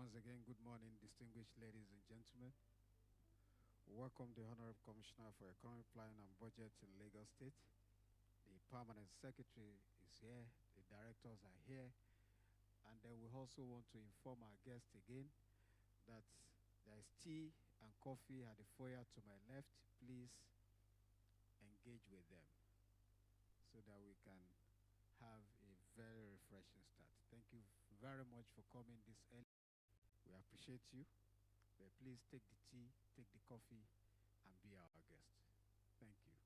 Once again, good morning, distinguished ladies and gentlemen. Welcome the Honorable Commissioner for Economic Planning and Budget in Lagos State. The Permanent Secretary is here, the directors are here, and then we also want to inform our guests again that there is tea and coffee at the foyer to my left. Please engage with them so that we can have a very refreshing start. Thank you very much for coming this early. We appreciate you. But please take the tea, take the coffee, and be our guest. Thank you.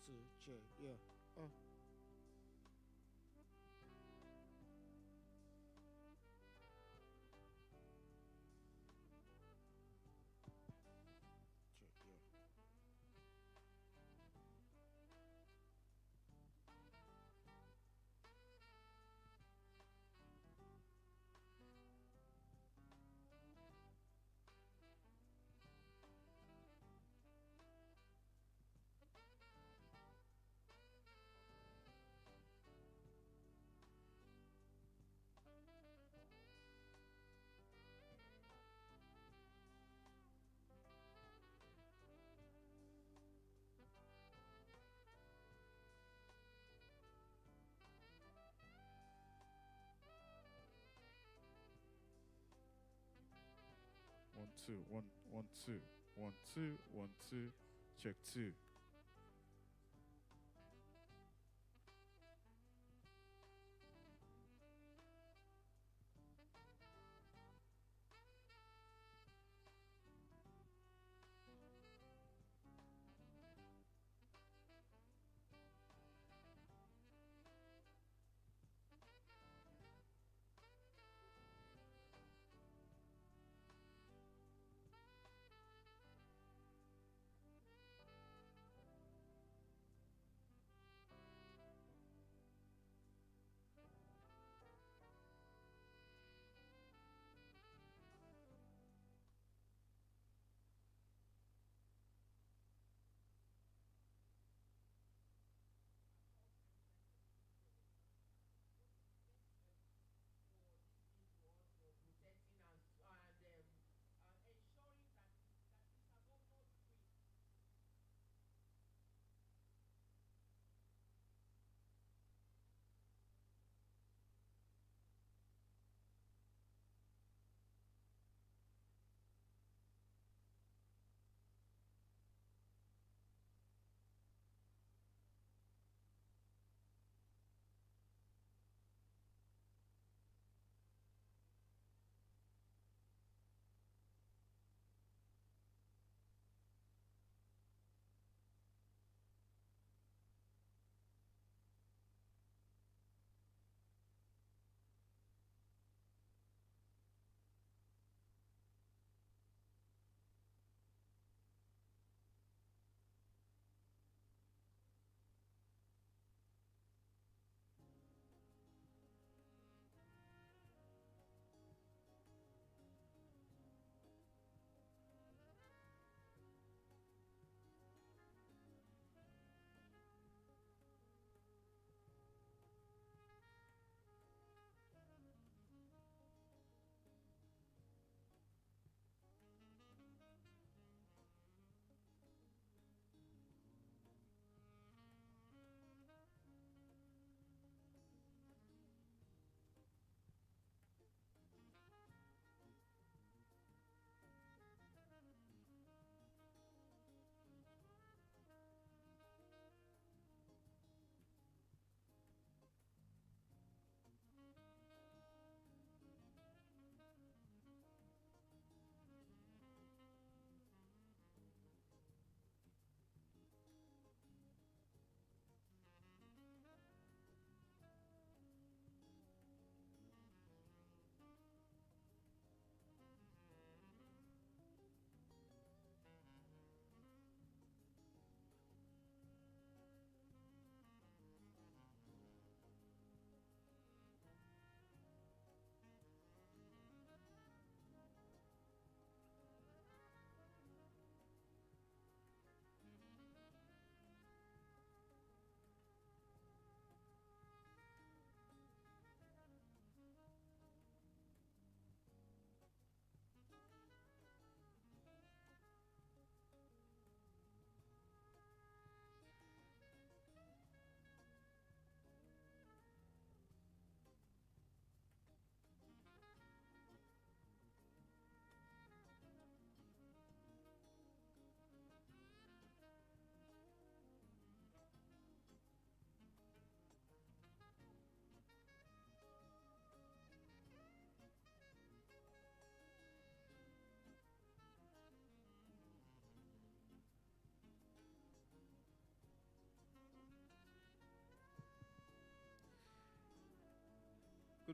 two, check. Yeah. Oh, check. Yeah. 1 2 1 1 2 1 2 1 2 check 2.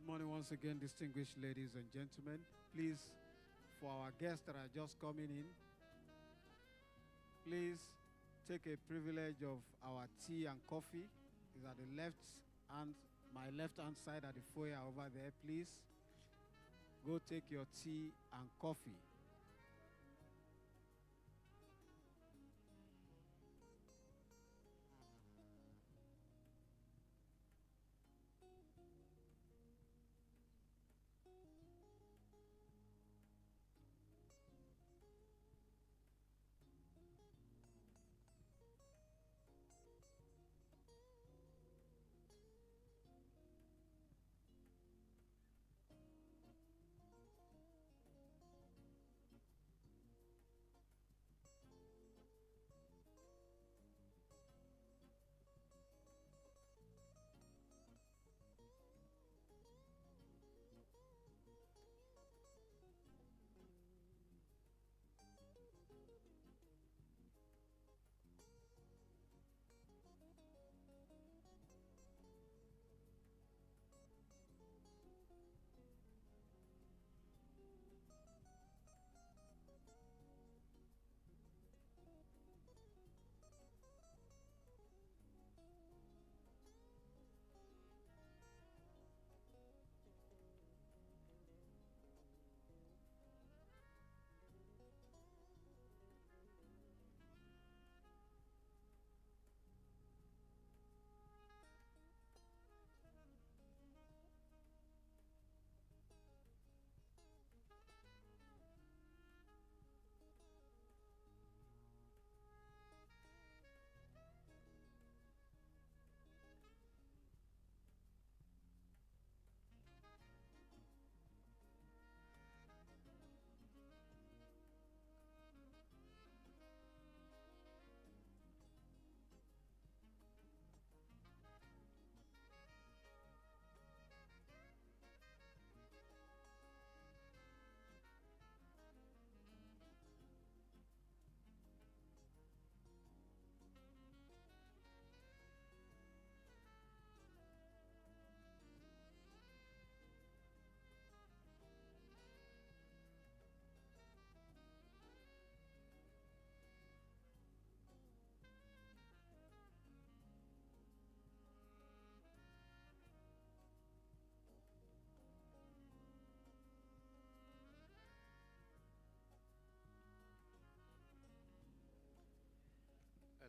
morning once again, distinguished ladies and gentlemen. Please, for our guests that are just coming in, please take a privilege of our tea and coffee. Is at the left hand, my left hand side at the foyer over there. Please go take your tea and coffee.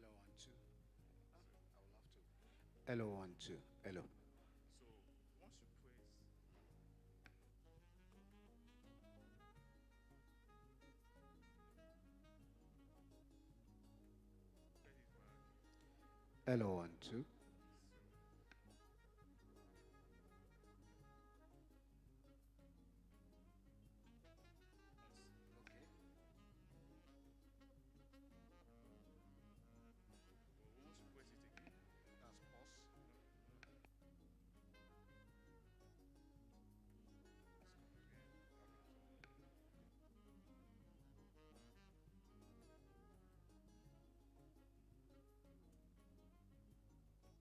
Hello, 1, 2. I would love to. Hello, 1, 2. Hello. So once you press, press it back. Hello, 1, 2. Okay. But once you press it again, That's pause.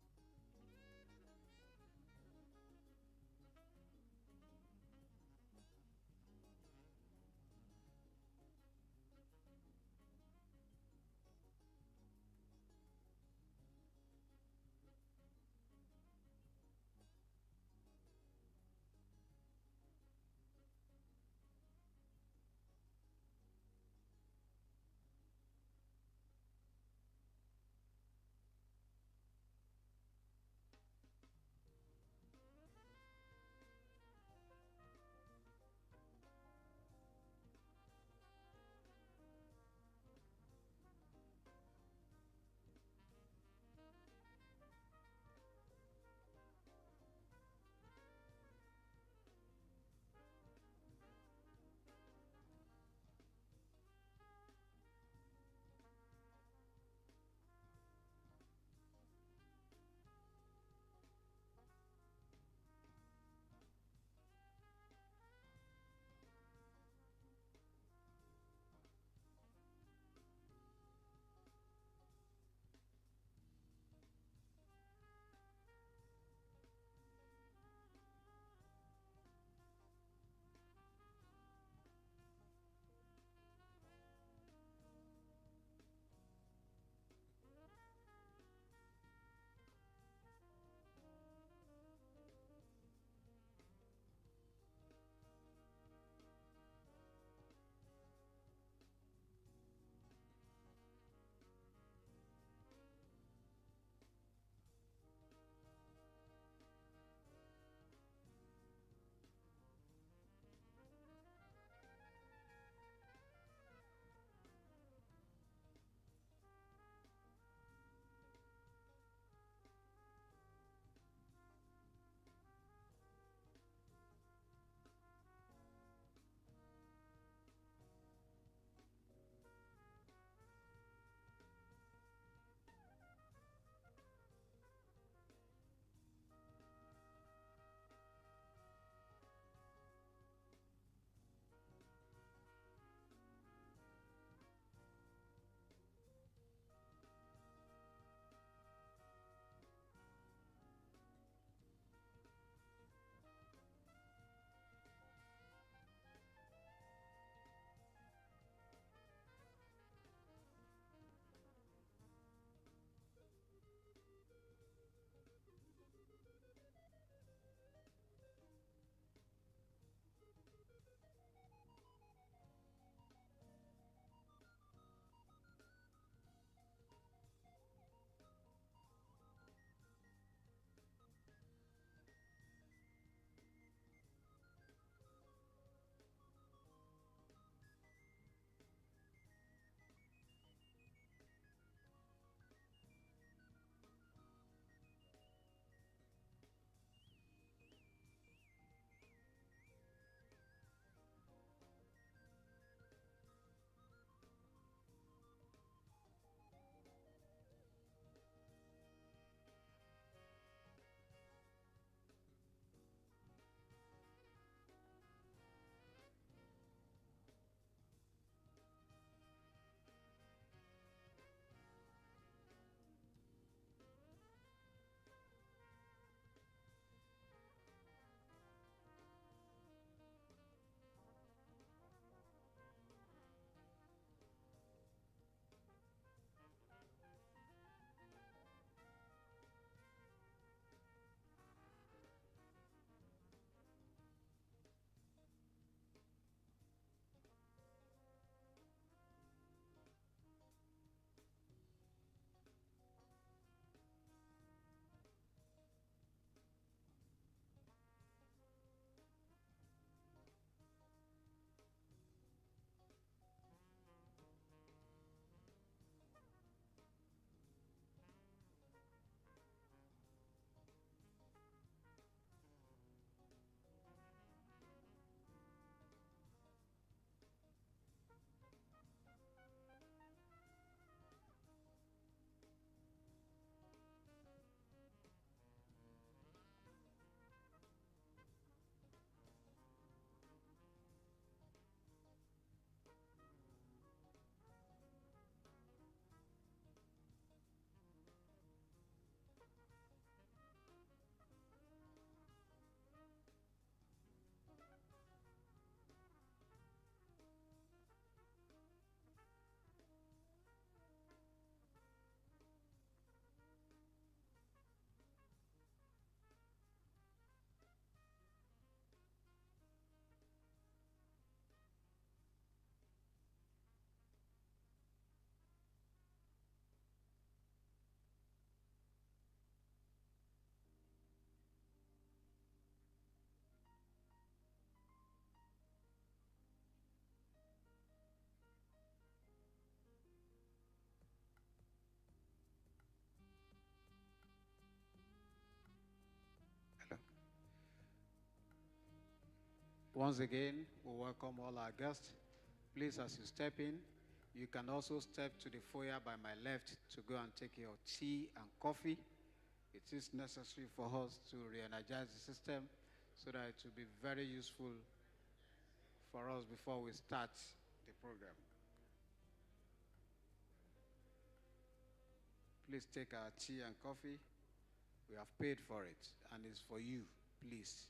Once again, we welcome all our guests. Please, as you step in, you can also step to the foyer by my left to go and take your tea and coffee. It is necessary for us to re-energize the system so that it will be very useful for us before we start the program. Please take our tea and coffee. We have paid for it, and it's for you, please.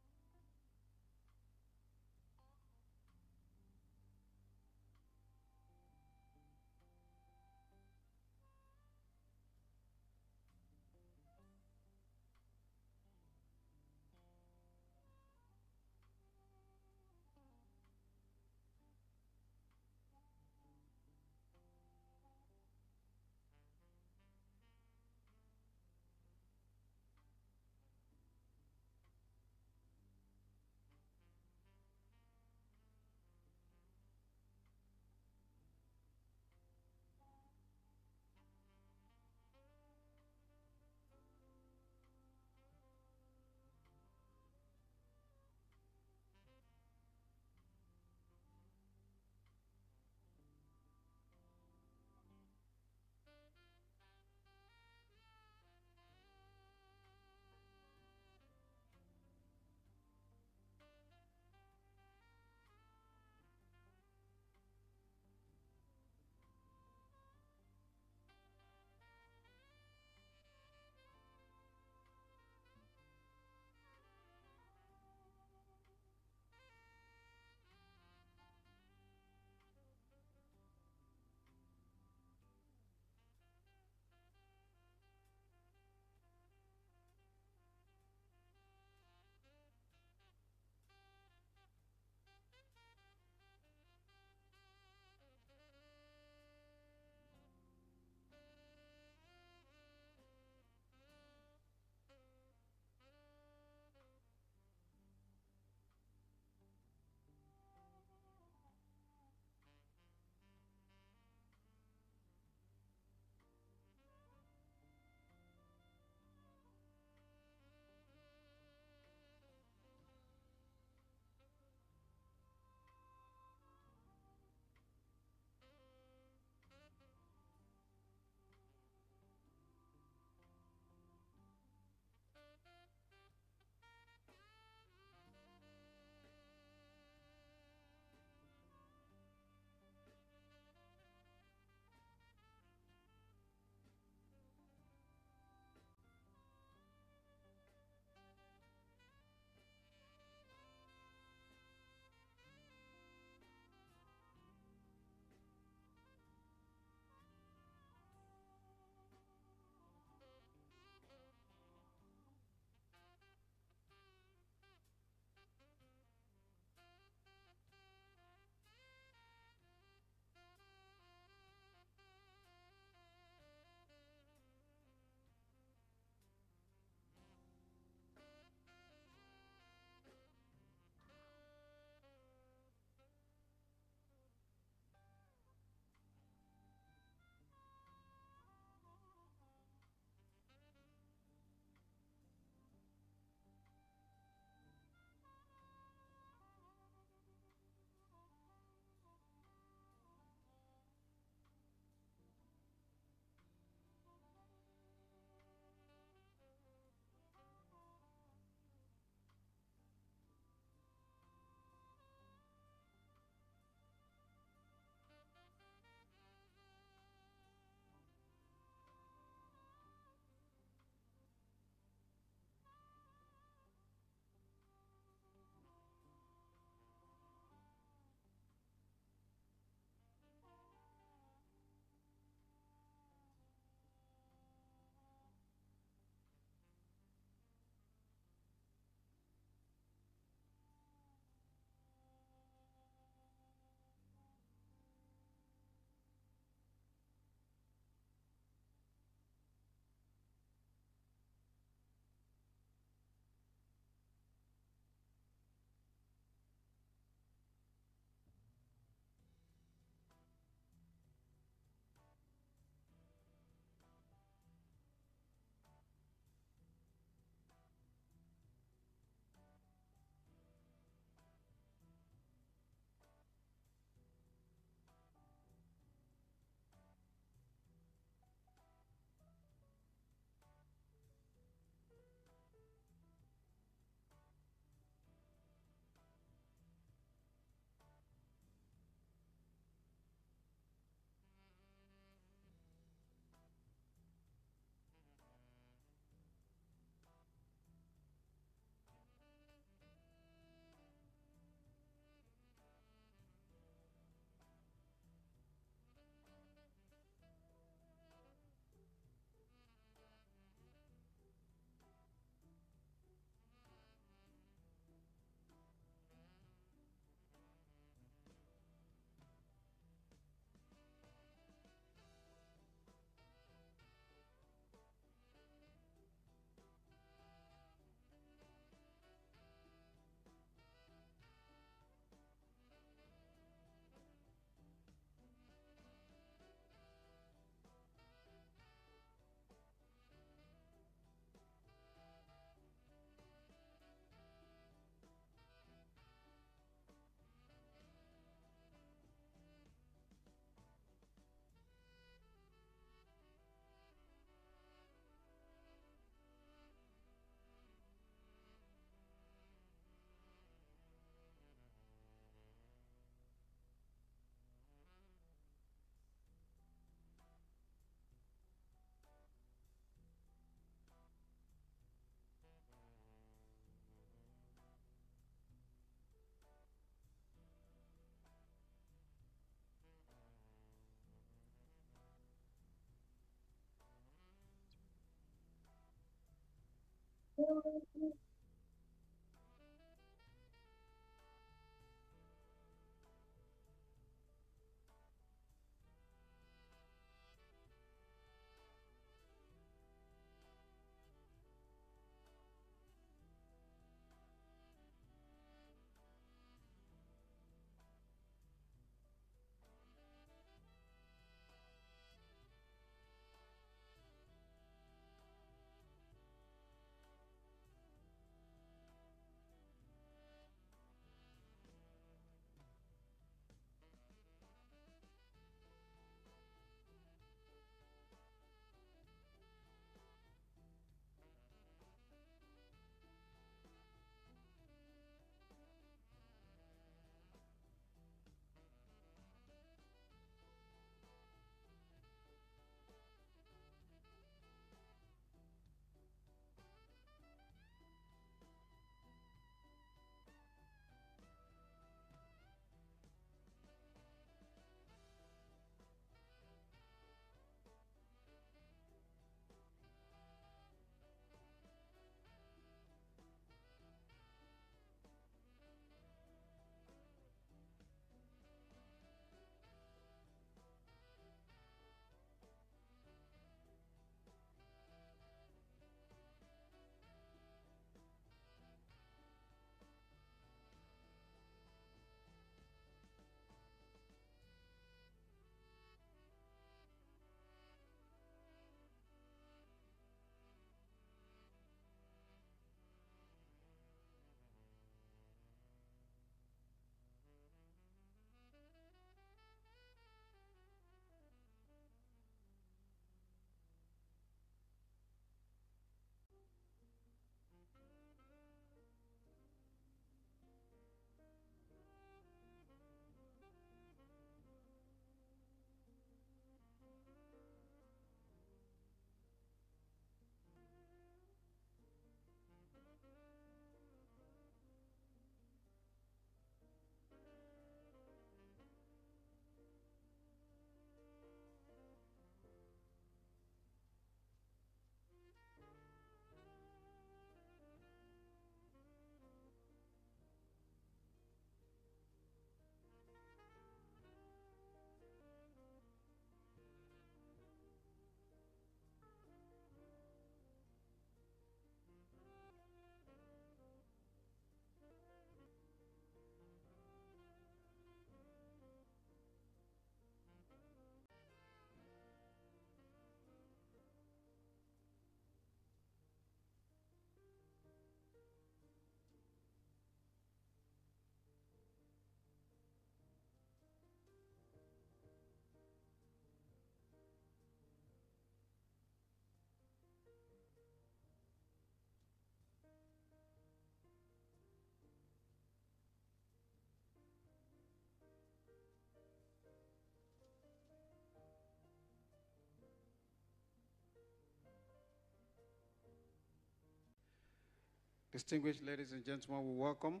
Distinguished ladies and gentlemen, we welcome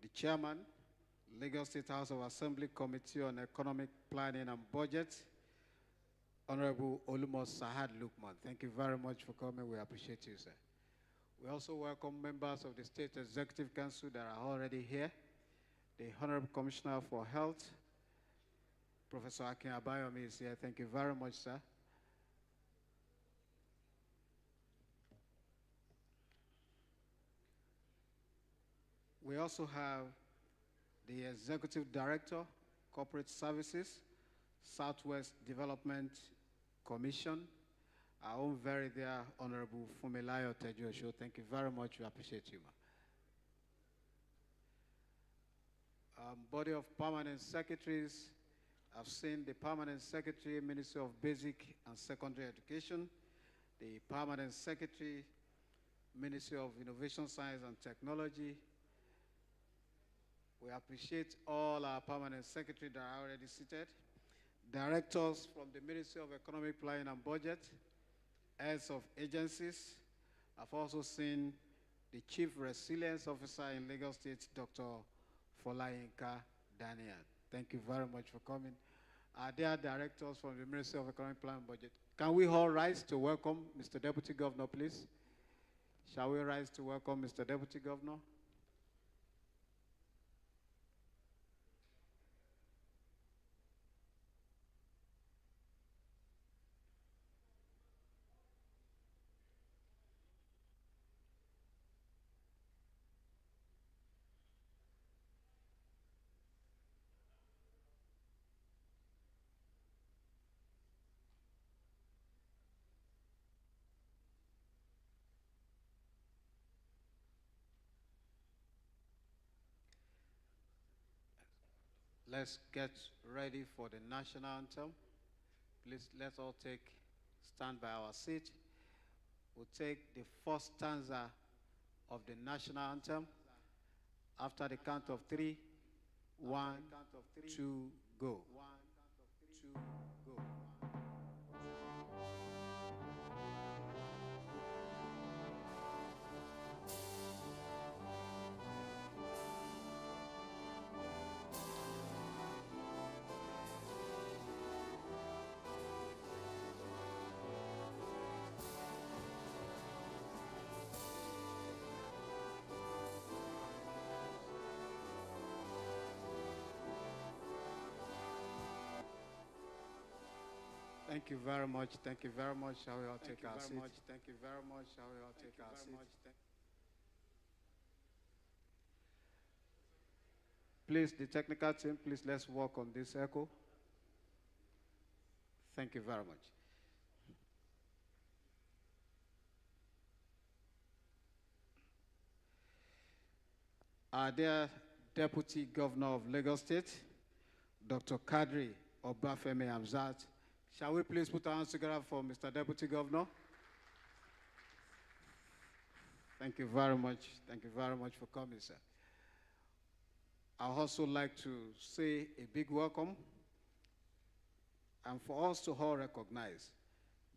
the chairman, Lagos State House of Assembly Committee on Economic Planning and Budget, Honorable Olumos Sahad Lukman. Thank you very much for coming. We appreciate you, sir. We also welcome members of the State Executive Council that are already here, the Honorable Commissioner for Health, Professor Akin Abayomi is here. Thank you very much, sir. We also have the Executive Director, Corporate Services, Southwest Development Commission, our own very dear Honorable Fumilayo Tejuosho. Thank you very much. We appreciate you, ma. Body of Permanent Secretaries. I've seen the Permanent Secretary, Ministry of Basic and Secondary Education, the Permanent Secretary, Ministry of Innovation, Science and Technology. We appreciate all our Permanent Secretaries that are already seated, directors from the Ministry of Economic Planning and Budget, heads of agencies. I've also seen the Chief Resilience Officer in Lagos State, Dr. Folayinka Daniel. Thank you very much for coming. Our dear directors from the Ministry of Economic Planning and Budget. Can we all rise to welcome Mr. Deputy Governor, please? Shall we rise to welcome Mr. Deputy Governor? Let's get ready for the national anthem. Please, let's all stand by our seat. We'll take the first stanza of the national anthem. After the count of three, 1, 2, go. 1, 2, go. Thank you very much. Thank you very much. Shall we all take our seats? Thank you very much. Shall we all take our seats? Please, the technical team, please let's work on this echo. Thank you very much. Our dear Deputy Governor of Lagos State, Dr. Kadri Obafemi Hamzat. Shall we please put our hands together for Mr. Deputy Governor? Thank you very much. Thank you very much for coming, sir. I'd also like to say a big welcome and for us to all recognize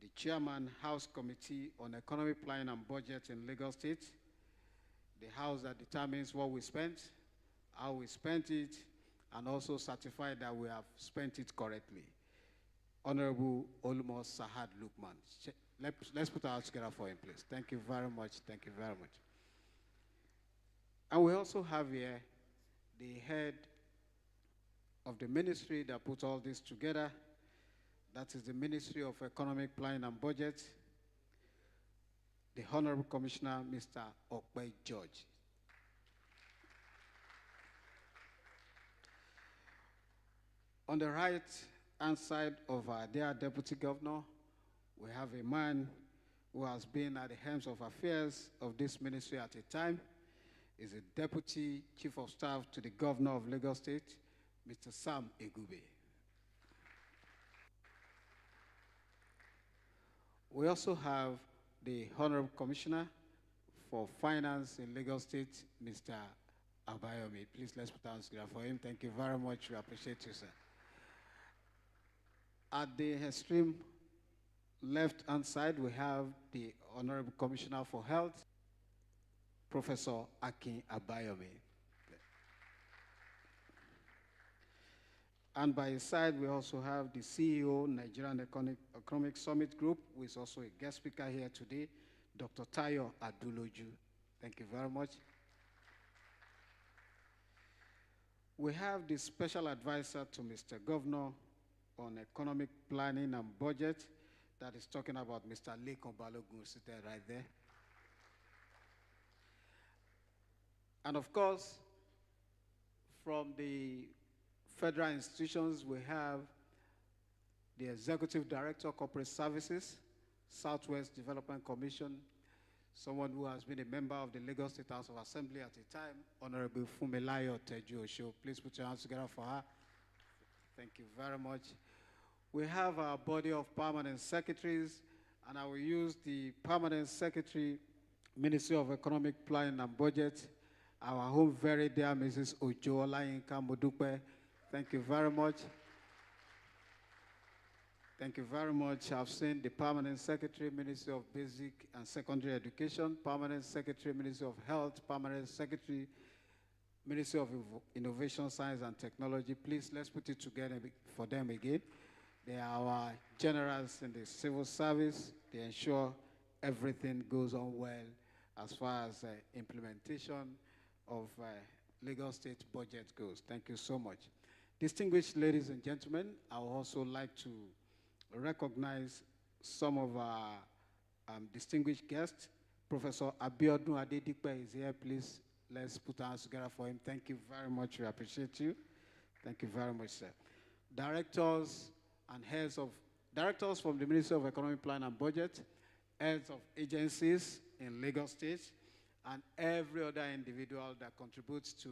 the Chairman, House Committee on Economic Planning and Budget in Lagos State, the house that determines what we spent, how we spent it, and also certify that we have spent it correctly. Honorable Olumos Sahad Lukman. Let's put our hands together for him, please. Thank you very much. Thank you very much. And we also have here the head of the ministry that put all this together. That is the Ministry of Economic Planning and Budget, the Honorable Commissioner, Mr. Okpei George. On the right-hand side of our dear Deputy Governor, we have a man who has been at the helm of affairs of this ministry at a time. He's a Deputy Chief of Staff to the Governor of Lagos State, Mr. Sam Egube. We also have the Honorable Commissioner for Finance in Lagos State, Mr. Abayomi. Please, let's put our hands together for him. Thank you very much. We appreciate you, sir. At the extreme left-hand side, we have the Honorable Commissioner for Health, Professor Akin Abayomi. And by his side, we also have the CEO, Nigerian Economic Summit Group, who is also a guest speaker here today, Dr. Tayo Aduloju. Thank you very much. We have the special advisor to Mr. Governor on economic planning and budget that is talking about Mr. Lekon Balogun sitting right there. And of course, from the federal institutions, we have the Executive Director of Corporate Services, Southwest Development Commission, someone who has been a member of the Lagos State House of Assembly at a time, Honorable Funmilayo Teju Osho. Please put your hands together for her. Thank you very much. We have our body of permanent secretaries, and I will use the permanent secretary, Ministry of Economic Planning and Budget, our home very dear Mrs. Ojo Olayinka Modupe. Thank you very much. Thank you very much. I've seen the Permanent Secretary, Ministry of Basic and Secondary Education, Permanent Secretary, Ministry of Health, Permanent Secretary, Ministry of Innovation, Science and Technology. Please, let's put it together for them again. They are our generals in the civil service. They ensure everything goes on well as far as implementation of Lagos State budget goes. Thank you so much. Distinguished ladies and gentlemen, I would also like to recognize some of our distinguished guests. Professor Abiodun Adedipe is here. Please, let's put our hands together for him. Thank you very much. We appreciate you. Thank you very much, sir. Directors and directors from the Ministry of Economic Plan and Budget, heads of agencies in Lagos State, and every other individual that contributes to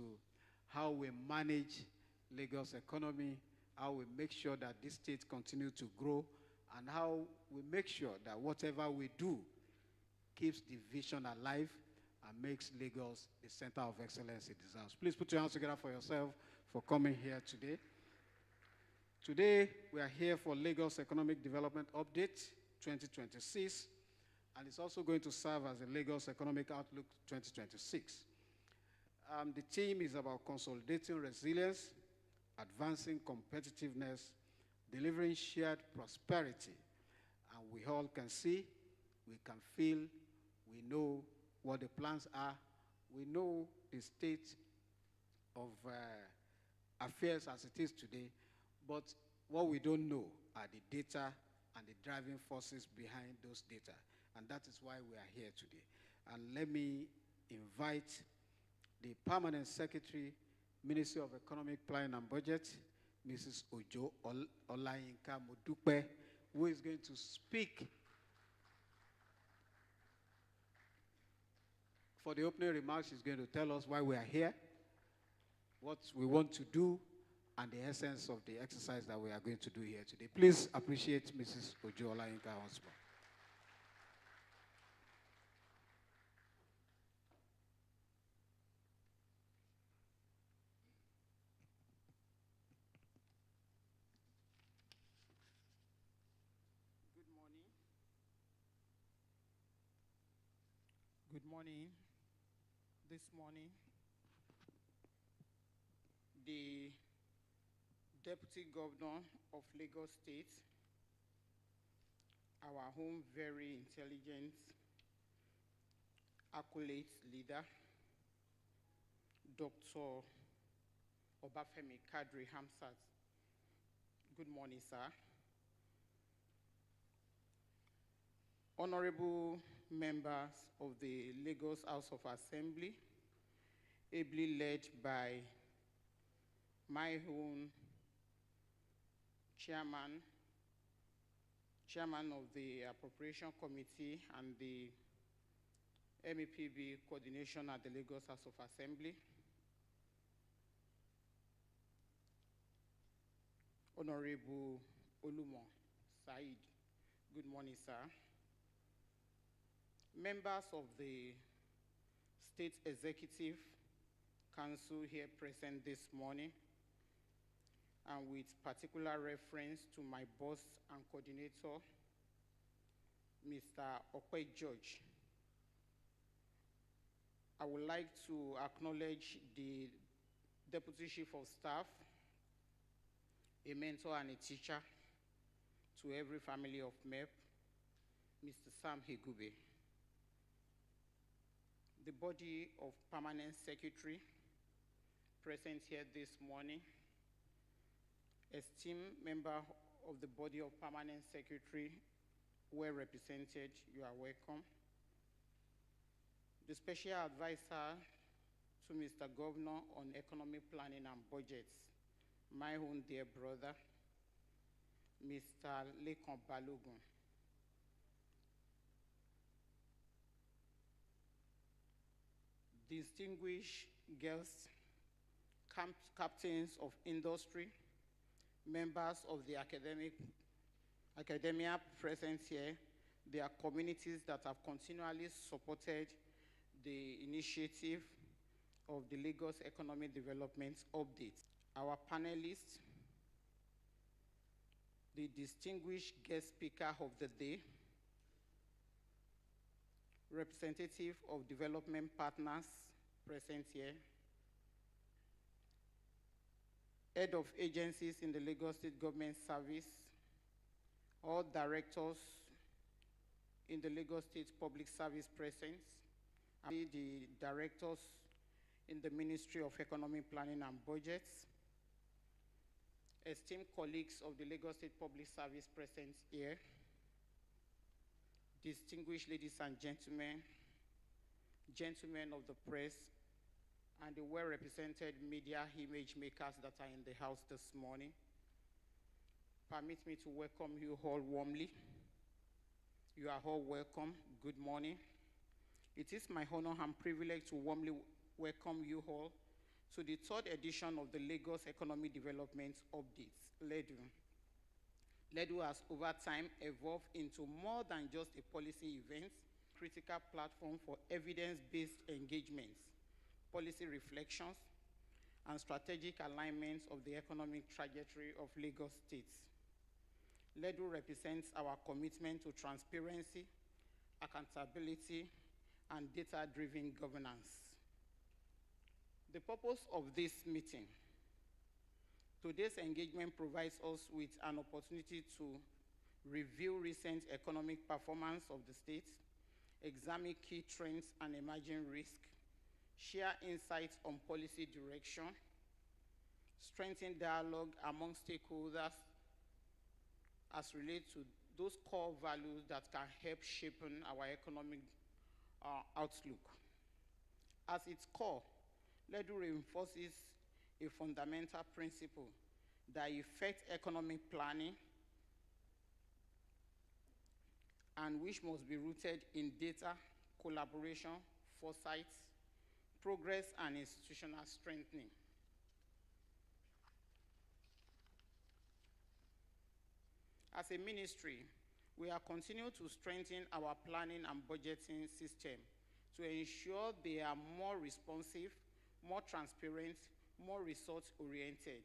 how we manage Lagos economy, how we make sure that this state continues to grow, and how we make sure that whatever we do keeps the vision alive and makes Lagos the center of excellence it deserves. Please put your hands together for yourself for coming here today. Today, we are here for Lagos Economic Development Update 2026, and it's also going to serve as a Lagos Economic Outlook 2026. The theme is about consolidating resilience, advancing competitiveness, delivering shared prosperity. And we all can see, we can feel, we know what the plans are, we know the state of affairs as it is today, but what we don't know are the data and the driving forces behind those data. And that is why we are here today. And let me invite the Permanent Secretary, Ministry of Economic Planning and Budget, Mrs. Ojo Olayinka Modupe, who is going to speak for the opening remarks. She's going to tell us why we are here, what we want to do, and the essence of the exercise that we are going to do here today. Please appreciate Mrs. Ojo Olayinka once more. Good morning. This morning, the Deputy Governor of Lagos State, our own very intelligent, accolade leader, Dr. Obafemi Kadri Hamsat. Good morning, sir. Honorable members of the Lagos House of Assembly, ably led by my own chairman of the Appropriation Committee and the MEPB coordination at the Lagos House of Assembly, Honorable Olumo Said. Good morning, sir. Members of the State Executive Council here present this morning, and with particular reference to my boss and coordinator, Mr. Okwe George, I would like to acknowledge the Deputy Chief of Staff, a mentor and a teacher to every family of MEP, Mr. Sam Higube. The body of Permanent Secretary present here this morning, esteemed member of the body of Permanent Secretary, well represented, you are welcome. The Special Advisor to Mr. Governor on Economic Planning and Budgets, my own dear brother, Mr. Lekon Balogun. Distinguished guests, captains of industry, members of the academia present here, there are communities that have continually supported the initiative of the Lagos Economic Development Update. Our panelists, the distinguished guest speaker of the day, representative of development partners present here, head of agencies in the Lagos State Government Service, all directors in the Lagos State Public Service present, and the directors in the Ministry of Economic Planning and Budgets, esteemed colleagues of the Lagos State Public Service present here, distinguished ladies and gentlemen, gentlemen of the press, and the well-represented media image makers that are in the house this morning, permit me to welcome you all warmly. You are all welcome. Good morning. It is my honor and privilege to warmly welcome you all to the third edition of the Lagos Economic Development Updates, LEDU. LEDU has over time evolved into more than just a policy event, critical platform for evidence-based engagements, policy reflections, and strategic alignments of the economic trajectory of Lagos State. LEDU represents our commitment to transparency, accountability, and data-driven governance. The purpose of this meeting, today's engagement provides us with an opportunity to review recent economic performance of the state, examine key trends and emerging risks, share insights on policy direction, strengthen dialogue among stakeholders as relates to those core values that can help shape our economic outlook. At its core, LEDU reinforces a fundamental principle that affects economic planning and which must be rooted in data, collaboration, foresight, progress, and institutional strengthening. As a ministry, we are continuing to strengthen our planning and budgeting system to ensure they are more responsive, more transparent, more result-oriented.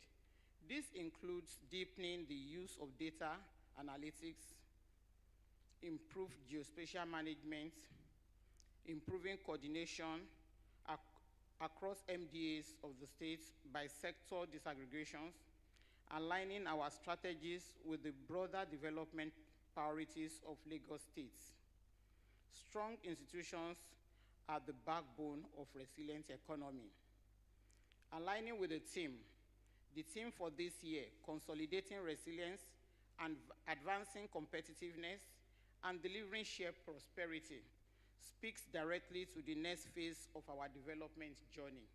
This includes deepening the use of data analytics, improved geospatial management, improving coordination across MDAs of the states by sector disaggregations, aligning our strategies with the broader development priorities of Lagos State. Strong institutions are the backbone of resilient economy. Aligning with the theme for this year, consolidating resilience and advancing competitiveness and delivering shared prosperity, speaks directly to the next phase of our development journey.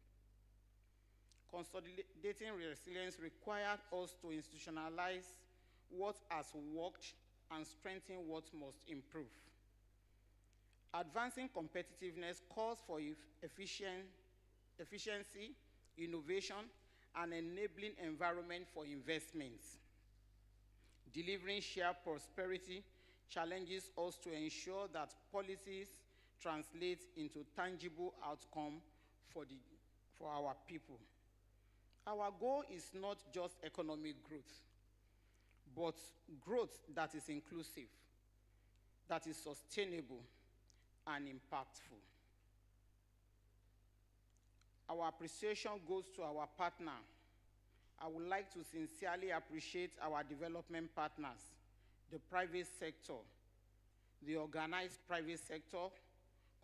Consolidating resilience required us to institutionalize what has worked and strengthen what must improve. Advancing competitiveness calls for efficiency, innovation, and enabling environment for investments. Delivering shared prosperity challenges us to ensure that policies translate into tangible outcome for our people. Our goal is not just economic growth, but growth that is inclusive, that is sustainable, and impactful. Our appreciation goes to our partner. I would like to sincerely appreciate our development partners, the private sector, the organized private sector,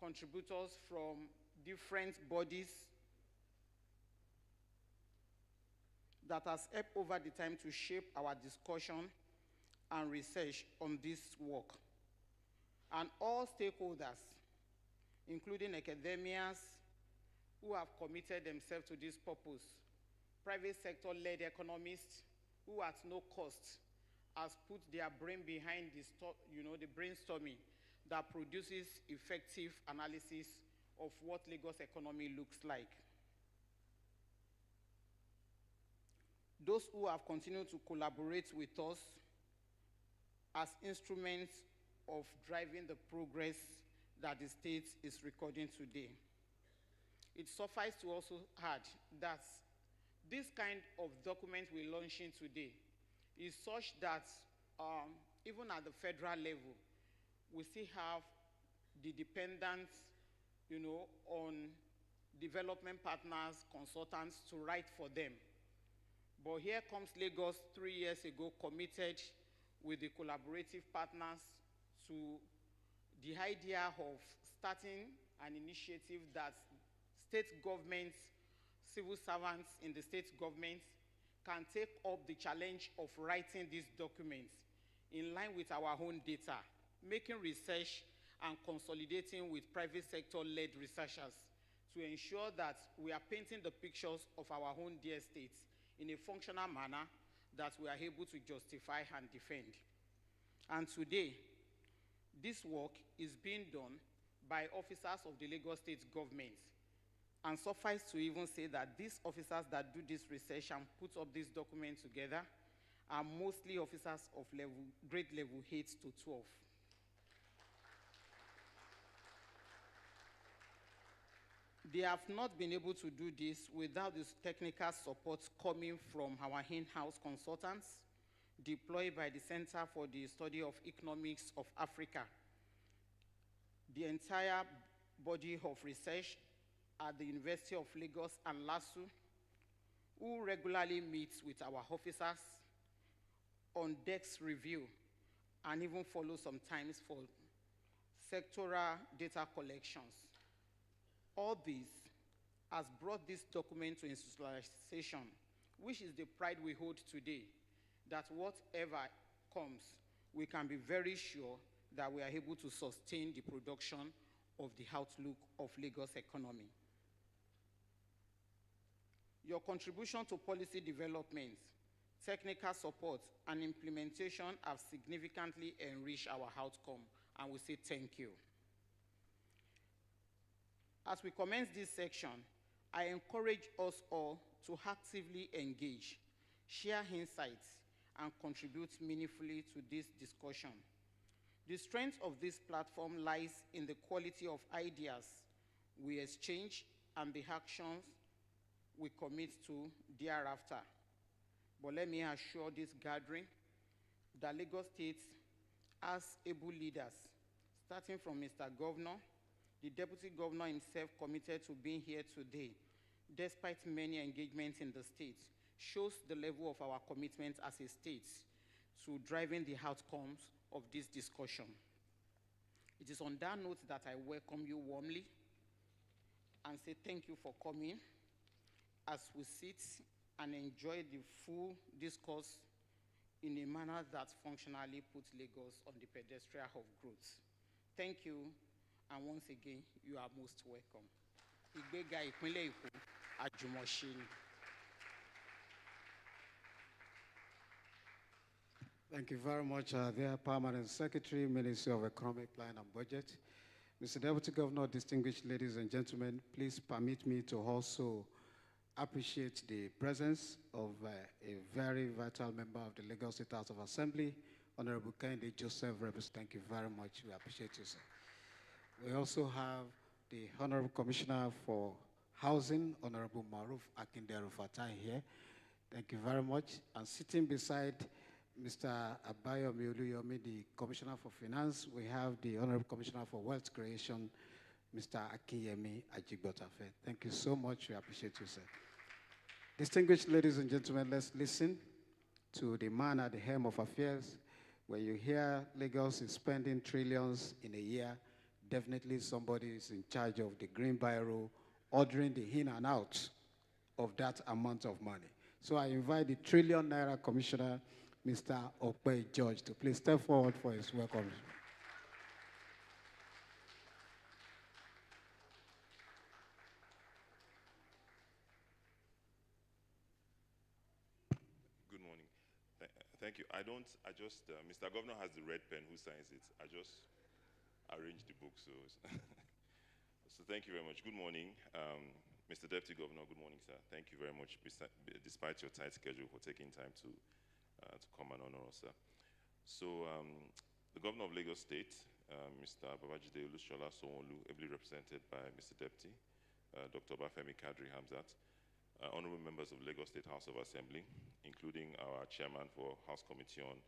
contributors from different bodies that has helped over the time to shape our discussion and research on this work. And all stakeholders, including academias who have committed themselves to this purpose, private sector-led economists who at no cost has put their brain behind the brainstorming that produces effective analysis of what Lagos economy looks like. Those who have continued to collaborate with us as instruments of driving the progress that the state is recording today. It suffices to also add that this kind of document we're launching today is such that even at the federal level, we still have the dependence, on development partners, consultants to write for them. But here comes Lagos 3 years ago, committed with the collaborative partners to the idea of starting an initiative that state governments, civil servants in the state government can take up the challenge of writing these documents in line with our own data, making research and consolidating with private sector-led researchers to ensure that we are painting the pictures of our own dear states in a functional manner that we are able to justify and defend. And today, this work is being done by officers of the Lagos State government. And suffice to even say that these officers that do this research and put up this document together are mostly officers of grade level 8 to 12. They have not been able to do this without this technical support coming from our in-house consultants deployed by the Center for the Study of Economics of Africa. The entire body of research at the University of Lagos and LASU, who regularly meets with our officers on desk review and even follow sometimes for sectoral data collections. All this has brought this document to institutionalization, which is the pride we hold today, that whatever comes, we can be very sure that we are able to sustain the production of the outlook of Lagos economy. Your contribution to policy development, technical support, and implementation have significantly enriched our outcome, and we say thank you. As we commence this section, I encourage us all to actively engage, share insights, and contribute meaningfully to this discussion. The strength of this platform lies in the quality of ideas we exchange and the actions we commit to thereafter. But let me assure this gathering that Lagos State has able leaders, starting from Mr. Governor, the Deputy Governor himself committed to being here today, despite many engagements in the state, shows the level of our commitment as a state to driving the outcomes of this discussion. It is on that note that I welcome you warmly and say thank you for coming as we sit and enjoy the full discourse in a manner that functionally puts Lagos on the pedestal of growth. Thank you, and once again, you are most welcome. Ìgbéga ìpínlẹ̀ Èkó, àjùmọ̀ṣe ni. Thank you very much, dear Permanent Secretary, Ministry of Economic Plan and Budget. Mr. Deputy Governor, distinguished ladies and gentlemen, please permit me to also appreciate the presence of a very vital member of the Lagos State House of Assembly, Honorable Kehinde Joseph. Thank you very much. We appreciate you, sir. We also have the Honorable Commissioner for Housing, Honorable Maruf Akinderu Fatai here. Thank you very much. And sitting beside Mr. Abayomi Oluyomi, the Commissioner for Finance, we have the Honorable Commissioner for Wealth Creation, Mr. Akinyemi Ajigbotafe. Thank you so much. We appreciate you, sir. Distinguished ladies and gentlemen, let's listen to the man at the helm of affairs. When you hear Lagos is spending trillions in a year, definitely somebody is in charge of the green biro, ordering the in and out of that amount of money. So I invite the Trillion Naira Commissioner, Mr. Okpe George, to please step forward for his welcome. Good morning. Thank you. Mr. Governor has the red pen. Who signs it? I just arranged the book, so thank you very much. Good morning, Mr. Deputy Governor. Good morning, sir. Thank you very much, despite your tight schedule, for taking time to come and honor us, sir. So, the Governor of Lagos State, Mr. Babajide Olushola Sanwo-Olu, ably represented by Mr. Deputy, Dr. Bafemi Kadri Hamzat, honorable members of Lagos State House of Assembly, including our chairman for House Committee on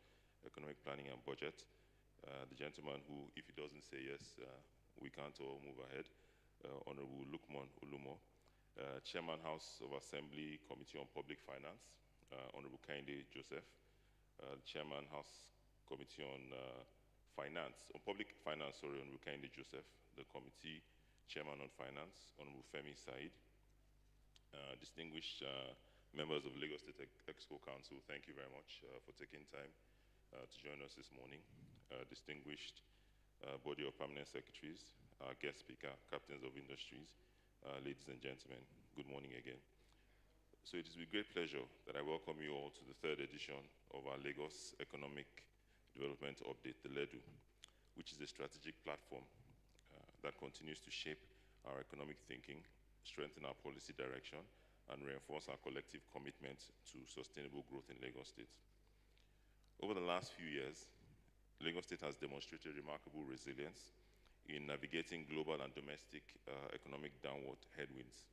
Economic Planning and Budget, the gentleman who, if he doesn't say yes, we can't all move ahead, Honorable Lukman Olumo, Chairman House of Assembly Committee on Public Finance, Honorable Kehinde Joseph, Chairman House Committee on Public Finance, Honorable Kehinde Joseph, the Committee Chairman on Finance, Honorable Femi Said, distinguished members of Lagos State Exco Council, thank you very much for taking time to join us this morning. Distinguished body of permanent secretaries, our guest speaker, captains of industries, ladies and gentlemen, good morning again. So it is with great pleasure that I welcome you all to the third edition of our Lagos Economic Development Update, the LEDU, which is a strategic platform that continues to shape our economic thinking, strengthen our policy direction, and reinforce our collective commitment to sustainable growth in Lagos State. Over the last few years, Lagos State has demonstrated remarkable resilience in navigating global and domestic economic downward headwinds.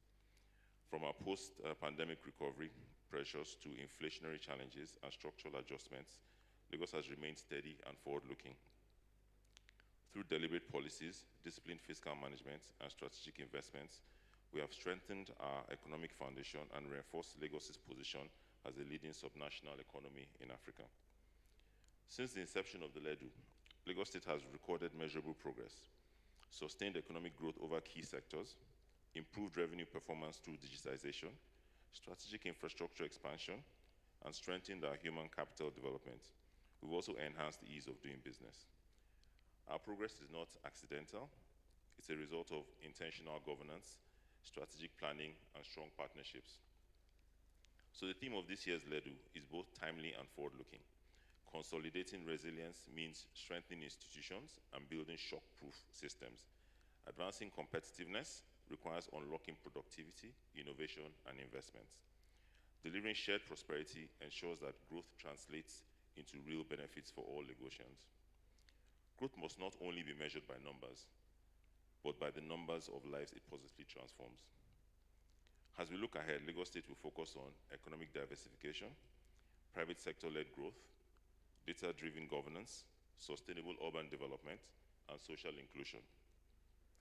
From our post-pandemic recovery pressures to inflationary challenges and structural adjustments, Lagos has remained steady and forward-looking. Through deliberate policies, disciplined fiscal management, and strategic investments, we have strengthened our economic foundation and reinforced Lagos's position as a leading subnational economy in Africa. Since the inception of the LEDU, Lagos State has recorded measurable progress, sustained economic growth over key sectors, improved revenue performance through digitization, strategic infrastructure expansion, and strengthened our human capital development. We've also enhanced the ease of doing business. Our progress is not accidental. It's a result of intentional governance, strategic planning, and strong partnerships. So the theme of this year's LEDU is both timely and forward-looking. Consolidating resilience means strengthening institutions and building shock-proof systems. Advancing competitiveness requires unlocking productivity, innovation, and investments. Delivering shared prosperity ensures that growth translates into real benefits for all Lagosians. Growth must not only be measured by numbers, but by the numbers of lives it positively transforms. As we look ahead, Lagos State will focus on economic diversification, private sector-led growth, data-driven governance, sustainable urban development, and social inclusion.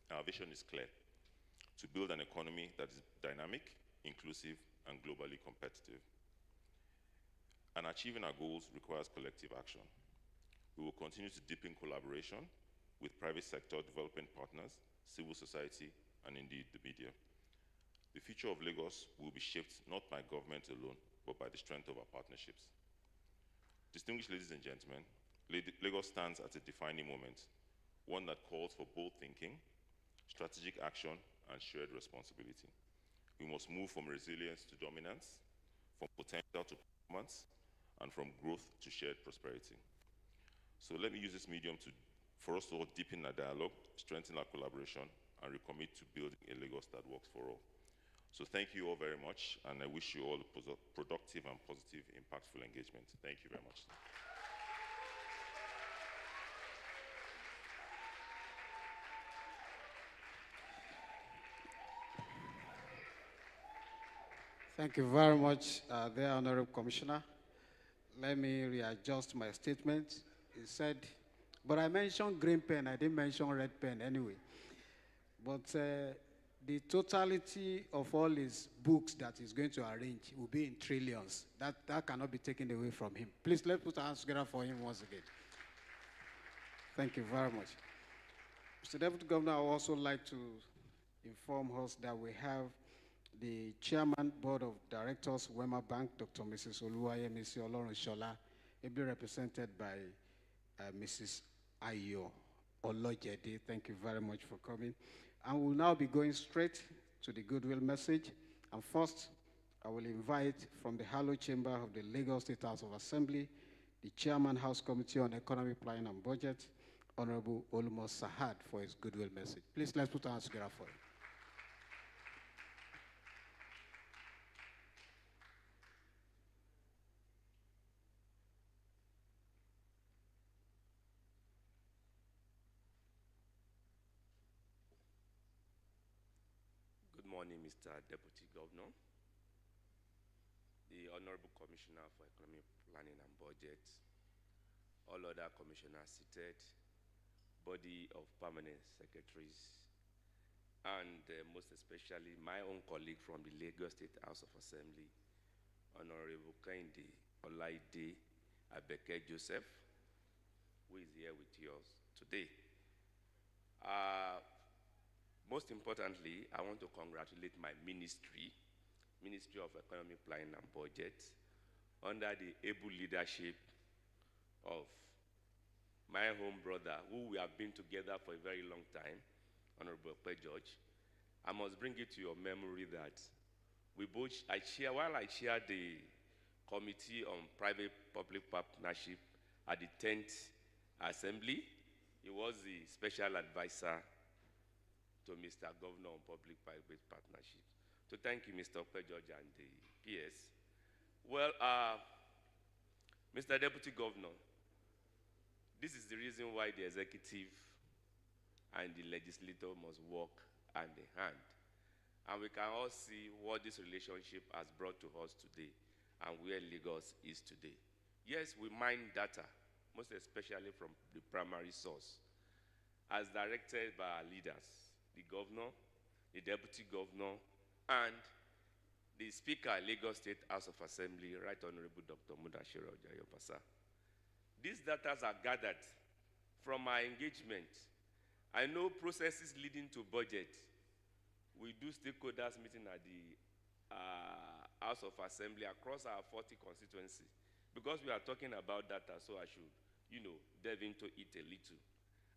Our vision is clear: to build an economy that is dynamic, inclusive, and globally competitive. And achieving our goals requires collective action. We will continue to deepen collaboration with private sector development partners, civil society, and indeed the media. The future of Lagos will be shaped not by government alone, but by the strength of our partnerships. Distinguished ladies and gentlemen, Lagos stands at a defining moment, one that calls for bold thinking, strategic action, and shared responsibility. We must move from resilience to dominance, from potential to performance, and from growth to shared prosperity. So let me use this medium for us to all deepen our dialogue, strengthen our collaboration, and recommit to building a Lagos that works for all. So thank you all very much, and I wish you all a productive and positive, impactful engagement. Thank you very much. Thank you very much, there, Honorable Commissioner. Let me readjust my statement. He said, but I mentioned green pen, I didn't mention red pen anyway. But the totality of all his books that he's going to arrange will be in trillions. That cannot be taken away from him. Please, let's put our hands together for him once again. Thank you very much. Mr. Deputy Governor, I would also like to inform us that we have the Chairman, Board of Directors, Wema Bank, Dr. Mrs. Oluwayemisi Olorunshola, ably represented by Mrs. Ayo Olojede. Thank you very much for coming. And we'll now be going straight to the Goodwill message. And first, I will invite from the Harlow Chamber of the Lagos State House of Assembly, the Chairman, House Committee on Economic Planning and Budget, Honorable Olumo Sahad, for his Goodwill message. Please, let's put our hands together for him. Good morning, Mr. Deputy Governor, the Honorable Commissioner for Economic Planning and Budget, all other commissioners seated, body of permanent secretaries, and most especially my own colleague from the Lagos State House of Assembly, Honorable Kehinde Olaide Abeke Joseph, who is here with us today. Most importantly, I want to congratulate my ministry, Ministry of Economic Planning and Budget, under the able leadership of my home brother, who we have been together for a very long time, Honorable George. I must bring it to your memory that while I chair the Committee on Private-Public Partnership at the 10th Assembly, he was the special advisor to Mr. Governor on Public-Private Partnerships. So thank you, Mr. George and the PS. Well, Mr. Deputy Governor, this is the reason why the executive and the legislator must work hand in hand. And we can all see what this relationship has brought to us today and where Lagos is today. Yes, we mine data, most especially from the primary source, as directed by our leaders, the governor, the deputy governor, and the Speaker, Lagos State House of Assembly, Right Honorable Dr. Mudashiru Ojayobasa. These data are gathered from our engagement. I know processes leading to budget. We do stakeholders meeting at the House of Assembly across our 40 constituencies. Because we are talking about data, so I should, delve into it a little.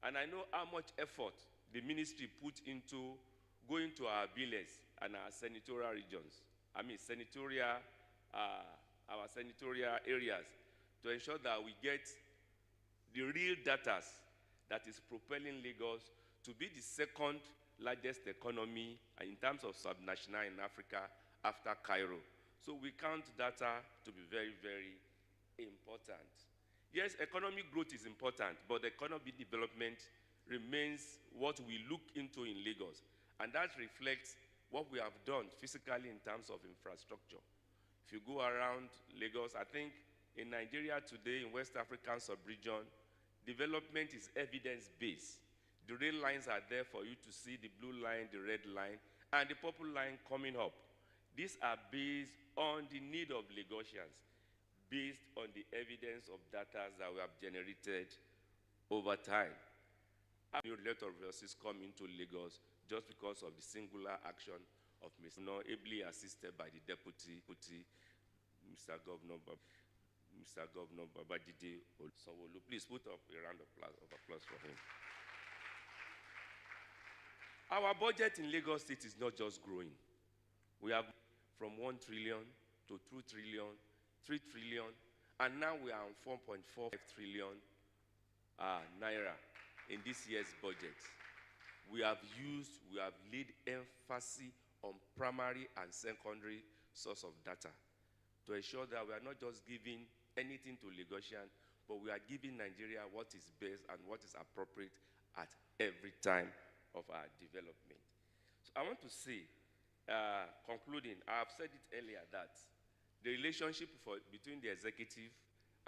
And I know how much effort the ministry put into going to our villages and our senatorial regions, our senatorial areas, to ensure that we get the real data that is propelling Lagos to be the second largest economy in terms of subnational in Africa after Cairo. So we count data to be very, very important. Yes, economic growth is important, but economic development remains what we look into in Lagos. And that reflects what we have done physically in terms of infrastructure. If you go around Lagos, I think in Nigeria today, in West African sub-region, development is evidence-based. The rail lines are there for you to see, the blue line, the red line, and the purple line coming up. These are based on the need of Lagosians, based on the evidence of data that we have generated over time. A lot of resources come into Lagos just because of the singular action of Mr. Governor, ably assisted by the Deputy, Mr. Governor Babajide Sanwo-Olu. Please put up a round of applause for him. Our budget in Lagos State is not just growing. We have from 1 trillion to 2 trillion, 3 trillion, and now we are on 4.45 trillion naira in this year's budget. We have laid emphasis on primary and secondary source of data to ensure that we are not just giving anything to Lagosian, but we are giving Nigeria what is best and what is appropriate at every time of our development. So I want to say, concluding, I have said it earlier that the relationship between the executive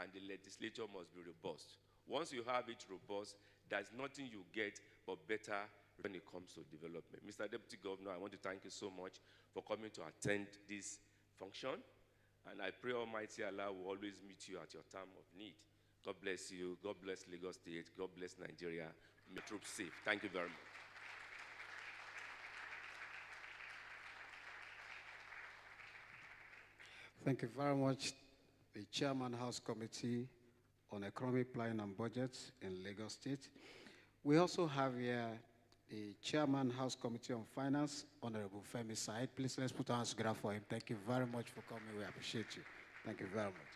and the legislature must be robust. Once you have it robust, there's nothing you get but better when it comes to development. Mr. Deputy Governor, I want to thank you so much for coming to attend this function. And I pray Almighty Allah will always meet you at your time of need. God bless you. God bless Lagos State. God bless Nigeria. May troops safe. Thank you very much. Thank you very much, the Chairman House Committee on Economic Planning and Budget in Lagos State. We also have here the Chairman House Committee on Finance, Honorable Femi Said. Please let's put our hands together for him. Thank you very much for coming. We appreciate you. Thank you very much.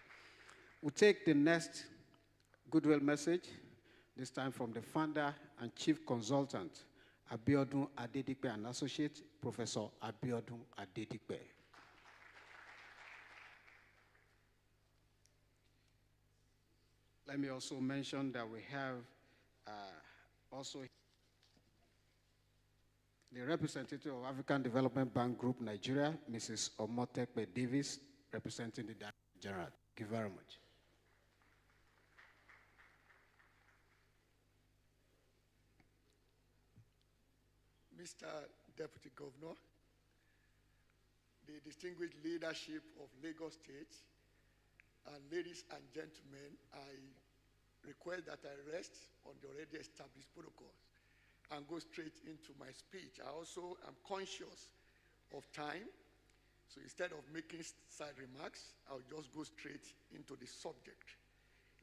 We'll take the next Goodwill message, this time from the founder and chief consultant, Abiodun Adedipe and Associate, Professor Abiodun Adedipe. Let me also mention that we have also the representative of African Development Bank Group Nigeria, Mrs. Omotepe Davis, representing the Director General. Thank you very much. Mr. Deputy Governor, the distinguished leadership of Lagos State, and ladies and gentlemen, I request that I rest on the already established protocols. and go straight into my speech. I also am conscious of time, so instead of making side remarks, I'll just go straight into the subject.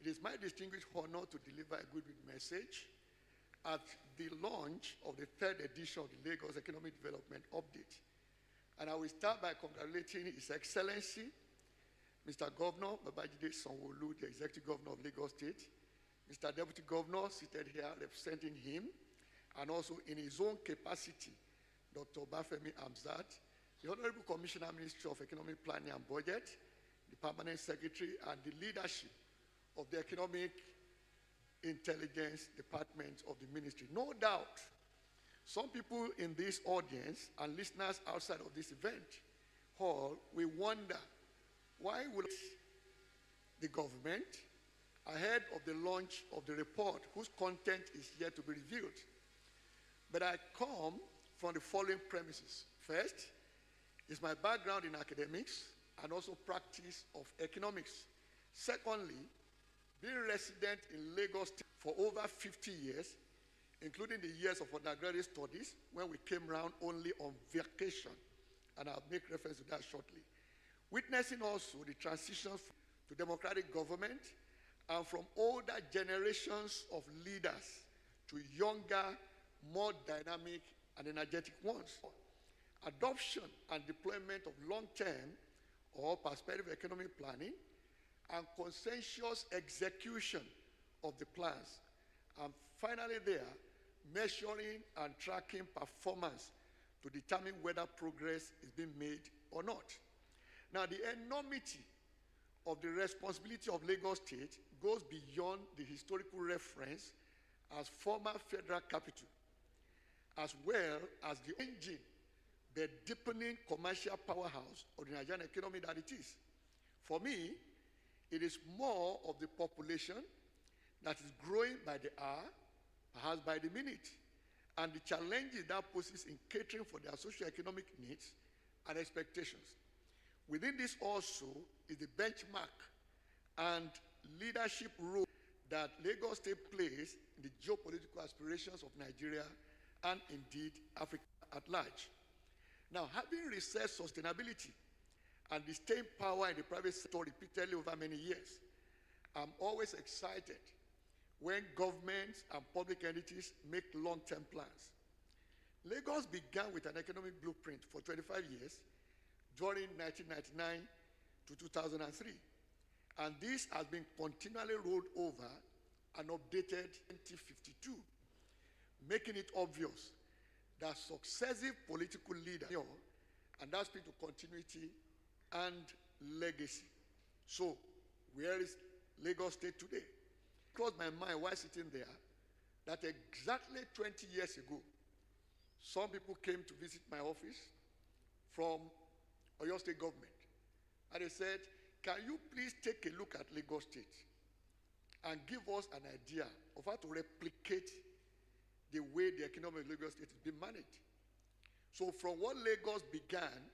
It is my distinguished honor to deliver a Goodwill message at the launch of the 3rd edition of the Lagos Economic Development Update. And I will start by congratulating His Excellency, Mr. Governor Babajide Sanwo-Olu, the Executive Governor of Lagos State, Mr. Deputy Governor seated here representing him, and also in his own capacity, Dr. Bafemi Amzat, the Honorable Commissioner, Ministry of Economic Planning and Budget, the Permanent Secretary, and the leadership of the Economic Intelligence Department of the Ministry. No doubt, some people in this audience and listeners outside of this event hall will wonder, why would the government, ahead of the launch of the report whose content is yet to be revealed? But I come from the following premises. First, is my background in academics and also practice of economics. Secondly, being resident in Lagos State for over 50 years, including the years of undergraduate studies when we came around only on vacation, and I'll make reference to that shortly. Witnessing also the transitions to democratic government and from older generations of leaders to younger, more dynamic and energetic ones. Adoption and deployment of long-term or perspective economic planning and consensus execution of the plans. And finally there, measuring and tracking performance to determine whether progress is being made or not. Now, the enormity of the responsibility of Lagos State goes beyond the historical reference as former federal capital, as well as the engine, the deepening commercial powerhouse of the Nigerian economy that it is. For me, it is more of the population that is growing by the hour, perhaps by the minute, and the challenges that poses in catering for their socio-economic needs and expectations. Within this also is the benchmark and leadership role that Lagos State plays in the geopolitical aspirations of Nigeria and indeed Africa at large. Now, having researched sustainability and the staying power in the private sector repeatedly over many years, I'm always excited when governments and public entities make long-term plans. Lagos began with an economic blueprint for 25 years during 1999 to 2003. And this has been continually rolled over and updated in 2052, making it obvious that successive political leaders, and that speaks to continuity and legacy. So, where is Lagos State today? It crossed my mind while sitting there that exactly 20 years ago, some people came to visit my office from Oyo State government, and they said, can you please take a look at Lagos State and give us an idea of how to replicate the way the economy of Lagos State is being managed? So from what Lagos began,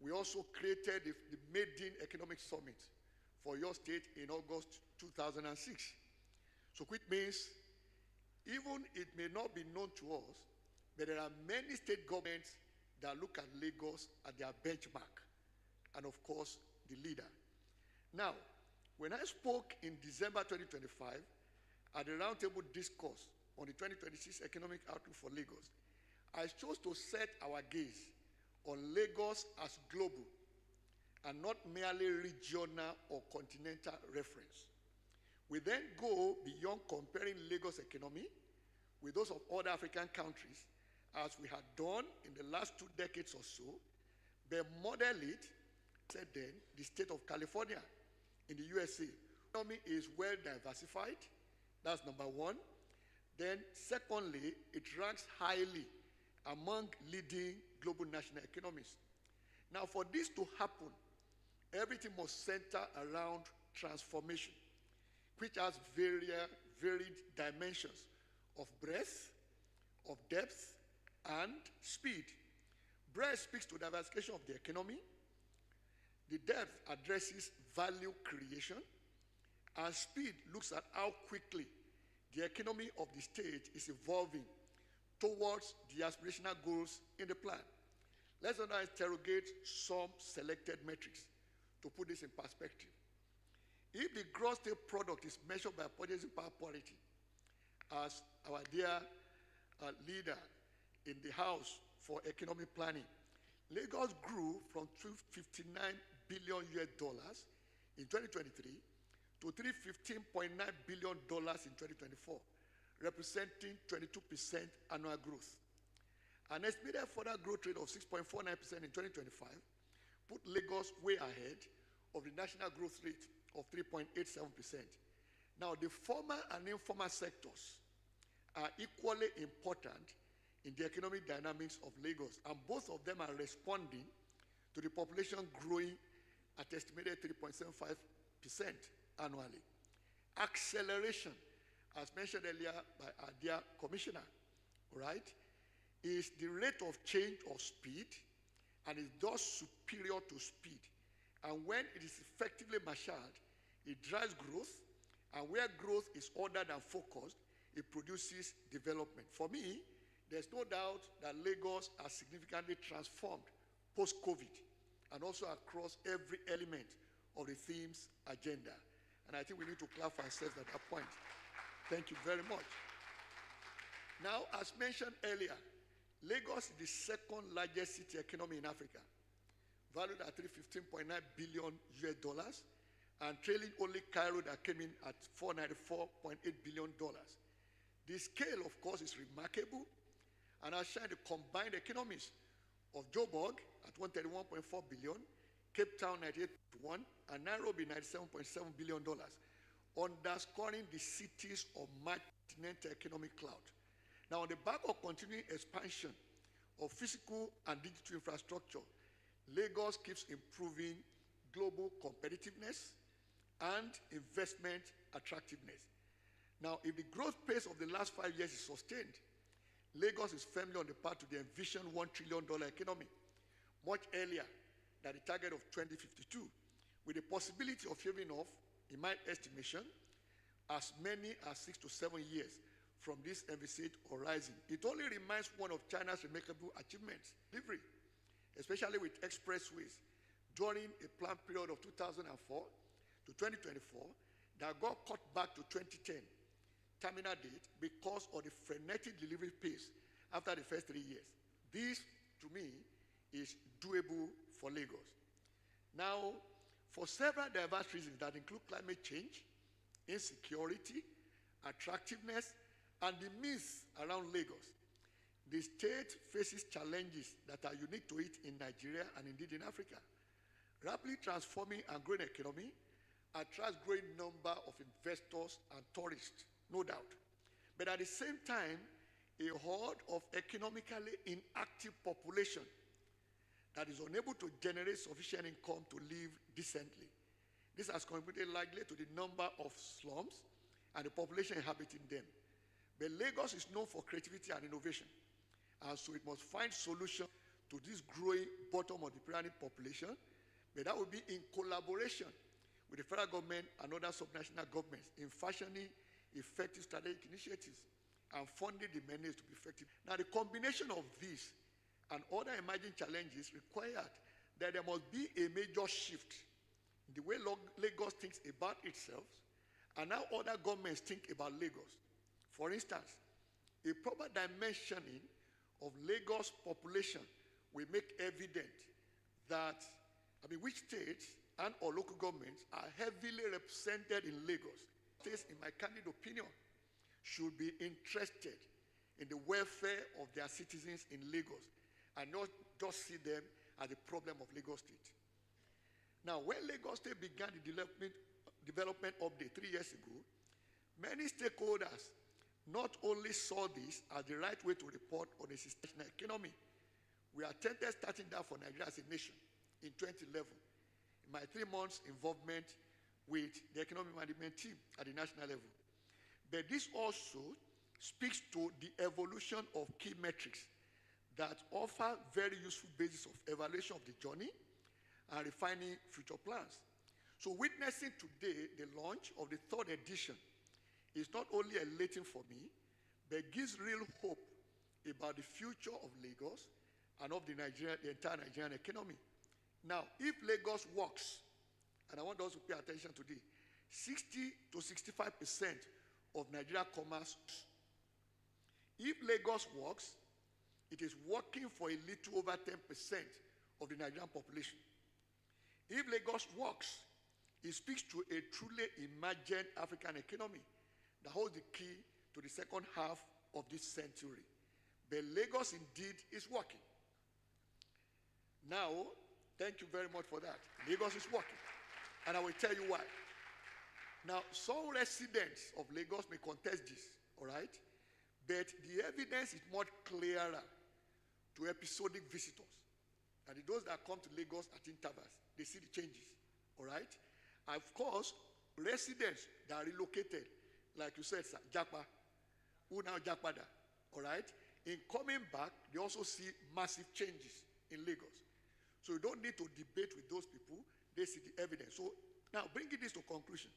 we also created the Maiden Economic Summit for your state in August 2006. So which means, even it may not be known to us, but there are many state governments that look at Lagos as their benchmark, and of course, the leader. Now, when I spoke in December 2025 at the roundtable discourse on the 2026 economic outlook for Lagos, I chose to set our gaze on Lagos as global and not merely regional or continental reference. We then go beyond comparing Lagos economy with those of other African countries, as we had done in the last 2 decades or so, but model it, said then, the state of California in the USA. The economy is well diversified, that's number one. Then secondly, it ranks highly among leading global national economies. Now for this to happen, everything must center around transformation, which has varied dimensions of breadth, of depth, and speed. Breadth speaks to diversification of the economy. The depth addresses value creation, and speed looks at how quickly the economy of the state is evolving towards the aspirational goals in the plan. Let's now interrogate some selected metrics to put this in perspective. If the gross state product is measured by purchasing power parity, as our dear leader in the House for Economic Planning, Lagos grew from $259 billion in 2023 to $315.9 billion in 2024, representing 22% annual growth. An estimated further growth rate of 6.49% in 2025 put Lagos way ahead of the national growth rate of 3.87%. Now, the formal and informal sectors are equally important in the economic dynamics of Lagos, and both of them are responding to the population growing at estimated 3.75% annually. Acceleration, as mentioned earlier by our dear commissioner, right, is the rate of change of speed, and is thus superior to speed. And when it is effectively marshaled, it drives growth, and where growth is ordered and focused, it produces development. For me, there's no doubt that Lagos has significantly transformed post-COVID, and also across every element of the theme's agenda. And I think we need to clap for ourselves at that point. Thank you very much. Now, as mentioned earlier, Lagos is the second largest city economy in Africa, valued at $315.9 billion, and trailing only Cairo that came in at $494.8 billion. The scale, of course, is remarkable, and has shown the combined economies of Joburg at $131.4 billion, Cape Town 98.1, and Nairobi $97.7 billion, underscoring the cities of continental economic clout. Now, on the back of continuing expansion of physical and digital infrastructure, Lagos keeps improving global competitiveness and investment attractiveness. Now, if the growth pace of the last 5 years is sustained, Lagos is firmly on the path to the envisioned $1 trillion economy, much earlier than the target of 2052, with the possibility of shaving off, in my estimation, as many as 6 to 7 years from this envisaged horizon. It only reminds one of China's remarkable achievements, delivery, especially with expressways during a planned period of 2004 to 2024 that got cut back to 2010 terminal date because of the frenetic delivery pace after the first 3 years. This, to me, is doable for Lagos. Now, for several diverse reasons that include climate change, insecurity, attractiveness, and the myths around Lagos, the state faces challenges that are unique to it in Nigeria and indeed in Africa. Rapidly transforming and growing economy attracts growing number of investors and tourists, no doubt. But at the same time, a horde of economically inactive population that is unable to generate sufficient income to live decently. This has contributed largely to the number of slums and the population inhabiting them. But Lagos is known for creativity and innovation, and so it must find solutions to this growing bottom of the pyramid population, but that will be in collaboration with the federal government and other subnational governments in fashioning effective strategic initiatives and funding the menace to be effective. Now, the combination of this and other emerging challenges required that there must be a major shift in the way Lagos thinks about itself and how other governments think about Lagos. For instance, a proper dimensioning of Lagos population will make evident that, which states and or local governments are heavily represented in Lagos. States, in my candid opinion, should be interested in the welfare of their citizens in Lagos and not just see them as a problem of Lagos State. Now, when Lagos State began the development update 3 years ago, many stakeholders not only saw this as the right way to report on a sustainable economy. We attempted starting that for Nigeria as a nation in 2011, in my 3 months involvement with the economic management team at the national level. But this also speaks to the evolution of key metrics that offer very useful basis of evaluation of the journey and refining future plans. So witnessing today the launch of the 3rd edition is not only elating for me, but gives real hope about the future of Lagos and of the entire Nigerian economy. Now, if Lagos works, and I want us to pay attention today, 60 to 65% of Nigeria commerce. If Lagos works, it is working for a little over 10% of the Nigerian population. If Lagos works, it speaks to a truly emergent African economy that holds the key to the second half of this century. But Lagos indeed is working. Now, thank you very much for that. Lagos is working. And I will tell you why. Now, some residents of Lagos may contest this, all right? But the evidence is much clearer to episodic visitors. And those that come to Lagos at intervals, they see the changes, all right? And of course, residents that are relocated, like you said, sir, Japa, who now Japada, all right? In coming back, they also see massive changes in Lagos. So you don't need to debate with those people. They see the evidence. So now, bringing this to conclusion,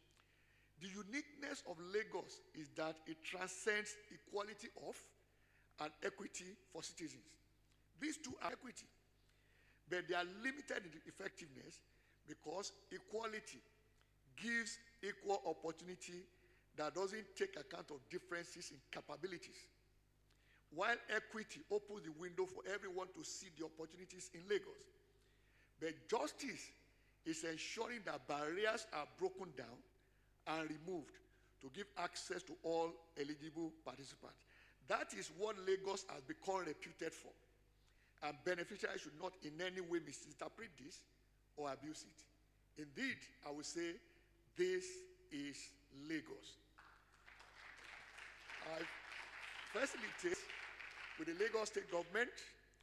the uniqueness of Lagos is that it transcends equality of and equity for citizens. These two are equity, but they are limited in effectiveness because equality gives equal opportunity that doesn't take account of differences in capabilities, while equity opens the window for everyone to see the opportunities in Lagos. But justice is ensuring that barriers are broken down and removed to give access to all eligible participants. That is what Lagos has become reputed for. And beneficiaries should not in any way misinterpret this or abuse it. Indeed, I would say this is Lagos. I facilitate with the Lagos State Government,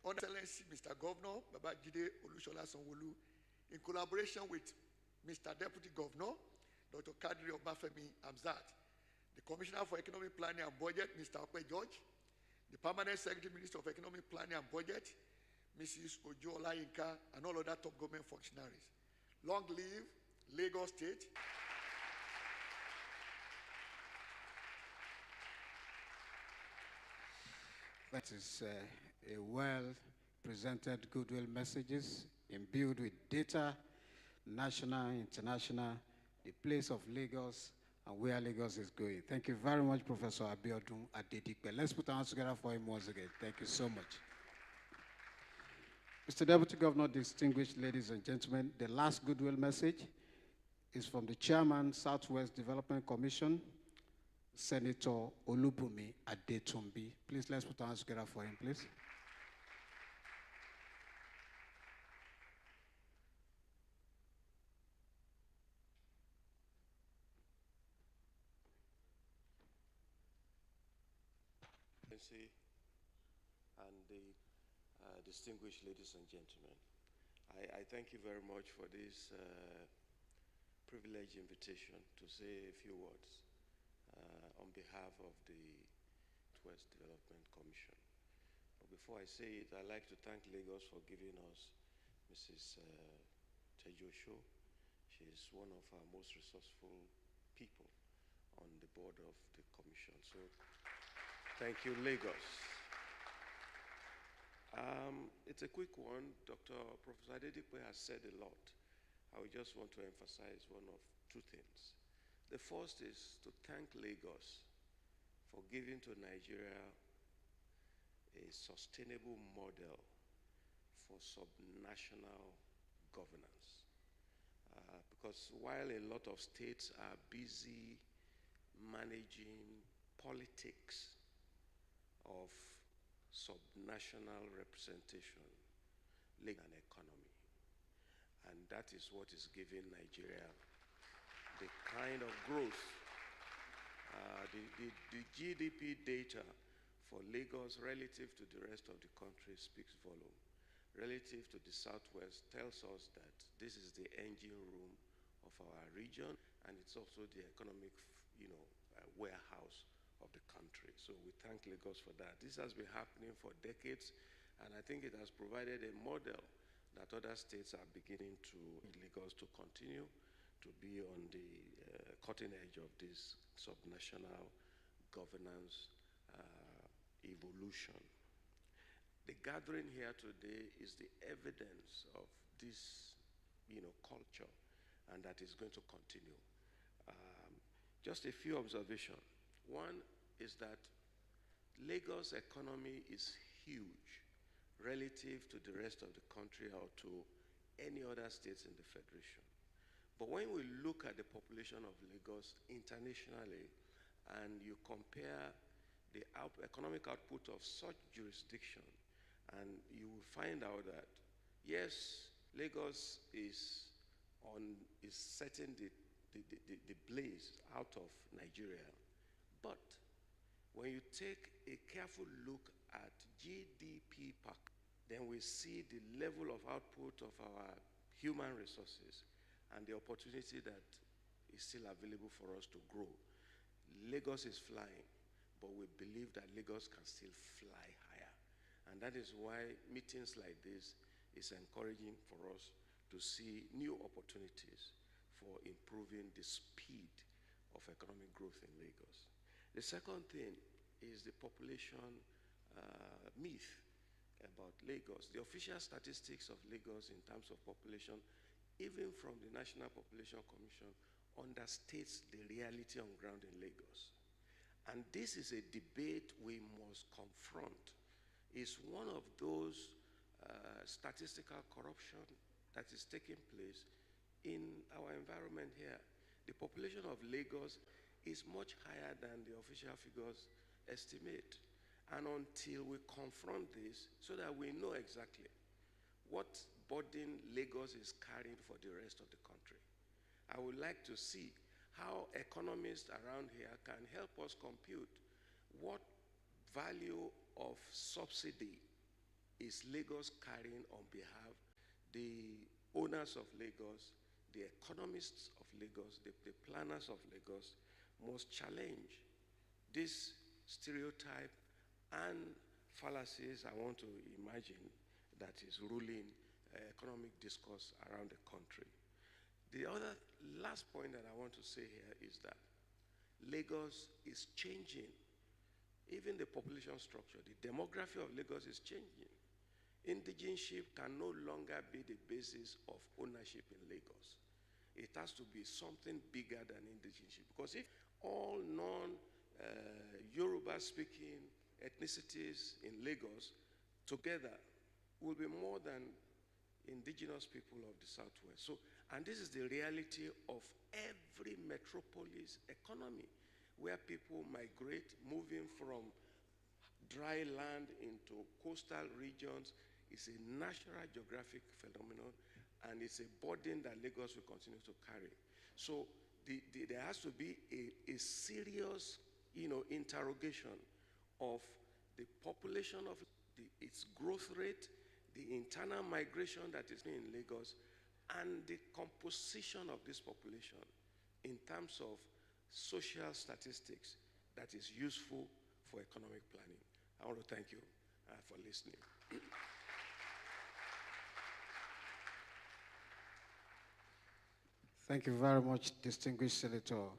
His Excellency Mr. Governor Babajide Olushola Sanwo-Olu, in collaboration with Mr. Deputy Governor Dr. Kadri Obafemi Hamzat, the Commissioner for Economic Planning and Budget, Mr. Okpe George, the Permanent Secretary Minister of Economic Planning and Budget, Mrs. Ojo Olayinka, and all other top government functionaries. Long live Lagos State. That is a well-presented Goodwill messages imbued with data, national, international, the place of Lagos, and where Lagos is going. Thank you very much, Professor Abiodun Adedipe. Let's put our hands together for him once again. Thank you so much. Mr. Deputy Governor, distinguished ladies and gentlemen, the last Goodwill message is from the Chairman, Southwest Development Commission, Senator Olubunmi Adetumbi. Please, let's put our hands together for him, please. And the distinguished ladies and gentlemen, I thank you very much for this privileged invitation to say a few words on behalf of the West Development Commission. But before I say it, I'd like to thank Lagos for giving us Mrs. Tejosho. She's one of our most resourceful people on the board of the commission. So thank you, Lagos. It's a quick one. Professor Adedipe has said a lot. I would just want to emphasize one of two things. The first is to thank Lagos for giving to Nigeria a sustainable model for subnational governance. Because while a lot of states are busy managing politics of subnational representation, like an economy. And that is what is giving Nigeria the kind of growth. The GDP data for Lagos relative to the rest of the country speaks volume. Relative to the Southwest tells us that this is the engine room of our region, and it's also the economic, warehouse of the country. So we thank Lagos for that. This has been happening for decades, and I think it has provided a model that other states are beginning to Lagos to continue to be on the cutting edge of this subnational governance evolution. The gathering here today is the evidence of this, culture, and that is going to continue. Just a few observations. One is that Lagos' economy is huge relative to the rest of the country or to any other states in the Federation. But when we look at the population of Lagos internationally and you compare the economic output of such jurisdiction, and you will find out that, yes, Lagos is setting the blaze out of Nigeria. But when you take a careful look at GDP per capita, then we see the level of output of our human resources and the opportunity that is still available for us to grow. Lagos is flying, but we believe that Lagos can still fly higher. And that is why meetings like this is encouraging for us to see new opportunities for improving the speed of economic growth in Lagos. The second thing is the population myth about Lagos. The official statistics of Lagos in terms of population, even from the National Population Commission, understates the reality on ground in Lagos. And this is a debate we must confront. It's one of those statistical corruption that is taking place in our environment here. The population of Lagos is much higher than the official figures estimate. And until we confront this so that we know exactly what burden Lagos is carrying for the rest of the country, I would like to see how economists around here can help us compute what value of subsidy is Lagos carrying on behalf the owners of Lagos, the economists of Lagos, the planners of Lagos must challenge this stereotype and fallacies I want to imagine that is ruling economic discourse around the country. The other last point that I want to say here is that Lagos is changing. Even the population structure, the demography of Lagos is changing. Indigenship can no longer be the basis of ownership in Lagos. It has to be something bigger than indigenship. Because if all non-Yoruba speaking ethnicities in Lagos together will be more than indigenous people of the Southwest. So, and this is the reality of every metropolis economy, where people migrate, moving from dry land into coastal regions. It's a natural geographic phenomenon, and it's a burden that Lagos will continue to carry. So there has to be a serious, interrogation of the population of its growth rate, the internal migration that is in Lagos, and the composition of this population in terms of social statistics that is useful for economic planning. I want to thank you for listening. Thank you very much, distinguished Senator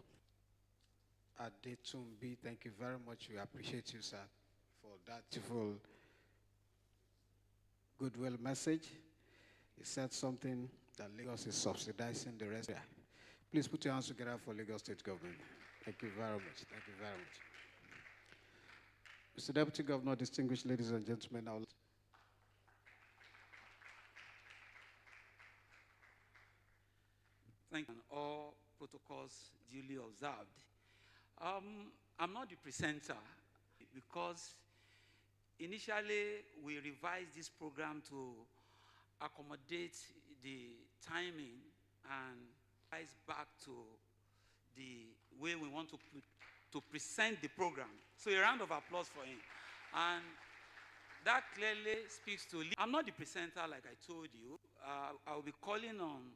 Adetumbi. Thank you very much. We appreciate you, sir, for that beautiful goodwill message. He said something that Lagos is subsidizing the rest. Please put your hands together for Lagos State Government. Thank you very much. Thank you very much. Mr. Deputy Governor, distinguished ladies and gentlemen, Thank you, and all protocols duly observed. I'm not the presenter because initially we revised this program to accommodate the timing and rise back to the way we want to present the program. So a round of applause for him. And that clearly speaks to, I'm not the presenter like I told you. I'll be calling on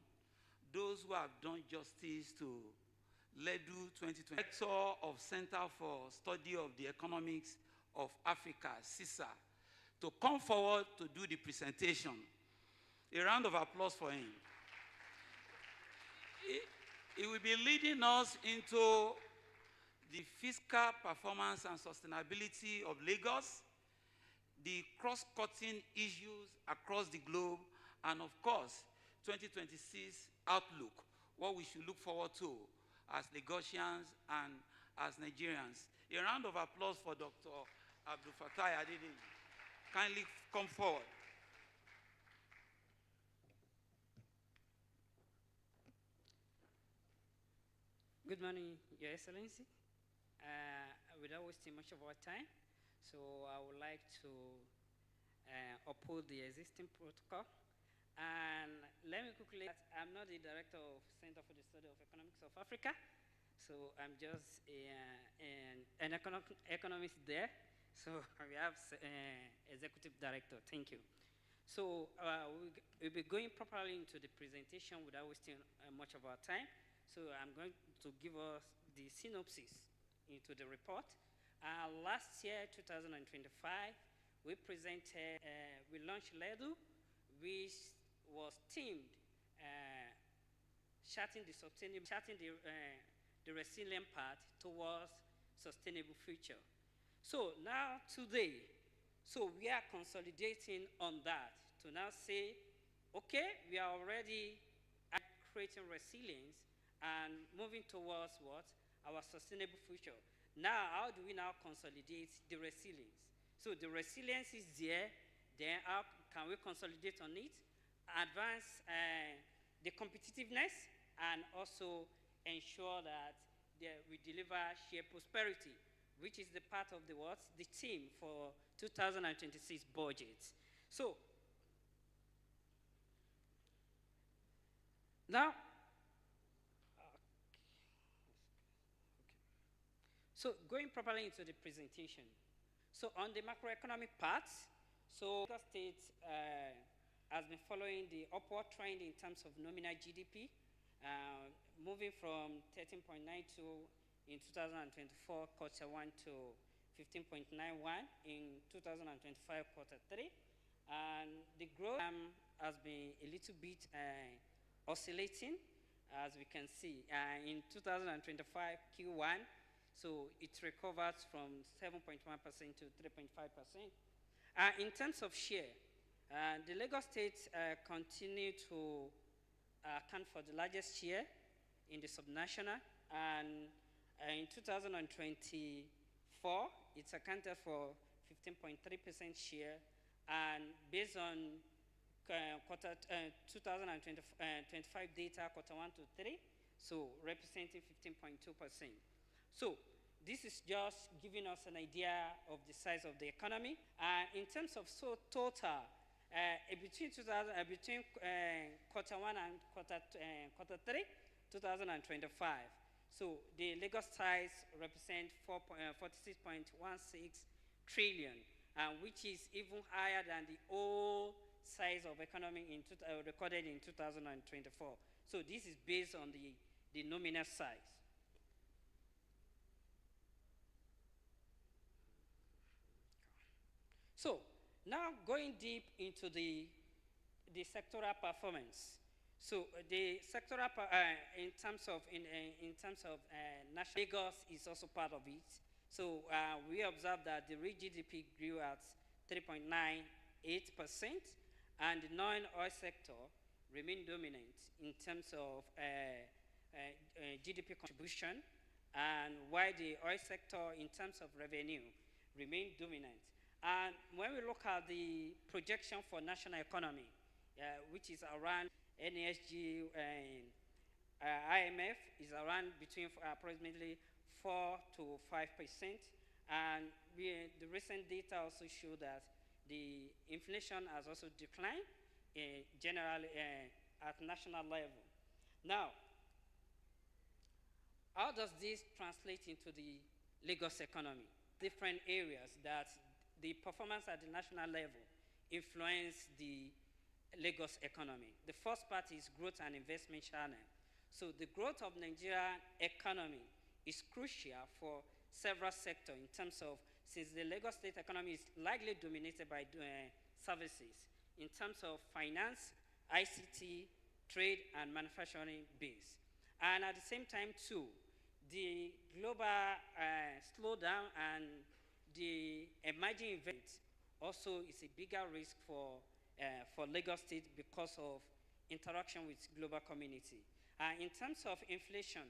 those who have done justice to LEDU 2020, Director of Center for Study of the Economics of Africa, CISA, to come forward to do the presentation. A round of applause for him. He will be leading us into the fiscal performance and sustainability of Lagos, the cross-cutting issues across the globe, and of course, 2026 outlook, what we should look forward to as Lagosians and as Nigerians. A round of applause for Dr. Abdul Fattah Adedin. Kindly come forward. Good morning, Your Excellency. Without wasting much of our time, so I would like to uphold the existing protocol. And let me quickly, I'm not the director of Center for the Study of Economics of Africa, so I'm just an economist there. So we have executive director. Thank you. So we'll be going properly into the presentation without wasting much of our time. So I'm going to give us the synopsis into the report. Last year, 2025, we presented, we launched LEDU, which was themed charting the resilient path towards sustainable future. So now today, so we are consolidating on that to now say, okay, we are already creating resilience and moving towards what? Our sustainable future. Now, how do we now consolidate the resilience? So the resilience is there, then how can we consolidate on it, advance the competitiveness, and also ensure that we deliver shared prosperity, which is the part of the what? The theme for 2026 budget. So, now, so going properly into the presentation. So on the macroeconomic parts, so Lagos State has been following the upward trend in terms of nominal GDP, moving from 13.92 in 2024 quarter 1 to 15.91 in 2025 quarter 3. And the growth has been a little bit oscillating, as we can see. In 2025 Q1, so it recovers from 7.1% to 3.5%. In terms of share, the Lagos State continue to account for the largest share in the subnational, and in 2024, it's accounted for 15.3% share, and based on 2025 data, quarter 1 to 3, so representing 15.2%. So this is just giving us an idea of the size of the economy. In terms of total, between quarter 1 and quarter 3, 2025, so the Lagos size represents 46.16 trillion, which is even higher than the whole size of economy recorded in 2024. So this is based on the nominal size. So now going deep into the sectoral performance. So the sectoral in terms of national, Lagos is also part of it. So we observed that the real GDP grew at 3.98%, and the non-oil sector remained dominant in terms of GDP contribution, and while the oil sector in terms of revenue remained dominant. And when we look at the projection for national economy, which is around NESG and IMF, is around between approximately 4 to 5%. And the recent data also show that the inflation has also declined generally at national level. Now, how does this translate into the Lagos economy? Different areas that the performance at the national level influence the Lagos economy. The first part is growth and investment channel. So the growth of Nigerian economy is crucial for several sectors in terms of, since the Lagos state economy is largely dominated by services, in terms of finance, ICT, trade, and manufacturing base. And at the same time too, the global slowdown and the emerging events also is a bigger risk for Lagos State because of interaction with global community. In terms of inflation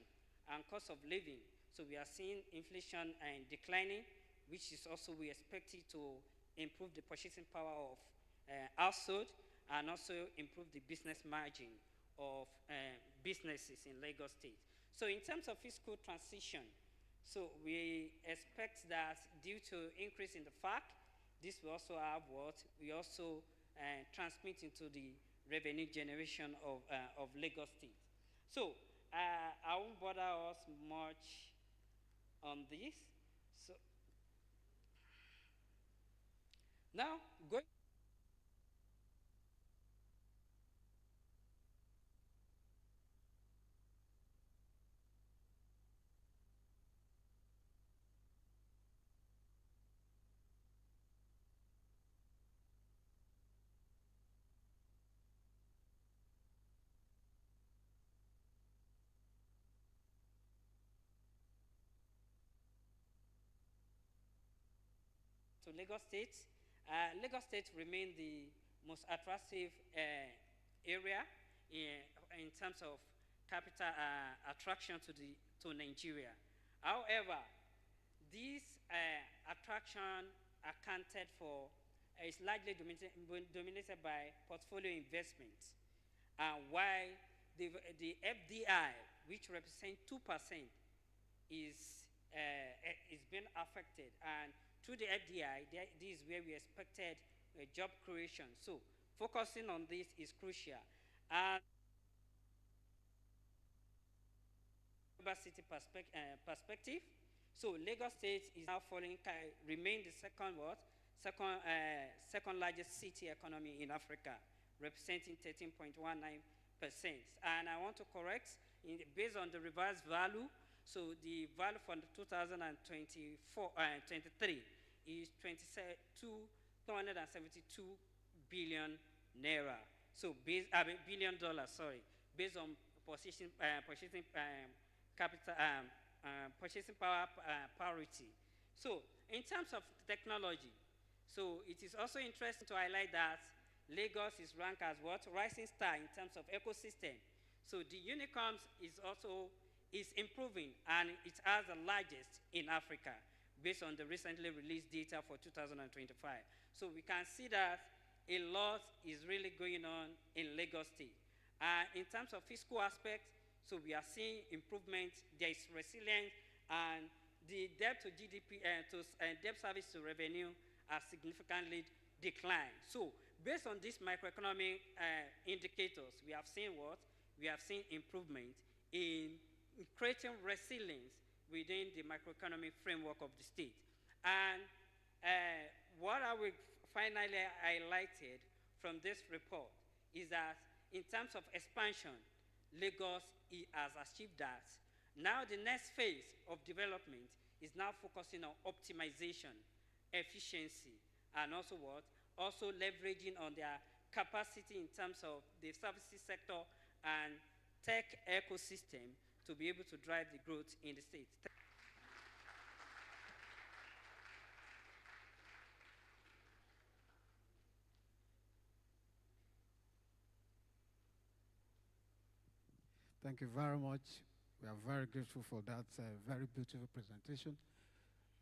and cost of living, so we are seeing inflation declining, which is also we expect it to improve the purchasing power of household and also improve the business margin of businesses in Lagos State. So in terms of fiscal transition, so we expect that due to increase in the FAC, this will also have what? We also transmit into the revenue generation of Lagos State. So I won't bother us much on this. So now going to Lagos State. Lagos State remains the most attractive area in terms of capital attraction to Nigeria. However, this attraction accounted for is largely dominated by portfolio investments, while the FDI, which represents 2%, is being affected. And through the FDI, this is where we expected job creation. So focusing on this is crucial. And city perspective, so Lagos State is now remain the second largest city economy in Africa, representing 13.19%. And I want to correct, based on the revised value, so the value for 2023 is 272 billion naira. So billion dollars, sorry, based on purchasing power parity. So in terms of technology, so it is also interesting to highlight that Lagos is ranked as what? Rising star in terms of ecosystem. So the unicorns is improving, and it has the largest in Africa based on the recently released data for 2025. So we can see that a lot is really going on in Lagos State. In terms of fiscal aspect, so we are seeing improvement, there is resilience, and the debt to GDP, debt service to revenue has significantly declined. So based on these macroeconomic indicators, we have seen what? We have seen improvement in creating resilience within the macroeconomic framework of the state. And what I will finally highlighted from this report is that in terms of expansion, Lagos has achieved that. Now the next phase of development is now focusing on optimization, efficiency, and also what? Also leveraging on their capacity in terms of the services sector and tech ecosystem to be able to drive the growth in the state. Thank you very much. We are very grateful for that very beautiful presentation.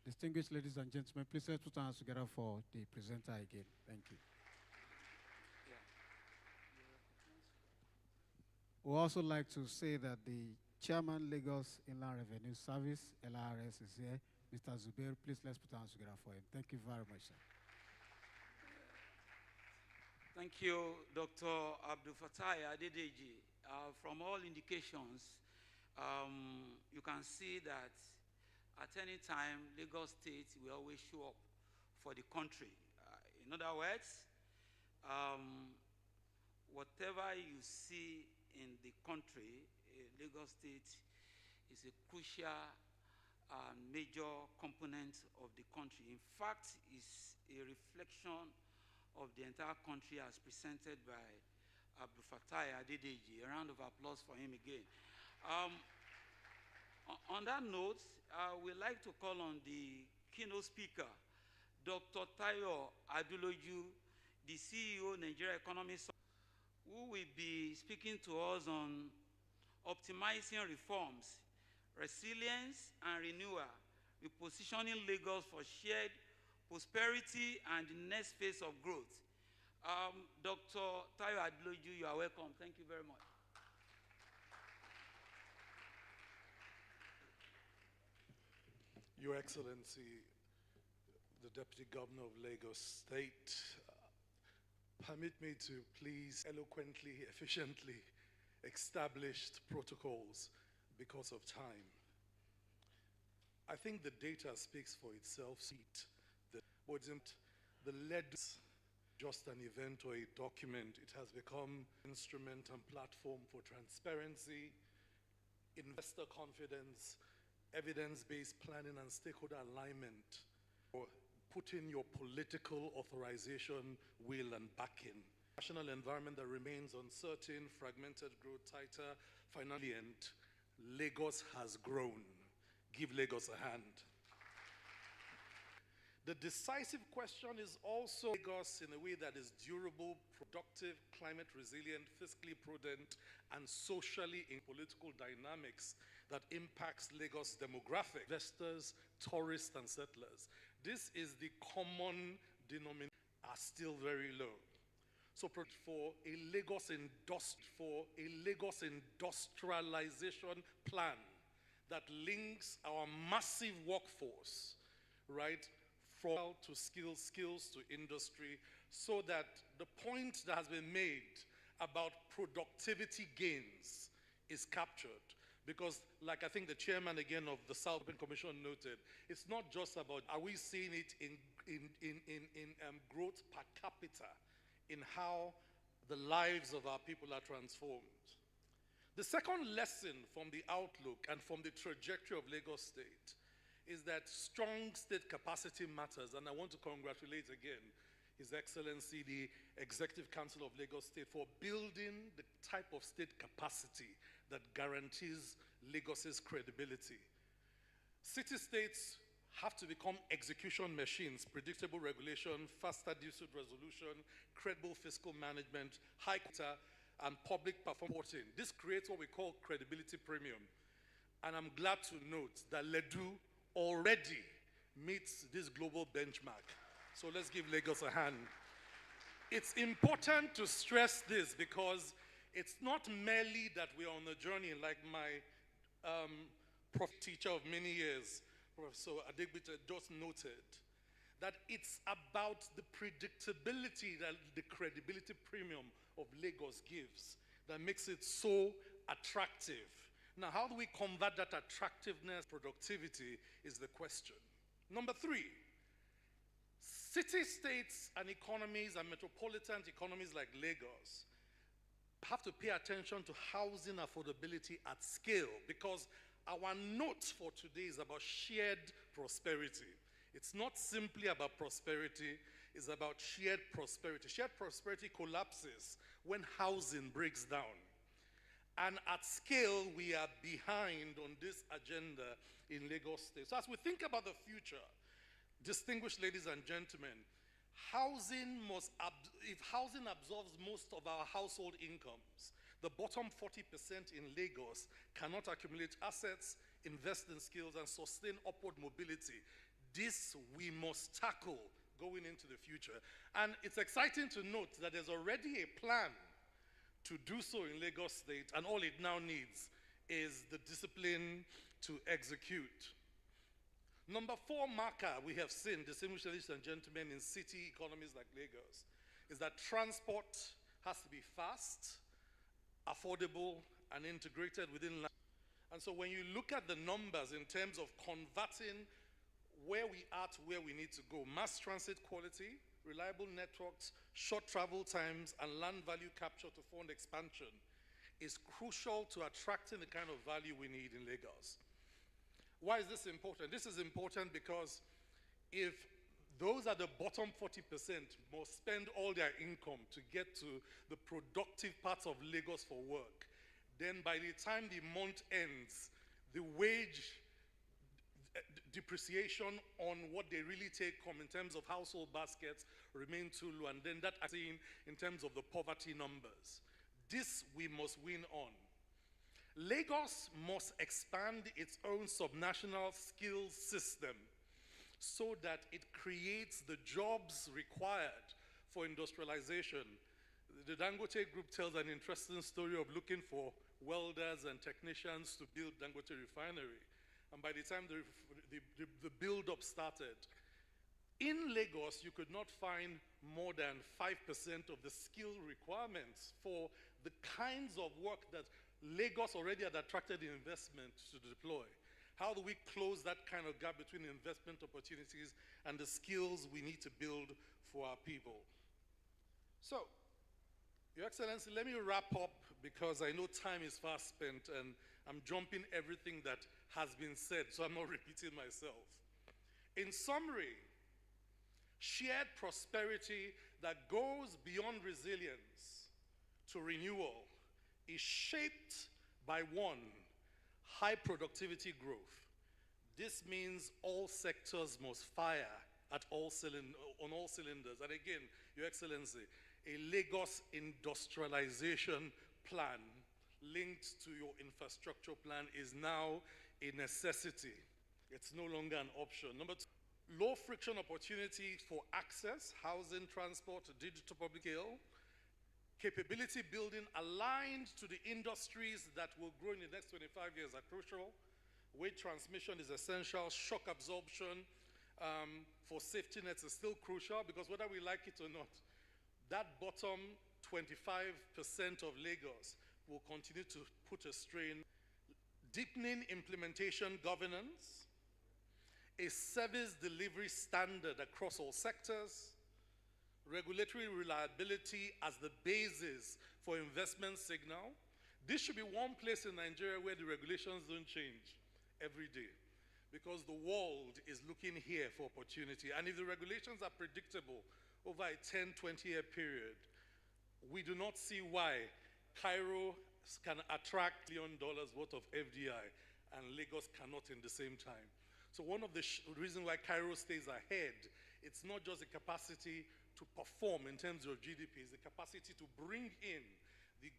Distinguished ladies and gentlemen, please let's put our hands together for the presenter again. Thank you. We also like to say that the Chairman, Lagos Inland Revenue Service, LRS, is here. Mr. Zubair, please let's put our hands together for him. Thank you very much, sir. Thank you, Dr. Abdul Fatai Adedeji. From all indications, you can see that at any time, Lagos State will always show up for the country. In other words, whatever you see in the country, Lagos State is a crucial major component of the country. In fact, it's a reflection of the entire country as presented by Abdul Fatai Adedeji. A round of applause for him again. On that note, we'd like to call on the keynote speaker, Dr. Tayo Aduloju, the CEO, Nigeria Economics, who will be speaking to us on optimizing reforms, resilience and renewal, repositioning Lagos for shared prosperity and the next phase of growth. Dr. Tayo Aduloju, you are welcome. Thank you very much. Your Excellency, the Deputy Governor of Lagos State, permit me to please eloquently, efficiently established protocols because of time. I think the data speaks for itself. The lead just an event or a document. It has become an instrument and platform for transparency, investor confidence, evidence-based planning and stakeholder alignment, or putting your political authorization, will, and backing. National environment that remains uncertain, fragmented, growth tighter, finally, and Lagos has grown. Give Lagos a hand. The decisive question is also Lagos in a way that is durable, productive, climate resilient, fiscally prudent, and socially in political dynamics that impacts Lagos demographic, investors, tourists, and settlers. This is the common denominator are still very low. So for a Lagos industrialization plan that links our massive workforce, right, from to skills to industry, so that the point that has been made about productivity gains is captured. Because, like I think the chairman again of the South Open Commission noted, it's not just about are we seeing it in growth per capita, in how the lives of our people are transformed. The second lesson from the outlook and from the trajectory of Lagos State is that strong state capacity matters, and I want to congratulate again His Excellency, the Executive Council of Lagos State, for building the type of state capacity that guarantees Lagos's credibility. City-states have to become execution machines, predictable regulation, faster dispute resolution, credible fiscal management, high quota, and public performance. This creates what we call credibility premium. And I'm glad to note that Ledu already meets this global benchmark. So let's give Lagos a hand. It's important to stress this because it's not merely that we are on a journey, like my teacher of many years, Professor Adegbite, just noted, that it's about the predictability that the credibility premium of Lagos gives that makes it so attractive. Now, how do we convert that attractiveness, productivity, is the question. Number 3, city-states and economies and metropolitan economies like Lagos have to pay attention to housing affordability at scale, because our note for today is about shared prosperity. It's not simply about prosperity, it's about shared prosperity. Shared prosperity collapses when housing breaks down. And at scale, we are behind on this agenda in Lagos State. So as we think about the future, distinguished ladies and gentlemen, if housing absorbs most of our household incomes, the bottom 40% in Lagos cannot accumulate assets, invest in skills, and sustain upward mobility. This we must tackle going into the future. And it's exciting to note that there's already a plan to do so in Lagos State, and all it now needs is the discipline to execute. Number 4 marker we have seen, distinguished ladies and gentlemen, in city economies like Lagos, is that transport has to be fast, affordable, and integrated within land. And so when you look at the numbers in terms of converting where we are to where we need to go, mass transit quality, reliable networks, short travel times, and land value capture to fund expansion is crucial to attracting the kind of value we need in Lagos. Why is this important? This is important because if those at the bottom 40% must spend all their income to get to the productive parts of Lagos for work, then by the time the month ends, the wage depreciation on what they really take home in terms of household baskets remain too low, and then that I've seen in terms of the poverty numbers. This we must win on. Lagos must expand its own subnational skills system so that it creates the jobs required for industrialization. The Dangote Group tells an interesting story of looking for welders and technicians to build Dangote refinery. And by the time the build-up started, in Lagos, you could not find more than 5% of the skill requirements for the kinds of work that Lagos already had attracted investment to deploy. How do we close that kind of gap between investment opportunities and the skills we need to build for our people? So, Your Excellency, let me wrap up because I know time is fast spent and I'm jumping everything that has been said, so I'm not repeating myself. In summary, shared prosperity that goes beyond resilience to renewal is shaped by one, high productivity growth. This means all sectors must fire at on all cylinders. And again, Your Excellency, a Lagos industrialization plan linked to your infrastructure plan is now a necessity. It's no longer an option. Number two, low friction opportunities for access, housing, transport, digital public health, capability building aligned to the industries that will grow in the next 25 years are crucial. Weight transmission is essential. Shock absorption for safety nets is still crucial because whether we like it or not, that bottom 25% of Lagos will continue to put a strain. Deepening implementation governance, a service delivery standard across all sectors, regulatory reliability as the basis for investment signal. This should be one place in Nigeria where the regulations don't change every day because the world is looking here for opportunity. And if the regulations are predictable over a 10, 20-year period, we do not see why Cairo can attract $1 billion worth of FDI and Lagos cannot in the same time. So one of the reasons why Cairo stays ahead, it's not just the capacity to perform in terms of GDP, it's the capacity to bring in the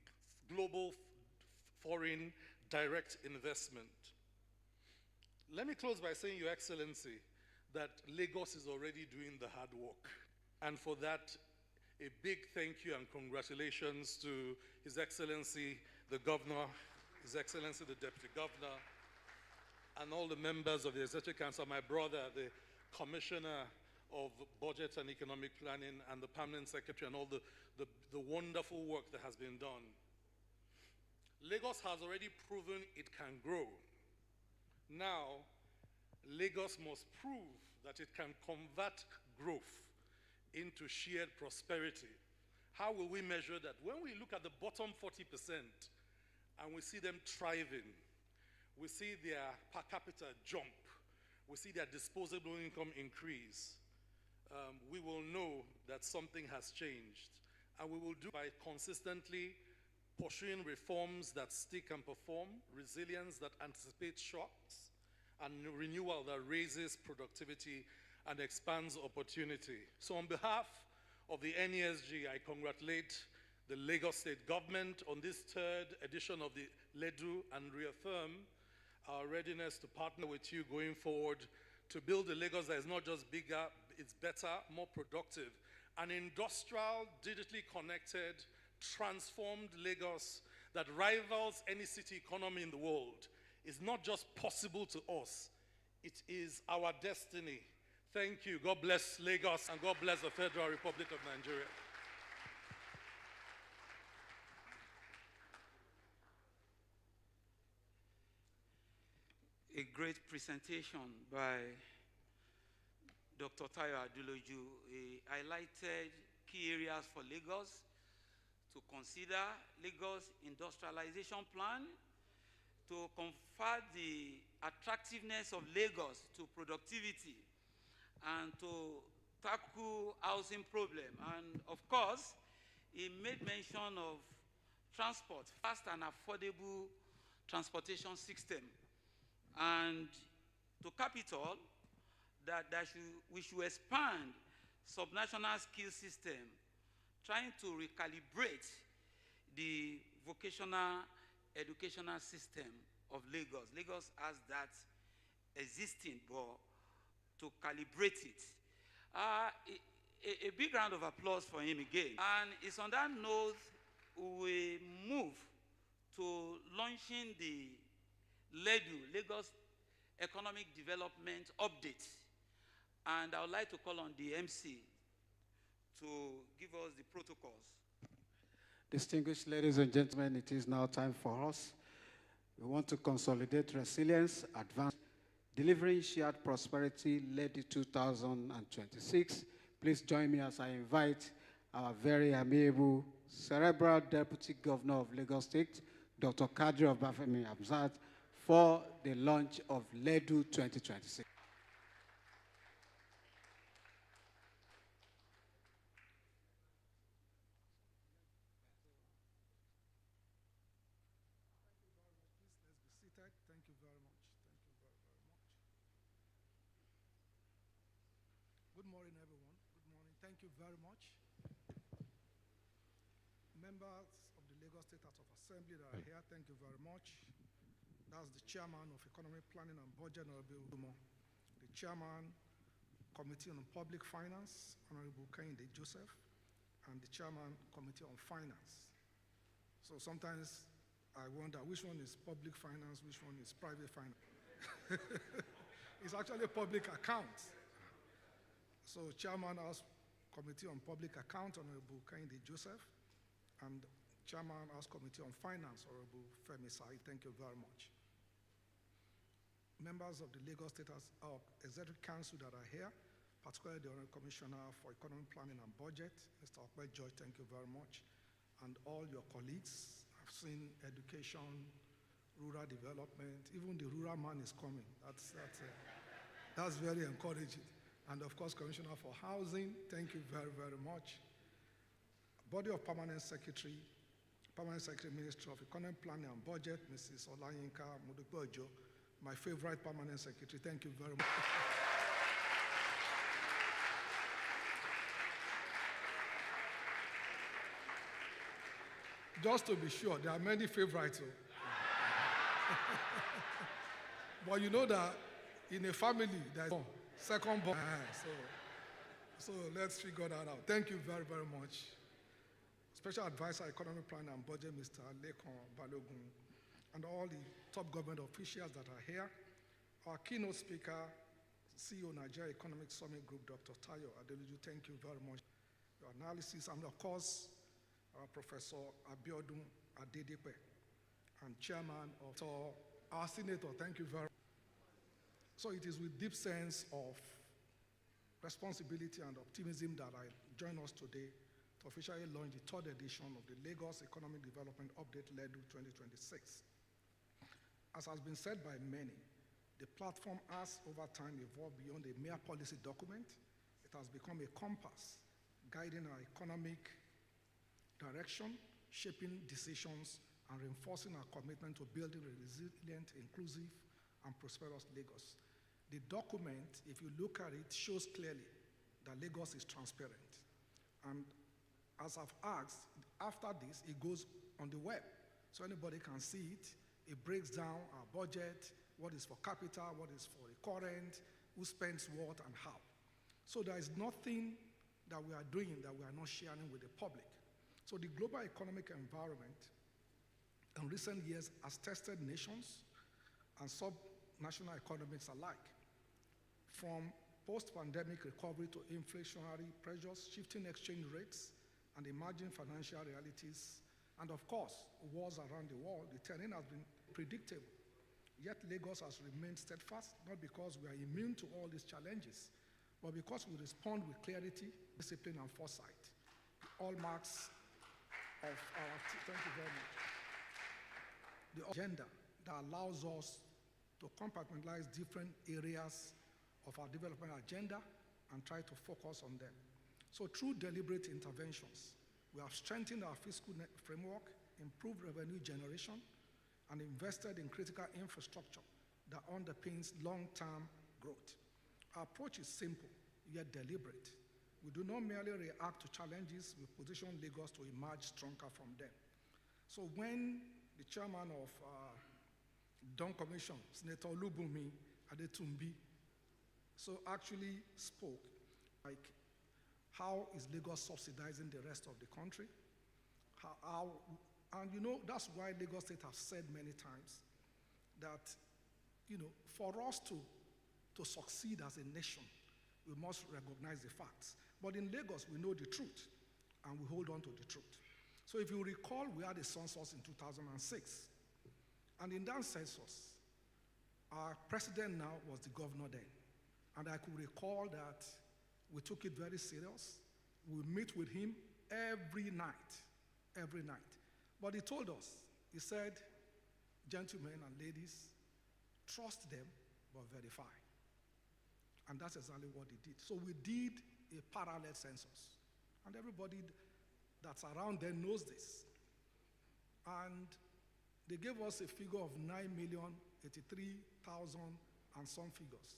global foreign direct investment. Let me close by saying, Your Excellency, that Lagos is already doing the hard work. And for that, a big thank you and congratulations to His Excellency, the Governor, His Excellency, the Deputy Governor, and all the members of the Executive Council, my brother, the Commissioner of Budget and Economic Planning, and the Permanent Secretary, and all the wonderful work that has been done. Lagos has already proven it can grow. Now, Lagos must prove that it can convert growth into shared prosperity. How will we measure that? When we look at the bottom 40% and we see them thriving, we see their per capita jump, we see their disposable income increase, we will know that something has changed. And we will do by consistently pursuing reforms that stick and perform, resilience that anticipates shocks, and renewal that raises productivity and expands opportunity. So on behalf of the NESG, I congratulate the Lagos State Government on this third edition of the LEDU and reaffirm our readiness to partner with you going forward to build a Lagos that is not just bigger, it's better, more productive. An industrial, digitally connected, transformed Lagos that rivals any city economy in the world is not just possible to us, it is our destiny. Thank you. God bless Lagos and God bless the Federal Republic of Nigeria. A great presentation by Dr. Tayo Adeloju. He highlighted key areas for Lagos to consider, Lagos industrialization plan, to convert the attractiveness of Lagos to productivity, and to tackle housing problem. And of course, he made mention of transport, fast and affordable transportation system. And to capital, we should expand subnational skill system, trying to recalibrate the vocational educational system of Lagos. Lagos has that existing, but to calibrate it. A big round of applause for him again. And it's on that note we move to launching the LEDU, Lagos Economic Development Update. And I would like to call on the MC to give us the protocols. Distinguished ladies and gentlemen, it is now time for us. We want to consolidate resilience, advance, delivering shared prosperity, LEDU 2026. Please join me as I invite our very amiable Cerebral Deputy Governor of Lagos State, Dr. Kadri Obafemi Hamzat, for the launch of LEDU 2026. Thank you very much. Thank you very, very much. Good morning, everyone. Good morning. Thank you very much. Members of the Lagos State House of Assembly that are here, thank you very much. That's the Chairman of Economic Planning and Budget, Honorable Umo. The Chairman, Committee on Public Finance, Honorable Kehinde Joseph, and the Chairman, Committee on Finance. So sometimes I wonder which one is public finance, which one is private finance. It's actually a public account. So Chairman House Committee on Public Account, Honorable Kehinde Joseph, and Chairman House Committee on Finance, Honorable Femi Sai, thank you very much. Members of the Lagos State Executive Council that are here, particularly the Honorable Commissioner for Economic Planning and Budget, Mr. Okpe George, thank you very much, and all your colleagues. I've seen education, rural development, even the rural man is coming. That's very encouraging. And of course, Commissioner for Housing, thank you very, very much. Body of Permanent Secretary, Minister of Economic Planning and Budget, Mrs. Olayinka Modupe-Ojo, my favorite Permanent Secretary, thank you very much. Just to be sure, there are many favorites. But you know that in a family, there's second born. So let's figure that out. Thank you very, very much. Special Advisor, Economic Planning and Budget, Mr. Lekon Balogun, and all the top government officials that are here. Our keynote speaker, CEO Nigeria Economic Summit Group, Dr. Tayo Adeluju, thank you very much. Your analysis, and of course, Professor Abiodun Adedepe, and Chairman of our Senator, thank you very much. So it is with deep sense of responsibility and optimism that I join us today to officially launch the third edition of the Lagos Economic Development Update LEDU 2026. As has been said by many, the platform has over time evolved beyond a mere policy document. It has become a compass guiding our economic direction, shaping decisions, and reinforcing our commitment to building a resilient, inclusive, and prosperous Lagos. The document, if you look at it, shows clearly that Lagos is transparent. And as I've asked, after this, it goes on the web, so anybody can see it. It breaks down our budget, what is for capital, what is for recurrent, who spends what and how. So there is nothing that we are doing that we are not sharing with the public. So the global economic environment in recent years has tested nations and sub-national economies alike. From post-pandemic recovery to inflationary pressures, shifting exchange rates, and emerging financial realities, and of course, wars around the world, the terrain has been predictable. Yet Lagos has remained steadfast, not because we are immune to all these challenges, but because we respond with clarity, discipline, and foresight. The hallmarks of our, thank you very much, the agenda that allows us to compartmentalize different areas of our development agenda and try to focus on them. So through deliberate interventions, we have strengthened our fiscal framework, improved revenue generation, and invested in critical infrastructure. that underpins long-term growth. Our approach is simple, yet deliberate. We do not merely react to challenges, we position Lagos to emerge stronger from them. So when the chairman of Dawn Commission, Senator Olubunmi Adetumbi, so actually spoke, like, how is Lagos subsidizing the rest of the country? And you know, that's why Lagos State has said many times that, you know, for us to succeed as a nation, we must recognize the facts. But in Lagos, we know the truth, and we hold on to the truth. So if you recall, we had a census in 2006. And in that census, our president now was the governor then. And I could recall that we took it very serious. We meet with him every night. But he told us, he said, gentlemen and ladies, trust them, but verify. And that's exactly what he did. So we did a parallel census. And everybody that's around there knows this. And they gave us a figure of 9,083,000 and some figures.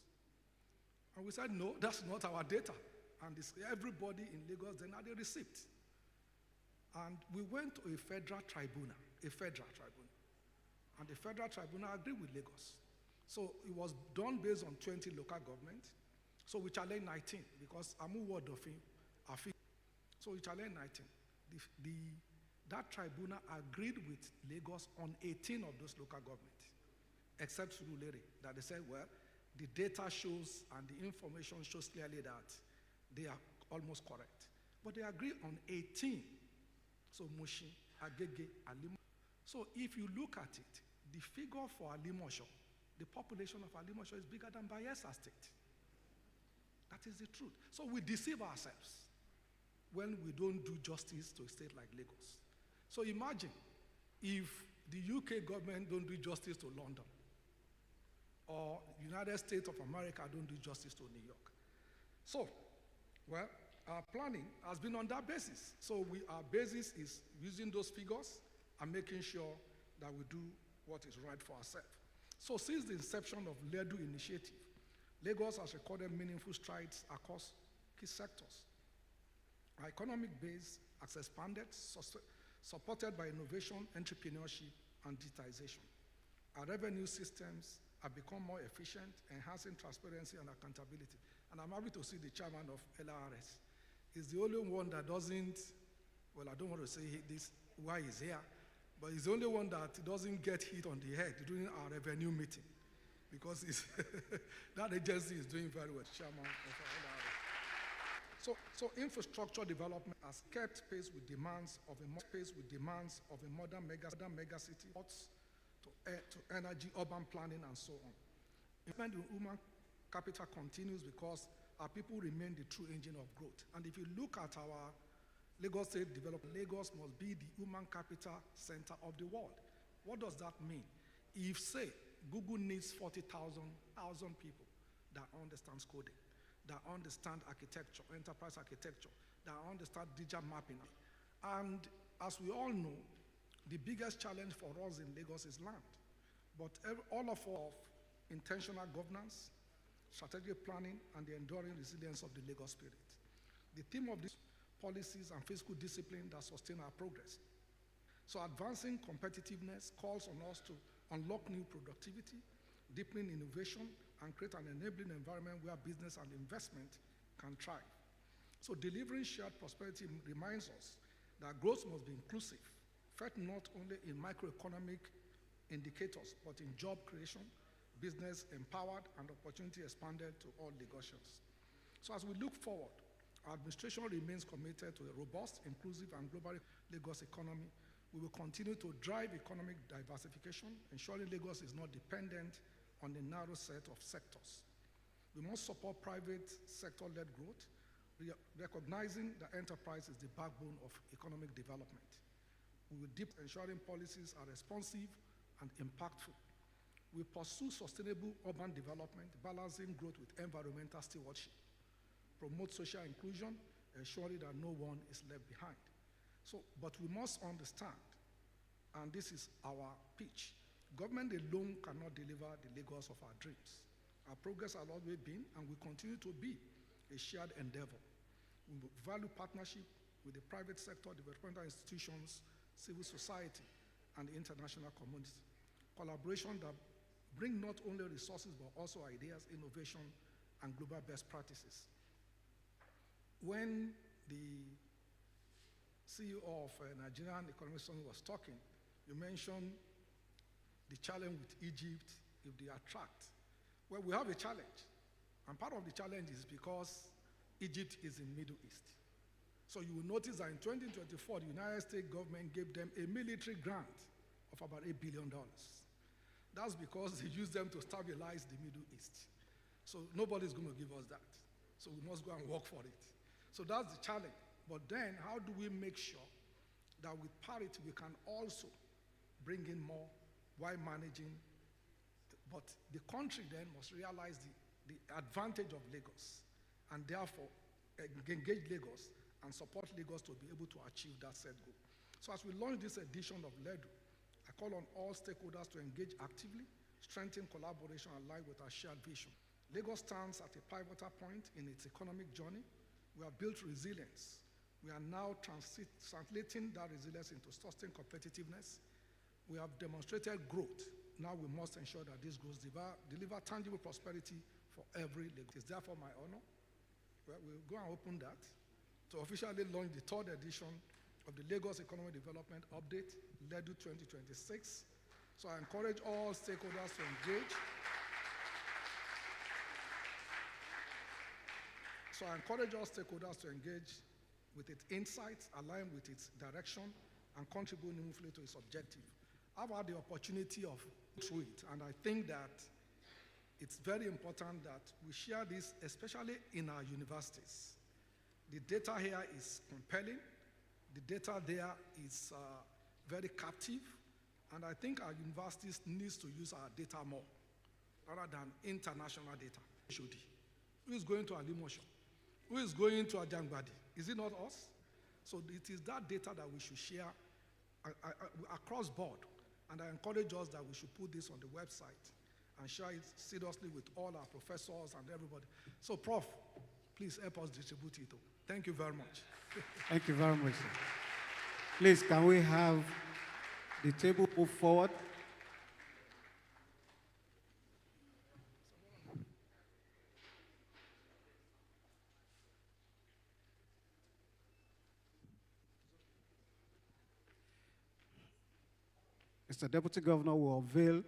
And we said, no, that's not our data. And everybody in Lagos then had a receipt. And we went to a federal tribunal. And the federal tribunal agreed with Lagos. So it was done based on 20 local governments. So we challenged 19 because Amu Wadofin, so we challenged 19. That tribunal agreed with Lagos on 18 of those local governments, except Surulere, that they said, well, the data shows and the information shows clearly that they are almost correct. But they agree on 18. So Mushin, Agege, Alimosho. So if you look at it, the figure for Alimosho, the population of Alimosho is bigger than Bayelsa State. That is the truth. So we deceive ourselves when we don't do justice to a state like Lagos. So imagine if the UK government don't do justice to London, or United States of America don't do justice to New York. So, well, our planning has been on that basis. So our basis is using those figures and making sure that we do what is right for ourselves. So since the inception of LEDU initiative, Lagos has recorded meaningful strides across key sectors. Our economic base has expanded, supported by innovation, entrepreneurship, and digitization. Our revenue systems have become more efficient, enhancing transparency and accountability. And I'm happy to see the chairman of LRS. He's the only one that doesn't, well, I don't want to say this, why he's here, but he's the only one that doesn't get hit on the head during our revenue meeting, because that agency is doing very well, chairman of LRS. So infrastructure development has kept pace with demands of a modern megacity, to energy, urban planning, and so on. Investment in human capital continues because our people remain the true engine of growth. And if you look at our Lagos State development, Lagos must be the human capital center of the world. What does that mean? If, say, Google needs 40,000 people that understand coding, that understand architecture, enterprise architecture, that understand digital mapping. And as we all know, the biggest challenge for us in Lagos is land. But all of intentional governance, strategic planning, and the enduring resilience of the Lagos spirit. The theme of these policies and fiscal discipline that sustain our progress. So advancing competitiveness calls on us to unlock new productivity, deepening innovation, and create an enabling environment where business and investment can thrive. So delivering shared prosperity reminds us that growth must be inclusive, felt not only in macroeconomic indicators, but in job creation, business empowered, and opportunity expanded to all Lagosians. So as we look forward, our administration remains committed to a robust, inclusive, and global Lagos economy. We will continue to drive economic diversification, ensuring Lagos is not dependent on a narrow set of sectors. We must support private sector-led growth, recognizing that enterprise is the backbone of economic development. We will deep ensuring policies are responsive and impactful. We pursue sustainable urban development, balancing growth with environmental stewardship, promote social inclusion, ensuring that no one is left behind. But we must understand, and this is our pitch, Government alone cannot deliver the Lagos of our dreams. Our progress has always been and will continue to be a shared endeavor. We value partnership with the private sector, developmental institutions, civil society, and the international community. Collaboration that bring not only resources but also ideas, innovation, and global best practices. When the CEO of Nigerian Economic Summit was talking, you mentioned the challenge with Egypt if they attract. Well, we have a challenge. And part of the challenge is because Egypt is in Middle East. So you will notice that in 2024, the United States government gave them a military grant of about $8 billion. That's because they used them to stabilize the Middle East. So nobody's going to give us that. So we must go and work for it. So that's the challenge. But then how do we make sure that with parity we can also bring in more while managing? But the country then must realize the advantage of Lagos and therefore engage Lagos and support Lagos to be able to achieve that set goal. So as we launch this edition of LEDU, I call on all stakeholders to engage actively, strengthen collaboration aligned with our shared vision. Lagos stands at a pivotal point in its economic journey. We have built resilience. We are now translating that resilience into sustained competitiveness. We have demonstrated growth. Now we must ensure that this growth deliver tangible prosperity for every Lagos. It's therefore my honor. We'll go and open that to officially launch the third edition of the Lagos Economic Development Update, LEDU 2026. So I encourage all stakeholders to engage. With its insights, align with its direction, and contribute meaningfully to its objective. I've had the opportunity of through it, and I think that it's very important that we share this, especially in our universities. The data here is compelling. The data there is very captive, and I think our universities need to use our data more rather than international data. Who is going to Alimosho? Who is going to Ajangbadi? Is it not us? So it is that data that we should share across board, and I encourage us that we should put this on the website and share it seriously with all our professors and everybody. So, Prof, please help us distribute it. Thank you very much. Thank you very much, sir. Please, can we have the table move forward? Mr. Deputy Governor will unveil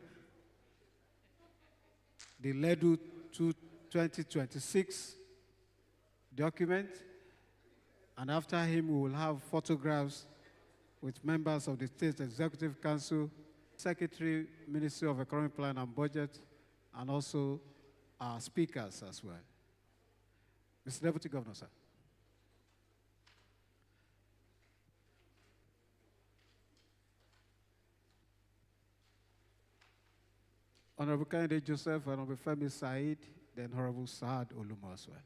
the LEDU 2026 document, and after him we will have photographs with members of the State Executive Council, Secretary, Ministry of Economic Plan and Budget, and also our speakers as well. Mr. Deputy Governor, sir. Honorable Candidate Joseph, Honorable Femi Said, then Honorable Saad Olumo as well.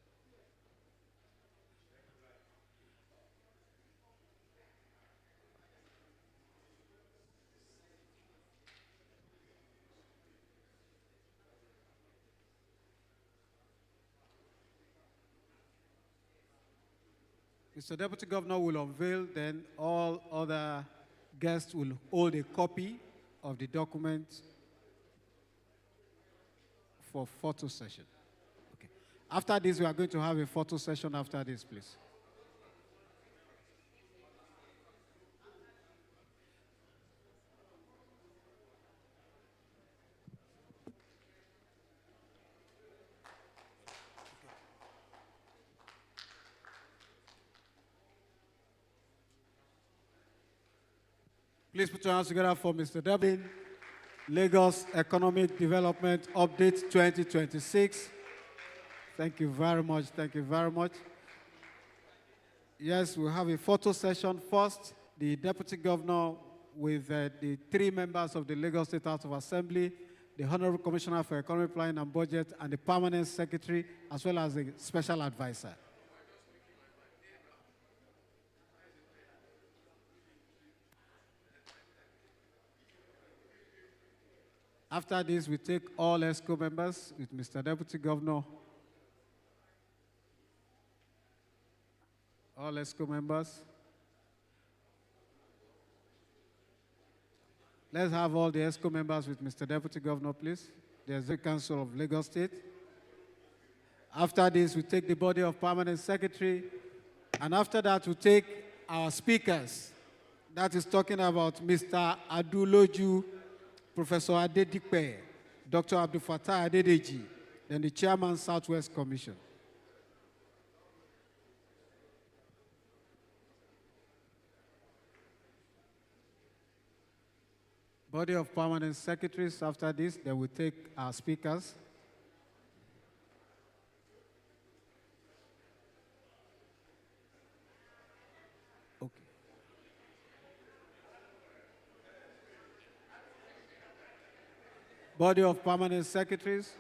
Mr. Deputy Governor will unveil, then all other guests will hold a copy of the document for photo session. Okay. After this, we are going to have a photo session after this, please. Please put your hands together for Mr. Deputy. Lagos Economic Development Update 2026. Thank you very much. Thank you very much. Yes, we'll have a photo session first. The Deputy Governor with the three members of the Lagos State House of Assembly, the Honorable Commissioner for Economic Planning and Budget, and the Permanent Secretary, as well as the Special Advisor. After this, we take all ESCO members with Mr. Deputy Governor. All ESCO members. Let's have all the ESCO members with Mr. Deputy Governor, please. The Executive Council of Lagos State. After this, we take the body of Permanent Secretary. And after that, we take our speakers. That is talking about Mr. Aduloju, Professor Adedipe, Dr. Abdul Fattah Adedeji, and the Chairman, Southwest Commission. Body of Permanent Secretaries. After this, then we take our speakers. Okay. Body of Permanent Secretaries.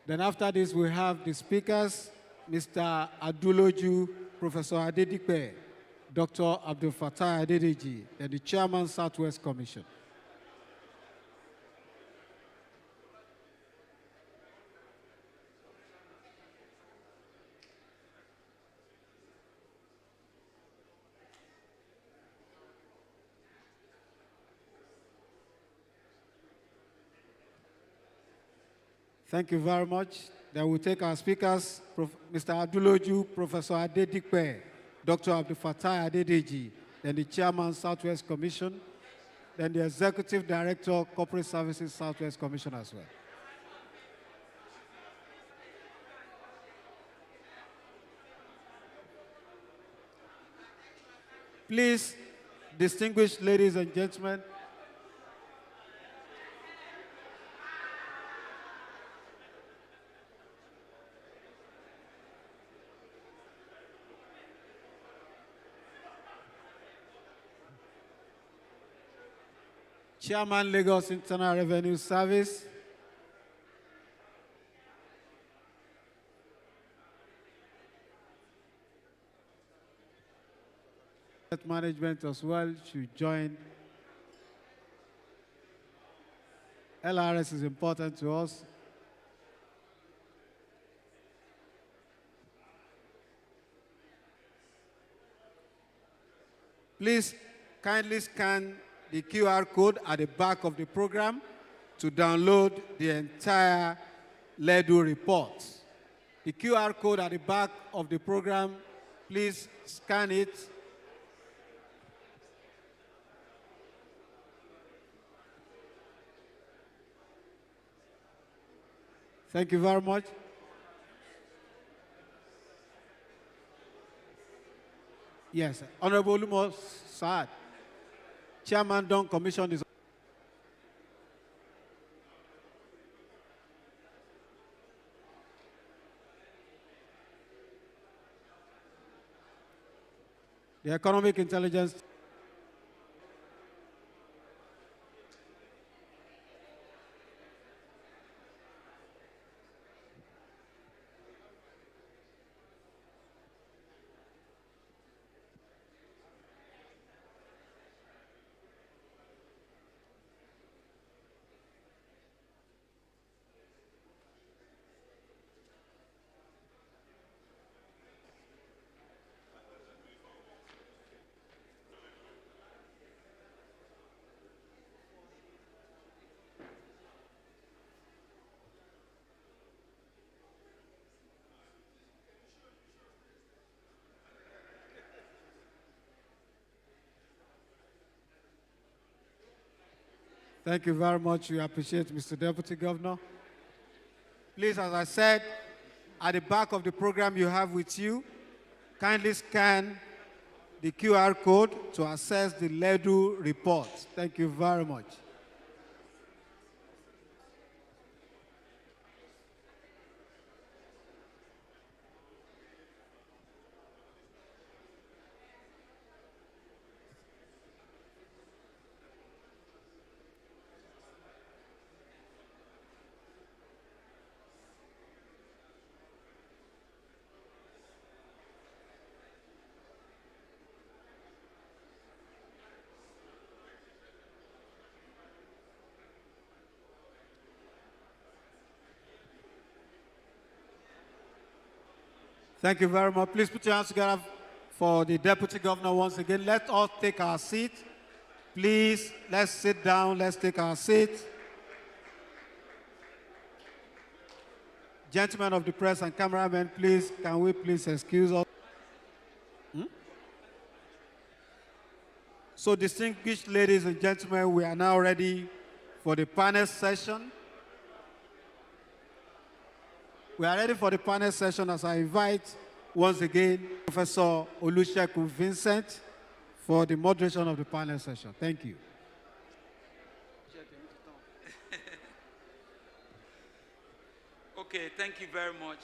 Then after this, we have the speakers, Mr. Aduloju, Professor Adedipe, Dr. Abdul Fattah Adedeji, and the Chairman, Southwest Commission. Thank you very much. Then we'll take our speakers, Mr. Aduloju, Professor Adedipe, Dr. Abdul Fattah Adedeji, then the Chairman, Southwest Commission, then the Executive Director, Corporate Services, Southwest Commission as well. Please, distinguished ladies and gentlemen, Chairman, Lagos Internal Revenue Service, management as well should join. LRS is important to us. Please kindly scan the QR code at the back of the program to download the entire LEDU report. The QR code at the back of the program, please scan it. Thank you very much. Yes, Honorable Lumo Saad, Chairman Don Commission is. The Economic Intelligence. Thank you very much. We appreciate Mr. Deputy Governor. Please, as I said, at the back of the program you have with you, kindly scan the QR code to access the LEDU report. Thank you very much. Thank you very much. Please put your hands together for the Deputy Governor once again. Let us take our seat. Please, let's sit down. Let's take our seat. Gentlemen of the press and cameramen, please, can we please excuse us? So, distinguished ladies and gentlemen, we are now ready for the panel session. We are ready for the panel session as I invite once again Professor Olusegun Vincent for the moderation of the panel session. Thank you. Okay, thank you very much.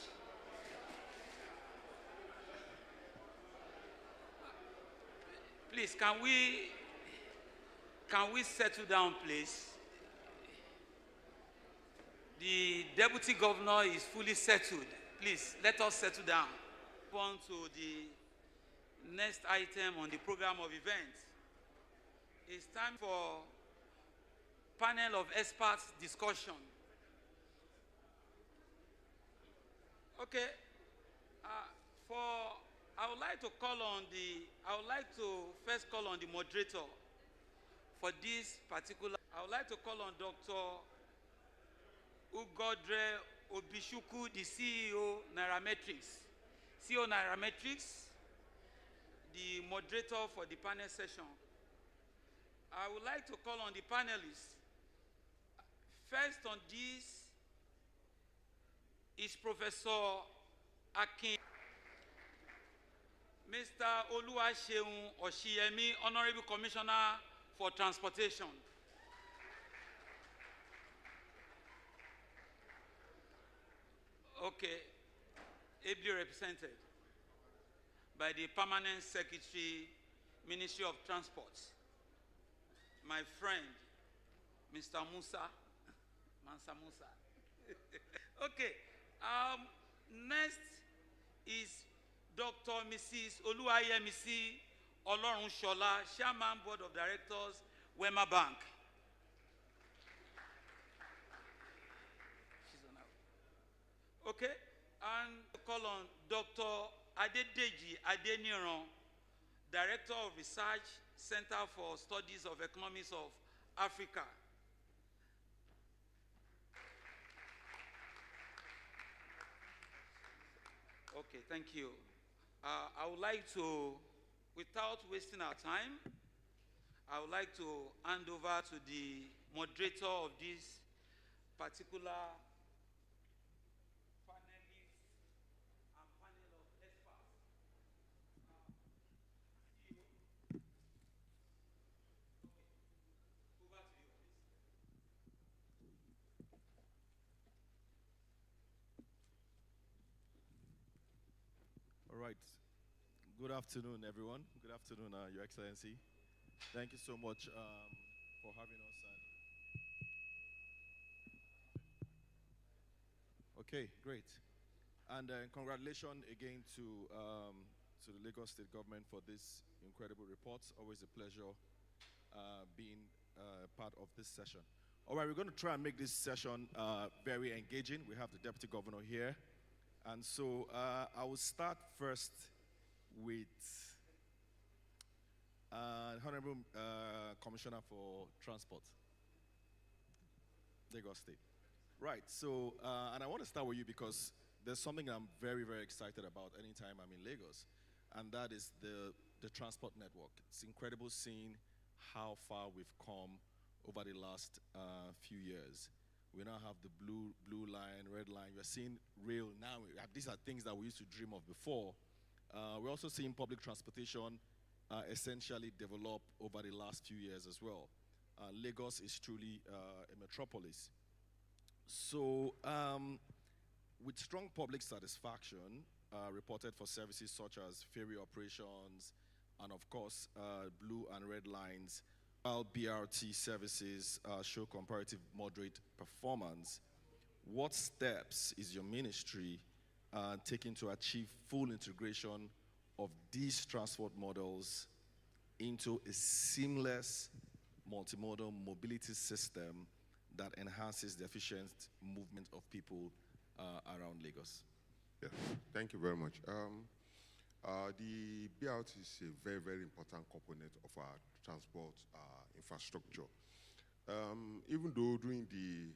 Please, can we settle down, please? The Deputy Governor is fully settled. Please, let us settle down. On to the next item on the program of events. It's time for panel of experts discussion. Okay, I would like to first call on the moderator for this particular. I would like to call on Dr. Ugodre Obishuku, the CEO Nairametrics. CEO Nairametrics, the moderator for the panel session. I would like to call on the panelists. First on this is Professor Akin, Mr. Oluwaseun Oshiyemi, Honorable Commissioner for Transportation. Okay, ably represented by the Permanent Secretary, Ministry of Transport, my friend, Mr. Musa, Mansa Musa. Okay, next is Dr. Mrs. Oluwayemisi Olorunshola, Chairman Board of Directors, Wema Bank. Okay, and call on Dr. Adedeji Adeniran, Director of Research, Center for Studies of Economics of Africa. Okay, thank you. I would like to, without wasting our time, I would like to hand over to the moderator of this particular All right. Good afternoon, everyone. Good afternoon, Your Excellency. Thank you so much for having us. Okay, great. And congratulations again to the Lagos State government for this incredible report. Always a pleasure being part of this session. All right, we're going to try and make this session very engaging. We have the Deputy Governor here. And so I will start first with Honorable Commissioner for Transport, Lagos State. Right, so, and I want to start with you because there's something I'm very, very excited about anytime I'm in Lagos, and that is the transport network. It's incredible seeing how far we've come over the last few years. We now have the blue line, red line. We're seeing rail now. These are things that we used to dream of before. We're also seeing public transportation essentially develop over the last few years as well. Lagos is truly a metropolis. So with strong public satisfaction reported for services such as ferry operations and of course blue and red lines, while BRT services show comparative moderate performance, what steps is your ministry taking to achieve full integration of these transport models into a seamless multimodal mobility system that enhances the efficient movement of people around Lagos? Yeah, thank you very much. The BRT is a very, very important component of our transport infrastructure. Even though during the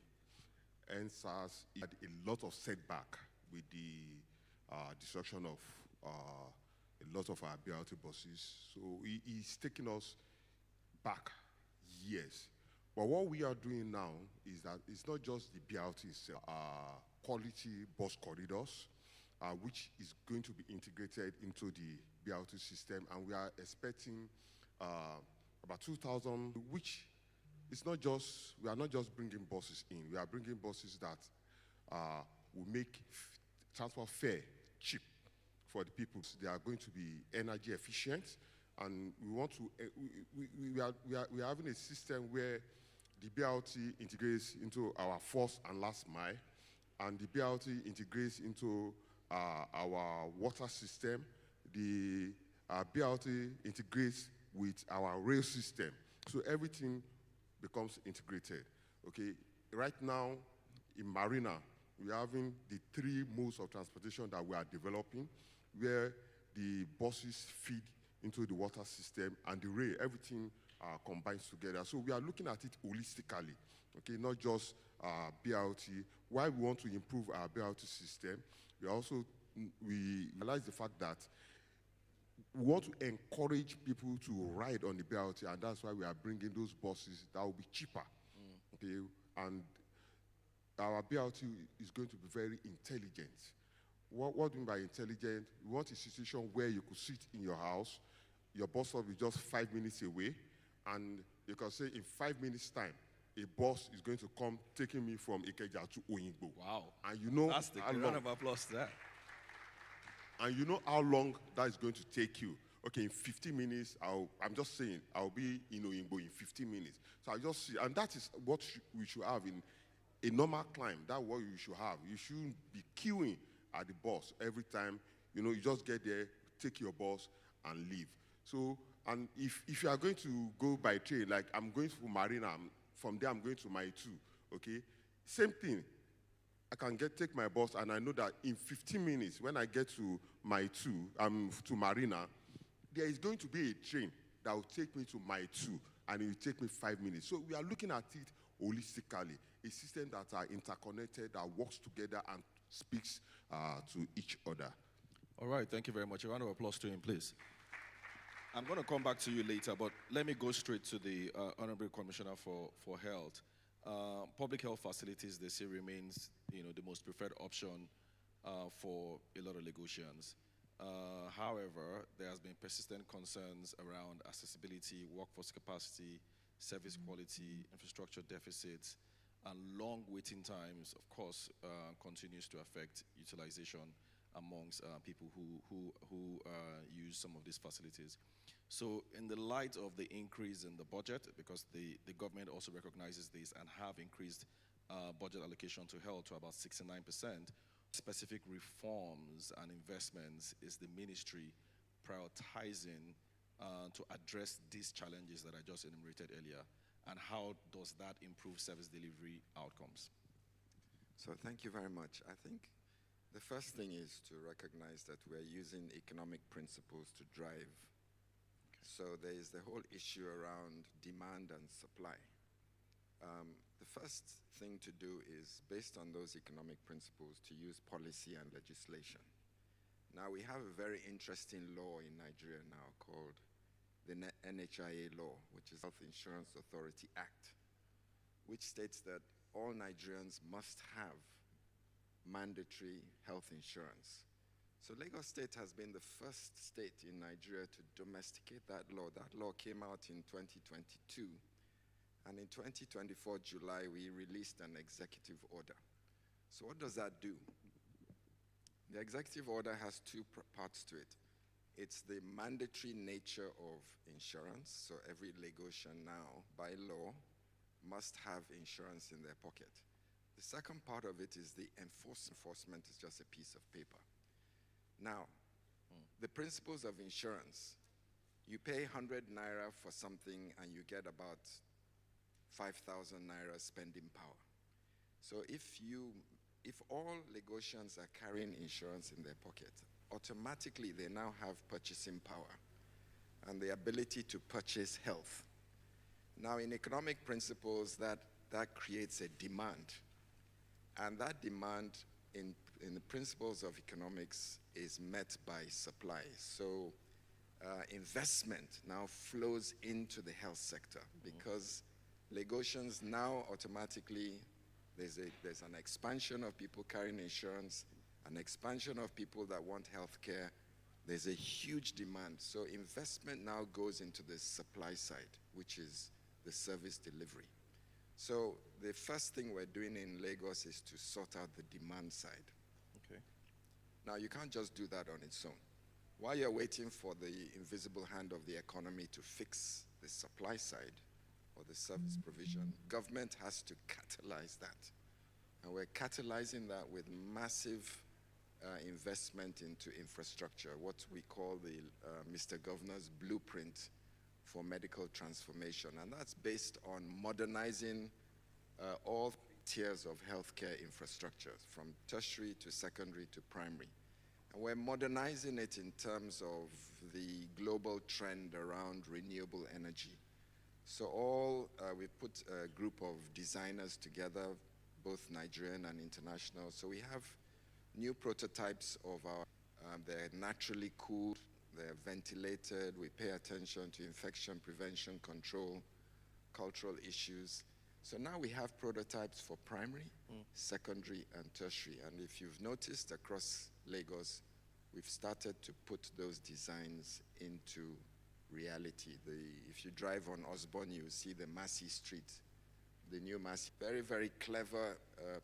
NSAS, it had a lot of setback with the destruction of a lot of our BRT buses. So it's taking us back years. But what we are doing now is that it's not just the BRT itself, quality bus corridors, which is going to be integrated into the BRT system, and we are expecting about 2,000, which is not just, we are not just bringing buses in, we are bringing buses that will make transport fare cheap for the people. They are going to be energy efficient, and we want to, we are having a system where the BRT integrates into our first and last mile, and the BRT integrates into our water system. The BRT integrates with our rail system. So everything becomes integrated, okay? Right now, in Marina, we are having the 3 modes of transportation that we are developing, where the buses feed into the water system and the rail, everything combines together. So we are looking at it holistically, okay? Not just BRT. Why we want to improve our BRT system, we realize the fact that we want to encourage people to ride on the BRT, and that's why we are bringing those buses that will be cheaper, okay? And our BRT is going to be very intelligent. What do you mean by intelligent? We want a situation where you could sit in your house, your bus stop is just 5 minutes away, and you can say in 5 minutes' time, a bus is going to come taking me from Ikeja to Oyingbo. Wow. And you know that's the how round long. of applause to that. And you know how long that is going to take you. Okay, in 15 minutes, I'm just saying, I'll be in Oyingbo in 15 minutes. So I just see, and that is what we should have in a normal climb. That's what you should have. You shouldn't be queuing at the bus every time. You know, you just get there, take your bus, and leave. So, and if you are going to go by train, like I'm going to Marina, from there I'm going to Mile 2, okay? Same thing. I can take my bus, and I know that in 15 minutes, when I get to Mile 2, to Marina, there is going to be a train that will take me to Mile 2, and it will take me 5 minutes. So we are looking at it holistically, a system that are interconnected, that works together and speaks to each other. All right, thank you very much. A round of applause to him, please. I'm going to come back to you later, but let me go straight to the Honorable Commissioner for Health. Public health facilities, they say, remains the most preferred option for a lot of Lagosians. However, there has been persistent concerns around accessibility, workforce capacity, service quality, infrastructure deficits, and long waiting times, of course, continues to affect utilization amongst people who use some of these facilities. So in the light of the increase in the budget, because the government also recognizes this and have increased budget allocation to health to about 69%, specific reforms and investments is the ministry prioritizing to address these challenges that I just enumerated earlier, and how does that improve service delivery outcomes? So thank you very much. I think the first thing is to recognize that we're using economic principles to drive. So there is the whole issue around demand and supply. The first thing to do is, based on those economic principles, to use policy and legislation. Now, we have a very interesting law in Nigeria now called the NHIA law, which is Health Insurance Authority Act, which states that all Nigerians must have mandatory health insurance. So Lagos State has been the first state in Nigeria to domesticate that law. That law came out in 2022. And in 2024, July, we released an executive order. So what does that do? The executive order has 2 parts to it. It's the mandatory nature of insurance. So every Lagosian now, by law, must have insurance in their pocket. The second part of it is the enforcement is just a piece of paper. Now, the principles of insurance, you pay 100 naira for something and you get about 5,000 naira spending power. So if if all Lagosians are carrying insurance in their pocket, automatically they now have purchasing power and the ability to purchase health. Now, in economic principles, that creates a demand. And that demand in the principles of economics is met by supply. So investment now flows into the health sector because Lagosians now automatically, there's an expansion of people carrying insurance, an expansion of people that want health care. There's a huge demand. So investment now goes into the supply side, which is the service delivery. So the first thing we're doing in Lagos is to sort out the demand side. Okay. Now, you can't just do that on its own. While you're waiting for the invisible hand of the economy to fix the supply side or the service provision, government has to catalyze that. And we're catalyzing that with massive investment into infrastructure, what we call the Mr. Governor's blueprint for medical transformation. And that's based on modernizing all tiers of healthcare infrastructure, from tertiary to secondary to primary. And we're modernizing it in terms of the global trend around renewable energy. So we put a group of designers together, both Nigerian and international. So we have new prototypes of our, they're naturally cooled, they're ventilated, we pay attention to infection prevention, control, cultural issues. So now we have prototypes for primary, secondary, and tertiary. And if you've noticed across Lagos, we've started to put those designs into reality. If you drive on Osborne, you see the Massey Street, the new Massey. Very, very clever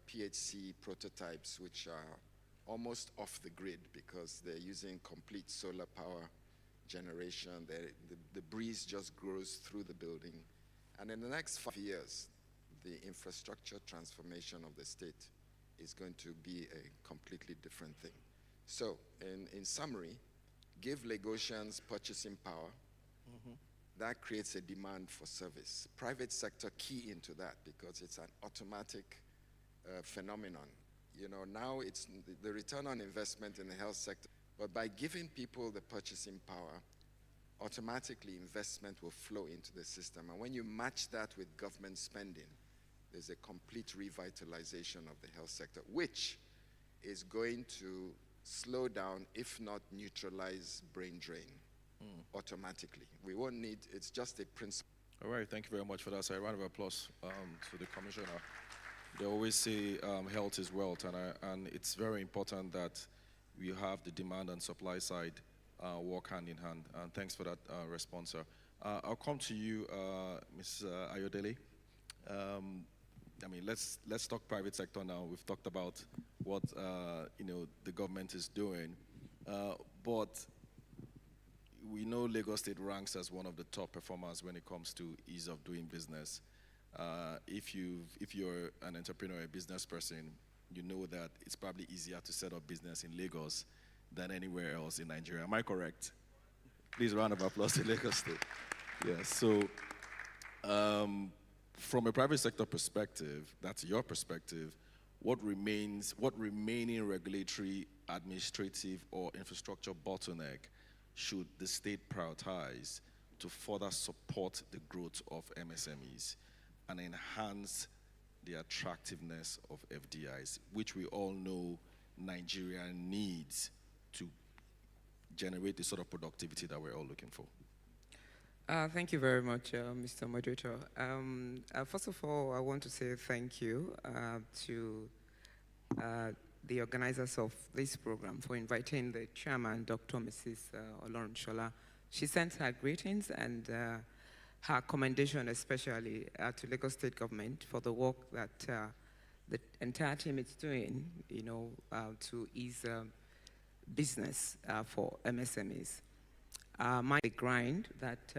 PHC prototypes, which are almost off the grid because they're using complete solar power generation. The breeze just grows through the building. And in the next 5 years, the infrastructure transformation of the state is going to be a completely different thing. So, in summary, give Lagosians purchasing power. That creates a demand for service. Private sector key into that because it's an automatic phenomenon. You know, now it's the return on investment in the health sector, but by giving people the purchasing power, automatically investment will flow into the system. And when you match that with government spending, there's a complete revitalization of the health sector, which is going to slow down, if not neutralize, brain drain automatically. We won't need, it's just a principle. All right, thank you very much for that. So a round of applause to the commissioner. They always say health is wealth, and it's very important that we have the demand and supply side work hand in hand. And thanks for that response, sir. I'll come to you, Ms. Ayodele. I mean, let's talk private sector now. We've talked about what the government is doing, but we know Lagos State ranks as one of the top performers when it comes to ease of doing business. If you're an entrepreneur, a business person, you know that it's probably easier to set up business in Lagos than anywhere else in Nigeria. Am I correct? Please, round of applause to Lagos State. Yeah. So, from a private sector perspective, that's your perspective. What remaining regulatory, administrative, or infrastructure bottleneck should the state prioritize to further support the growth of MSMEs and enhance the attractiveness of FDIs, which we all know Nigeria needs to generate the sort of productivity that we're all looking for? Thank you very much, Mr. Moderator. First of all, I want to say thank you to the organizers of this program for inviting the chairman, Dr. Mrs. Olorunshola. She sent her greetings and her commendation especially to Lagos State government for the work that the entire team is doing, to ease business for MSMEs. The grind that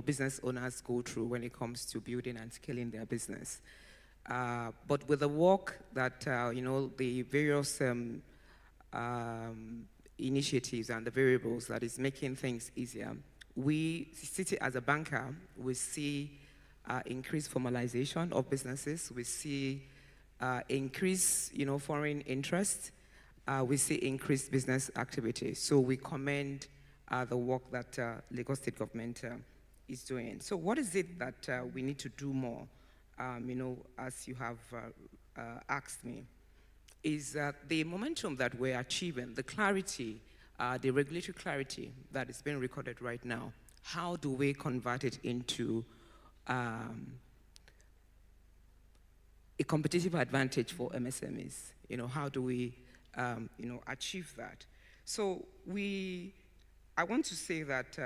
business owners go through when it comes to building and scaling their business. But with the work that the various initiatives and the variables that is making things easier, we, City as a banker, we see increased formalization of businesses. We see increased, foreign interest. We see increased business activity. So we commend the work that Lagos State government is doing. So what is it that we need to do more, as you have asked me, is that the momentum that we're achieving, the clarity, the regulatory clarity that is being recorded right now, how do we convert it into a competitive advantage for MSMEs? How do we, achieve that? So I want to say that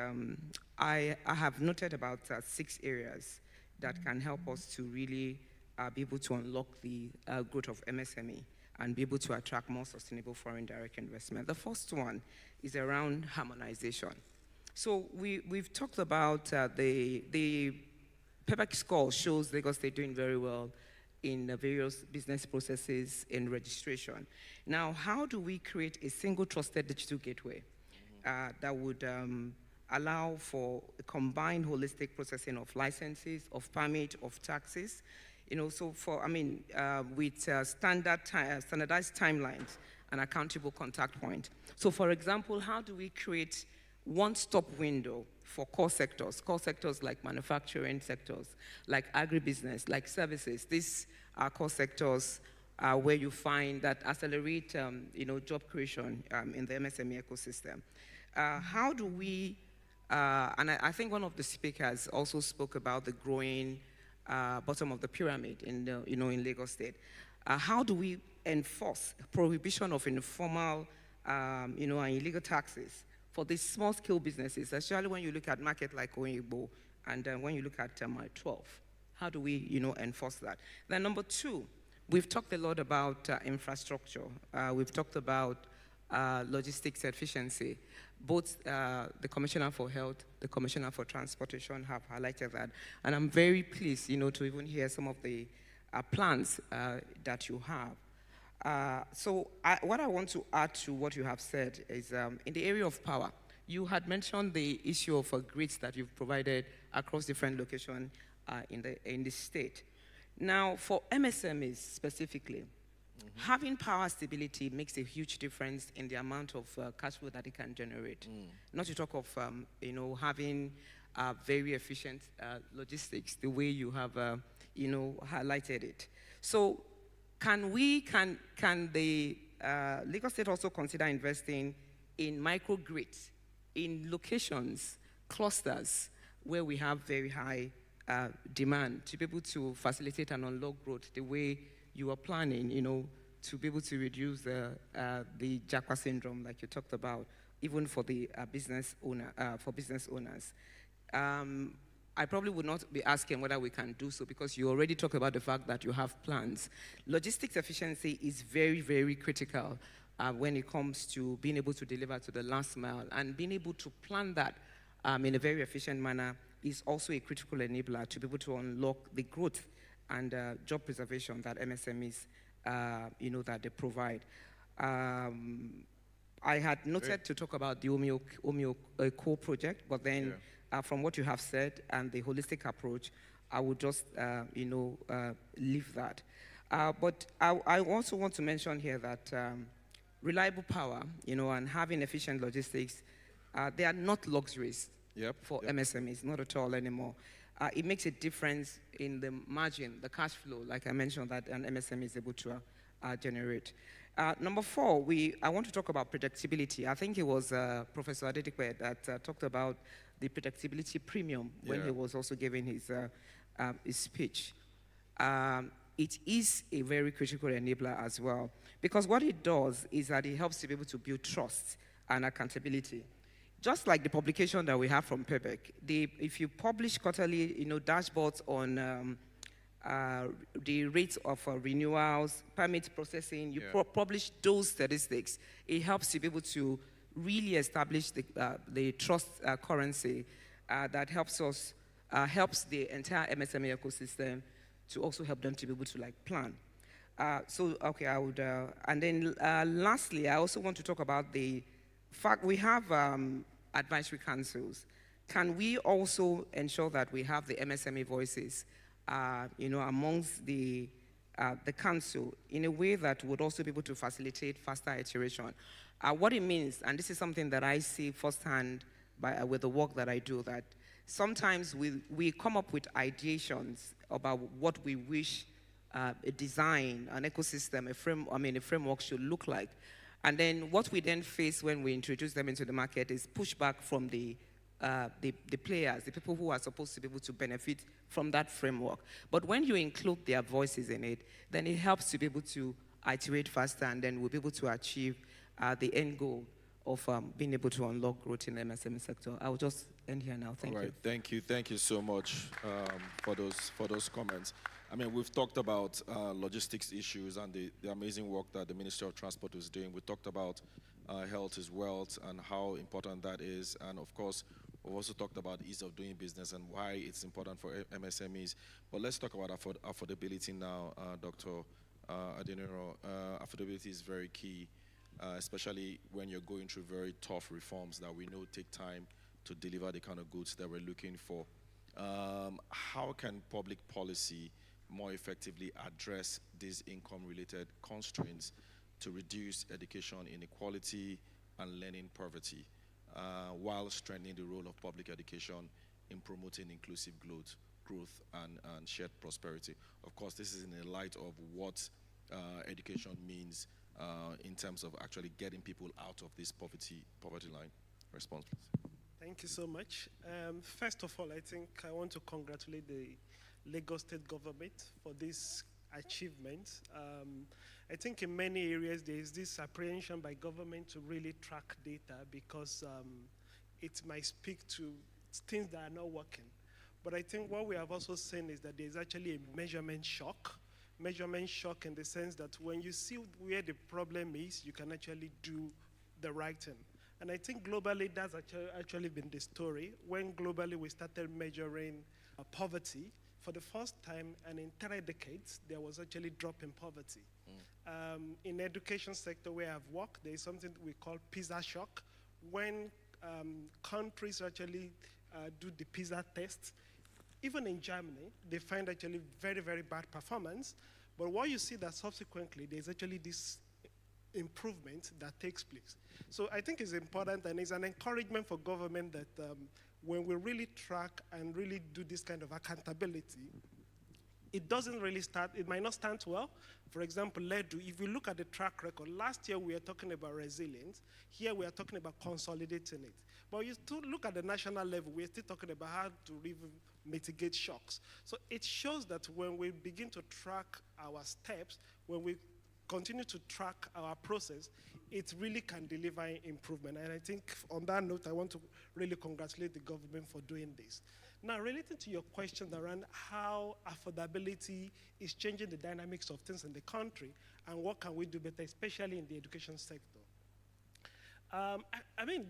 I have noted about 6 areas that can help us to really be able to unlock the growth of MSME and be able to attract more sustainable foreign direct investment. The first one is around harmonization. So we've talked about the PEPEC score shows Lagos State doing very well in the various business processes in registration. Now, how do we create a single trusted digital gateway that would allow for a combined holistic processing of licenses, of permit, of taxes? So with standardized timelines and accountable contact point. So for example, how do we create one-stop window for core sectors like manufacturing sectors, like agribusiness, like services? These are core sectors where you find that accelerate, job creation in the MSME ecosystem. How do we, and I think one of the speakers also spoke about the growing bottom of the pyramid in Lagos State. How do we enforce prohibition of informal, and illegal taxes for these small-scale businesses, especially when you look at market like Oyigbo and when you look at Mile 12? How do we, enforce that? Then number 2, we've talked a lot about infrastructure. We've talked about logistics efficiency. Both the Commissioner for Health, the Commissioner for Transportation have highlighted that. And I'm very pleased, to even hear some of the plans that you have. So what I want to add to what you have said is in the area of power, you had mentioned the issue of grids that you've provided across different locations in the state. Now, for MSMEs specifically, having power stability makes a huge difference in the amount of cash flow that it can generate. Not to talk of, having very efficient logistics, the way you have, highlighted it. So, can the Lagos State also consider investing in microgrids, in locations, clusters, where we have very high demand, to be able to facilitate and unlock growth the way you are planning, to be able to reduce the Jacqua syndrome, like you talked about, even for the business owners. I probably would not be asking whether we can do so, because you already talked about the fact that you have plans. Logistics efficiency is very, very critical when it comes to being able to deliver to the last mile, and being able to plan that in a very efficient manner is also a critical enabler to be able to unlock the growth and job preservation that MSMEs, that they provide. I had noted to talk about the Omeo core project, but then from what you have said and the holistic approach, I would just, leave that. But I also want to mention here that reliable power, and having efficient logistics, they are not luxuries for MSMEs, not at all anymore. It makes a difference in the margin, the cash flow, like I mentioned, that an MSME is able to generate. Number 4, I want to talk about predictability. I think it was Professor Adedipe that talked about the predictability premium when he was also giving his speech. It is a very critical enabler as well, because what it does is that it helps to be able to build trust and accountability. Just like the publication that we have from PEPEC, if you publish quarterly, dashboards on the rates of renewals, permit processing, you publish those statistics, it helps you be able to really establish the trust currency that helps the entire MSME ecosystem to also help them to be able to plan. I would, and then lastly, I also want to talk about the fact we have advisory councils. Can we also ensure that we have the MSME voices, amongst the the council in a way that would also be able to facilitate faster iteration. What it means, and this is something that I see firsthand with the work that I do, that sometimes we come up with ideations about what we wish a design, an ecosystem, a framework should look like. And then what we then face when we introduce them into the market is pushback from the players, the people who are supposed to be able to benefit from that framework. But when you include their voices in it, then it helps to be able to iterate faster, and then we'll be able to achieve the end goal of being able to unlock growth in the MSME sector. I'll just end here now. Thank you. Thank you so much for those comments. I mean, we've talked about logistics issues and the amazing work that the Ministry of Transport is doing. We talked about health is wealth and how important that is. And of course, we've also talked about ease of doing business and why it's important for MSMEs. But let's talk about affordability now, Dr. Adeniro. Affordability is very key, especially when you're going through very tough reforms that we know take time to deliver the kind of goods that we're looking for. How can public policy more effectively address these income-related constraints to reduce education inequality and learning poverty, while strengthening the role of public education in promoting inclusive growth and shared prosperity? Of course, this is in the light of what education means in terms of actually getting people out of this poverty line. Response, please. Thank you so much. First of all, I think I want to congratulate the Lagos State government for this achievement. I think in many areas there is this apprehension by government to really track data because it might speak to things that are not working. But I think what we have also seen is that there's actually a measurement shock. Measurement shock in the sense that when you see where the problem is, you can actually do the right thing. And I think globally that's actually been the story. When globally we started measuring poverty, for the first time and in 3 decades, there was actually a drop in poverty. In the education sector where I've worked, there is something we call PISA shock. When countries actually do the PISA test, even in Germany, they find actually very, very bad performance. But what you see that subsequently, there's actually this improvement that takes place. So I think it's important and it's an encouragement for government that when we really track and really do this kind of accountability, it doesn't really start, it might not stand well. For example, LEDU, if you look at the track record, last year we were talking about resilience. Here we are talking about consolidating it. But you still look at the national level, we're still talking about how to really mitigate shocks. So it shows that when we begin to track our steps, when we continue to track our process, it really can deliver improvement. And I think on that note, I want to really congratulate the government for doing this. Now, related to your question around how affordability is changing the dynamics of things in the country and what can we do better, especially in the education sector. I mean,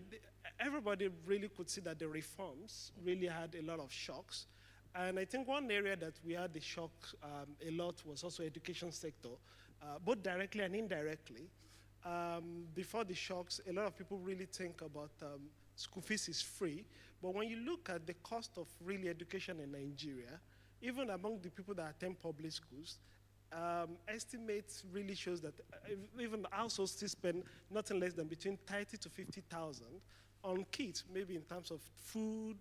everybody really could see that the reforms really had a lot of shocks. And I think one area that we had the shock a lot was also education sector, both directly and indirectly. Before the shocks, a lot of people really think about school fees is free. But when you look at the cost of really education in Nigeria, even among the people that attend public schools, estimates really shows that even households still spend nothing less than between 30 to 50,000 on kids, maybe in terms of food,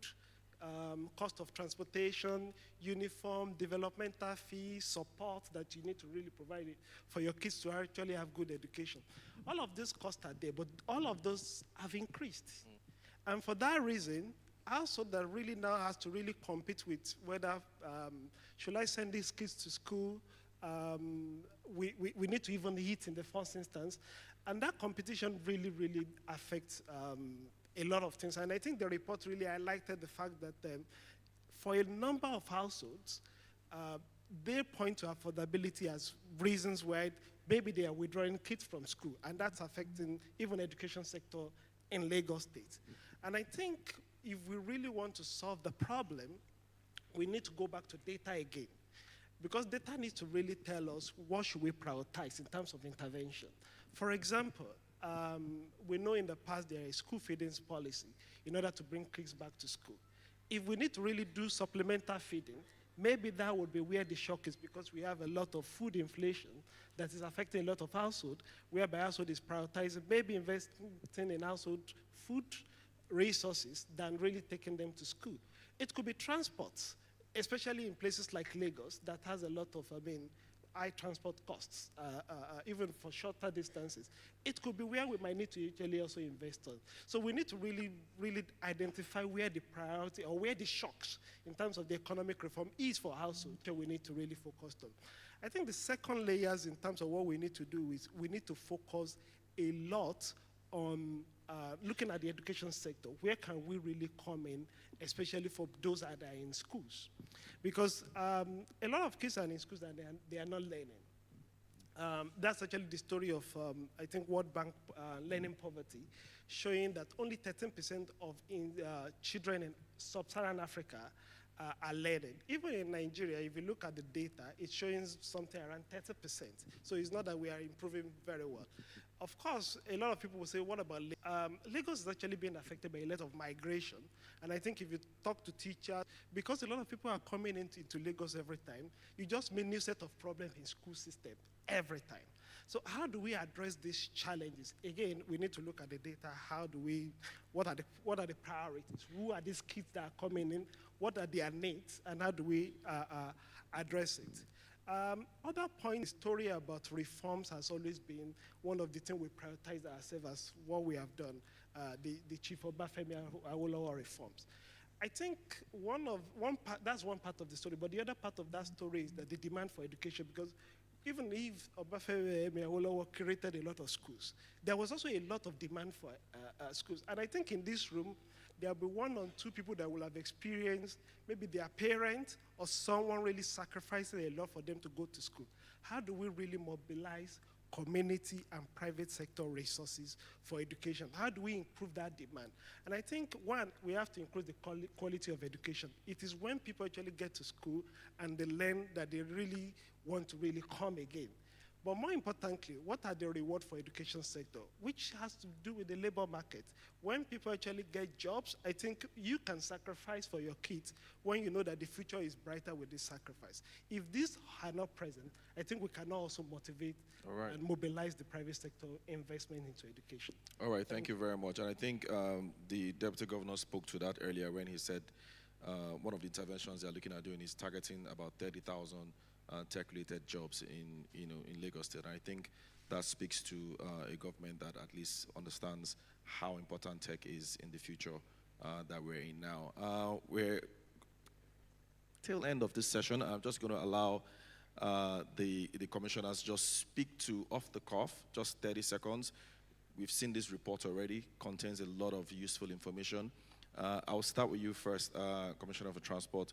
cost of transportation, uniform, developmental fees, support that you need to really provide it for your kids to actually have good education. All of those costs are there, but all of those have increased. And for that reason, also that really now has to really compete with whether, should I send these kids to school? We need to even eat in the first instance. And that competition really, really affects a lot of things. And I think the report really highlighted the fact that for a number of households, they point to affordability as reasons why maybe they are withdrawing kids from school. And that's affecting even education sector in Lagos State. And I think if we really want to solve the problem, we need to go back to data again. Because data needs to really tell us what should we prioritize in terms of intervention. For example, we know in the past there is school feedings policy in order to bring kids back to school. If we need to really do supplemental feeding, Maybe that would be where the shock is, because we have a lot of food inflation that is affecting a lot of households, whereby household is prioritizing maybe investing in household food resources than really taking them to school. It could be transport, especially in places like Lagos that has a lot of, high transport costs, even for shorter distances. It could be where we might need to usually also invest on. So we need to really, really identify where the priority or where the shocks in terms of the economic reform is for households that we need to really focus on. I think the second layers in terms of what we need to do is we need to focus a lot on looking at the education sector. Where can we really come in, especially for those that are in schools? Because a lot of kids are in schools and they are not learning. That's actually the story of, I think, World Bank learning poverty, showing that only 13% of children in sub-Saharan Africa are learning. Even in Nigeria, if you look at the data, it's showing something around 30%. So it's not that we are improving very well. Of course, a lot of people will say, what about Lagos? Lagos is actually being affected by a lot of migration. And I think if you talk to teachers, because a lot of people are coming into Lagos every time, you just meet a new set of problems in school system every time. So how do we address these challenges? Again, we need to look at the data. What are the priorities? Who are these kids that are coming in? What are their needs? And how do we address it? Other point, the story about reforms has always been one of the things we prioritize ourselves as what we have done, the Chief Obafemi Awolowo reforms. I think that's one part of the story, but the other part of that story is that the demand for education, because even if Obafemi Awolowo created a lot of schools, there was also a lot of demand for schools. And I think in this room, there will be one or two people that will have experienced maybe their parent or someone really sacrificing a lot for them to go to school. How do we really mobilize community and private sector resources for education? How do we improve that demand? And I think, one, we have to increase the quality of education. It is when people actually get to school and they learn that they really want to really come again. But more importantly, what are the rewards for education sector, which has to do with the labor market? When people actually get jobs, I think you can sacrifice for your kids when you know that the future is brighter with this sacrifice. If these are not present, I think we can also motivate and mobilize the private sector investment into education. All right, thank you very much. And I think the Deputy Governor spoke to that earlier when he said one of the interventions they're looking at doing is targeting about 30,000 tech-related jobs in Lagos State. And I think that speaks to a government that at least understands how important tech is in the future that we're in now. We're till end of this session. I'm just going to allow the commissioners just speak to off the cuff, just 30 seconds. We've seen this report already, contains a lot of useful information. I'll start with you first, Commissioner for Transport.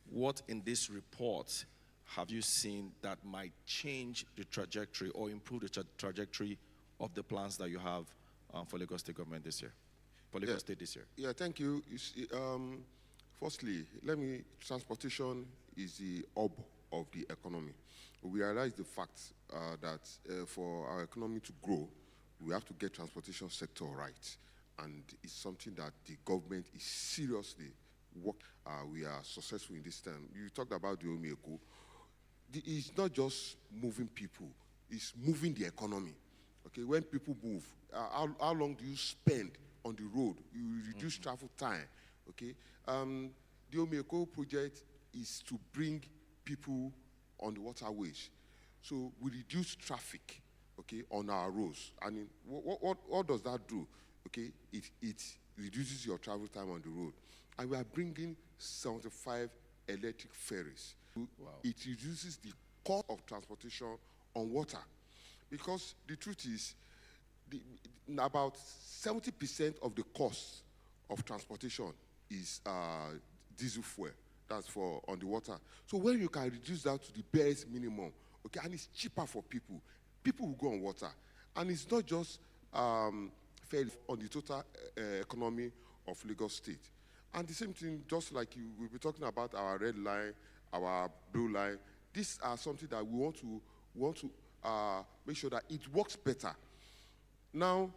What in this report have you seen that might change the trajectory or improve the trajectory of the plans that you have for Lagos State government this year, for Lagos State this year? Yeah, thank you. Firstly, transportation is the hub of the economy. We realize the fact that for our economy to grow, we have to get transportation sector right. And it's something that the government is seriously working. We are successful in this time. You talked about the Omieko. It's not just moving people, it's moving the economy. Okay, when people move, how long do you spend on the road? You reduce travel time. Okay, the Omieko project is to bring people on the waterways. So we reduce traffic, okay, on our roads. I mean, what does that do? Okay, it reduces your travel time on the road. And we are bringing 75 electric ferries. Wow. It reduces the cost of transportation on water. Because the truth is, about 70% of the cost of transportation is diesel fuel. That's for on the water. So when you can reduce that to the barest minimum, okay, and it's cheaper for people, people will go on water. And it's not just fair on the total economy of Lagos State. And the same thing, just like we'll be talking about our red line, our blue line, these are something that we want to make sure that it works better. Now,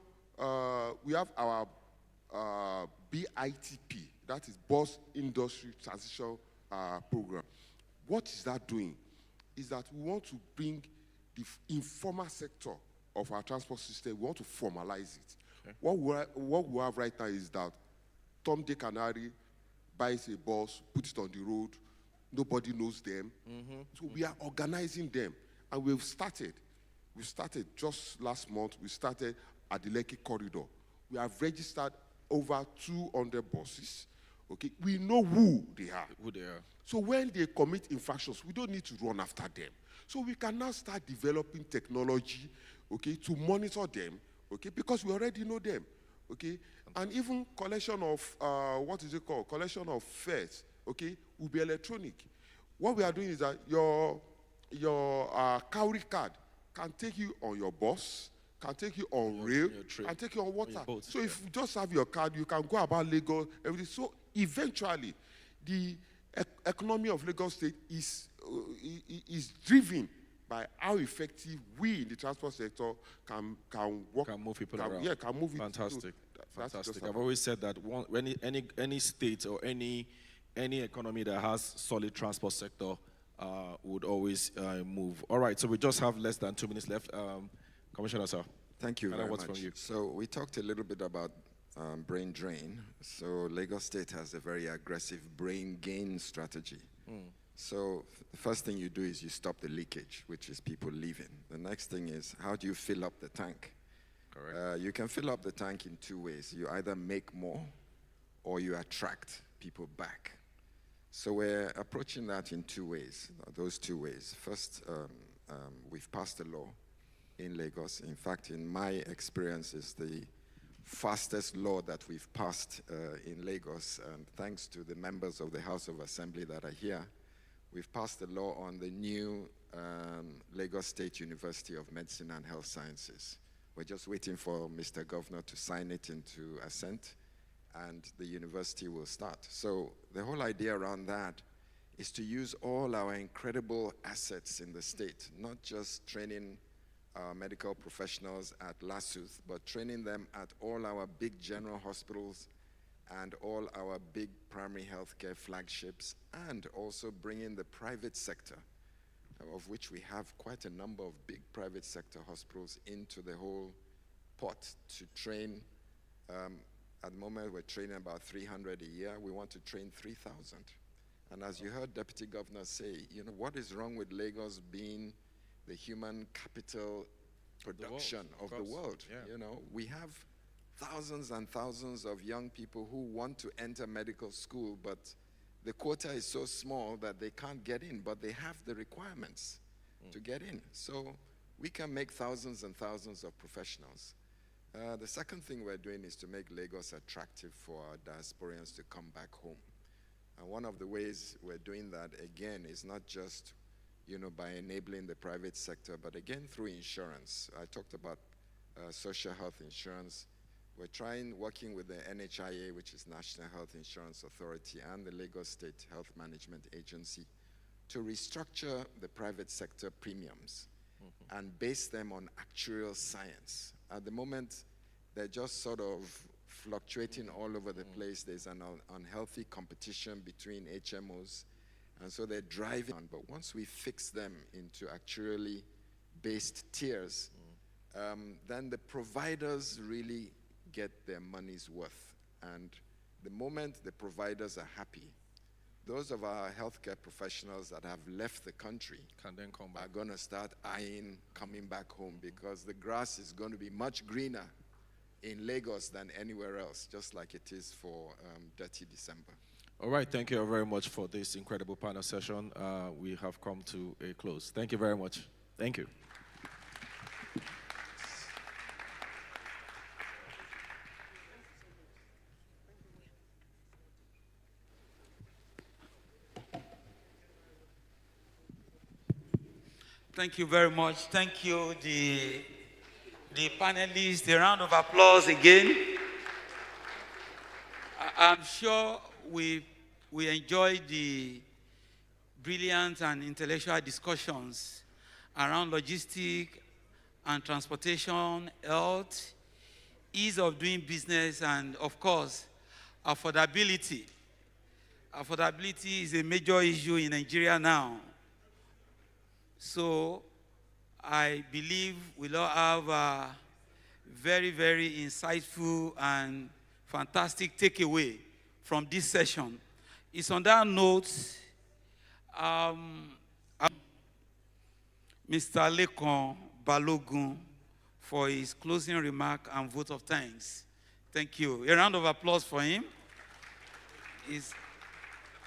we have our BITP, that is Bus Industry Transition Program. what is that doing? Is that we want to bring the informal sector of our transport system, we want to formalize it. Okay. What we have right now is that Tom, Dick, and Harry buys a bus, puts it on the road, nobody knows them. So we are organizing them, and we've started. We started just last month, we started at the Lekki corridor. We have registered over 200 buses. Okay, we know who they are. So when they commit infractions, we don't need to run after them. So we can now start developing technology, okay, to monitor them, okay, because we already know them, okay. And even collection of, what is it called? Collection of fares, okay, will be electronic. What we are doing is that your cowrie card can take you on your bus, can take you on rail, can take you on water. So if you just have your card, you can go about Lagos, everything. So eventually, the economy of Lagos State is driven by how effective we in the transport sector can work. Can move people around. Yeah, can move it. Fantastic. Fantastic. I've always said that any state or any economy that has solid transport sector would always move. All right, so we just have less than 2 minutes left. Commissioner, sir. Thank you very much. From you? So we talked a little bit about brain drain. So Lagos State has a very aggressive brain gain strategy. So the first thing you do is you stop the leakage, which is people leaving. The next thing is, how do you fill up the tank? Correct. You can fill up the tank in two ways. You either make more or you attract people back. So we're approaching that in two ways, those two ways. First, we've passed a law in Lagos. In fact, in my experience, it's the fastest law that we've passed in Lagos. And thanks to the members of the House of Assembly that are here, we've passed a law on the new Lagos State University of Medicine and Health Sciences. We're just waiting for Mr. Governor to sign it into assent, and the university will start. So the whole idea around that is to use all our incredible assets in the state, not just training medical professionals at LASUTH, but training them at all our big general hospitals and all our big primary healthcare flagships, and also bringing the private sector, of which we have quite a number of big private sector hospitals, into the whole pot to train. At the moment, we're training about 300 a year. We want to train 3,000. And as you heard Deputy Governor say, you know, what is wrong with Lagos being the human capital production of the world? Yeah. You know, we have thousands and thousands of young people who want to enter medical school, but the quota is so small that they can't get in, but they have the requirements to get in. So we can make thousands and thousands of professionals. The second thing we're doing is to make Lagos attractive for our diasporians to come back home. And one of the ways we're doing that, again, is not just, you know, by enabling the private sector, but again through insurance. I talked about social health insurance. We're working with the NHIA, which is National Health Insurance Authority, and the Lagos State Health Management Agency, to restructure the private sector premiums and base them on actuarial science. At the moment, they're just sort of fluctuating all over the place. There's an unhealthy competition between HMOs, and so they're driving on. But once we fix them into actuarially based tiers, then the providers really get their money's worth. And the moment the providers are happy, those of our healthcare professionals that have left the country can then come back, are going to start eyeing coming back home, because the grass is going to be much greener in Lagos than anywhere else, just like it is for Dirty December. All right, thank you very much for this incredible panel session. We have come to a close. Thank you very much. Thank you. Thank you very much. Thank you, the panelists. A round of applause again. I'm sure we enjoyed the brilliant and intellectual discussions around logistics and transportation, health, ease of doing business, and of course, affordability. affordability is a major issue in Nigeria now. So I believe we'll all have a very, very insightful and fantastic takeaway from this session. It's on that note, Mr. Lekon Balogun for his closing remark and vote of thanks. Thank you. A round of applause for him. His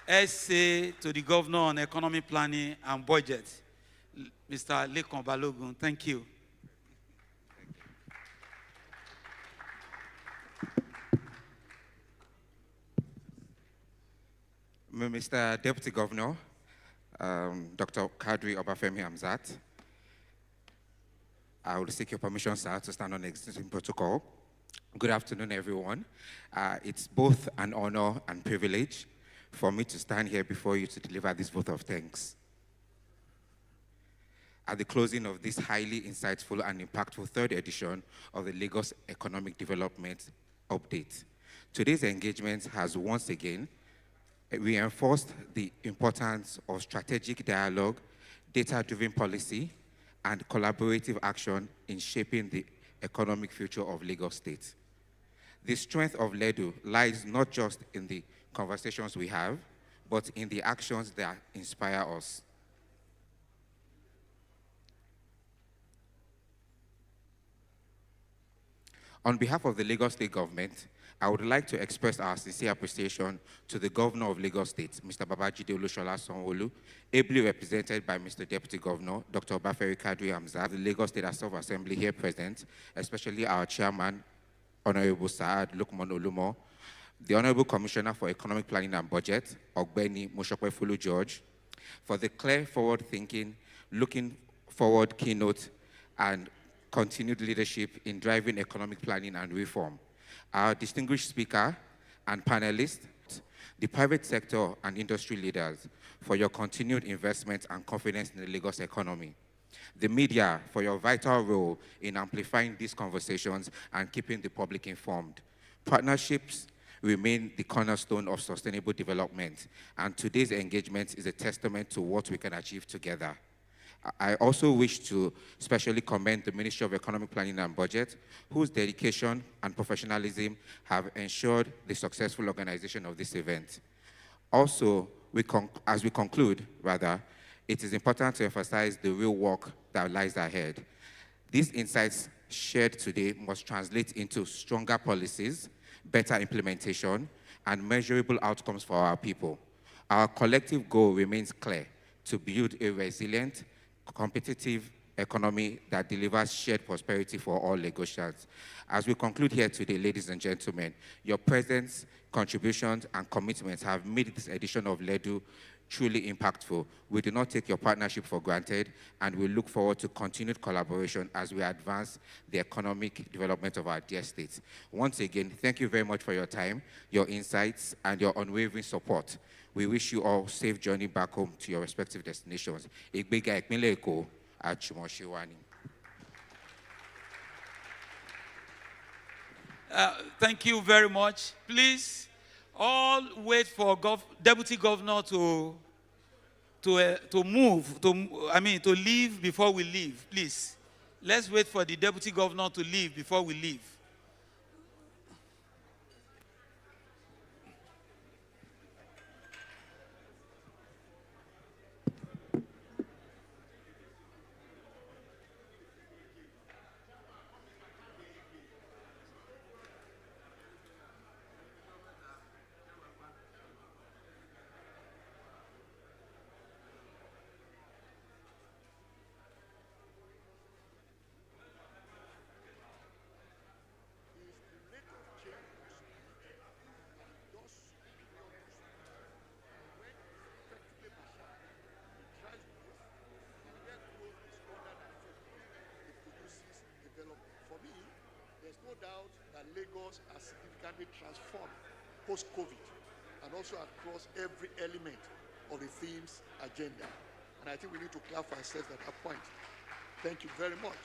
essay to the Governor on Economic Planning and Budget. Mr. Lekon Balogun, thank you. Mr. Deputy Governor, Dr. Kadri Obafemi Hamzat, I will seek your permission, sir, to stand on existing protocol. Good afternoon, everyone. It's both an honor and privilege for me to stand here before you to deliver this vote of thanks. At the closing of this highly insightful and impactful third edition of the Lagos Economic Development Update, today's engagement has once again reinforced the importance of strategic dialogue, data-driven policy, and collaborative action in shaping the economic future of Lagos State. The strength of LEDU lies not just in the conversations we have, but in the actions that inspire us. On behalf of the Lagos State government, I would like to express our sincere appreciation to the Governor of Lagos State, Mr. Babajide Olusola Sanwo-Olu, ably represented by Mr. Deputy Governor, Dr. Obafemi Kadri Hamzat, the Lagos State House Assembly here present, especially our Chairman, Honorable Saad Lukman Olumo, the Honorable Commissioner for Economic Planning and Budget, Ogbeni Moshopefulu George, for the clear forward-thinking, looking forward keynote and continued leadership in driving economic planning and reform. Our distinguished speaker and panelists, the private sector and industry leaders, for your continued investment and confidence in the Lagos economy. The media, for your vital role in amplifying these conversations and keeping the public informed. Partnerships remain the cornerstone of sustainable development, and today's engagement is a testament to what we can achieve together. I also wish to specially commend the Ministry of Economic Planning and Budget, whose dedication and professionalism have ensured the successful organization of this event. Also, as we conclude, it is important to emphasize the real work that lies ahead. These insights shared today must translate into stronger policies, better implementation, and measurable outcomes for our people. Our collective goal remains clear: to build a resilient, competitive economy that delivers shared prosperity for all Lagosians. As we conclude here today, ladies and gentlemen, your presence, contributions, and commitments have made this edition of LEDU truly impactful. We do not take your partnership for granted, and we look forward to continued collaboration as we advance the economic development of our dear state. Once again, thank you very much for your time, your insights, and your unwavering support. We wish you all safe journey back home to your respective destinations. Thank you very much. Please, all wait for Deputy Governor to leave before we leave. Please, let's wait for the Deputy Governor to leave before we leave. Lagos has significantly transformed post-COVID and also across every element of the theme's agenda. And I think we need to clap for ourselves at that point. Thank you very much.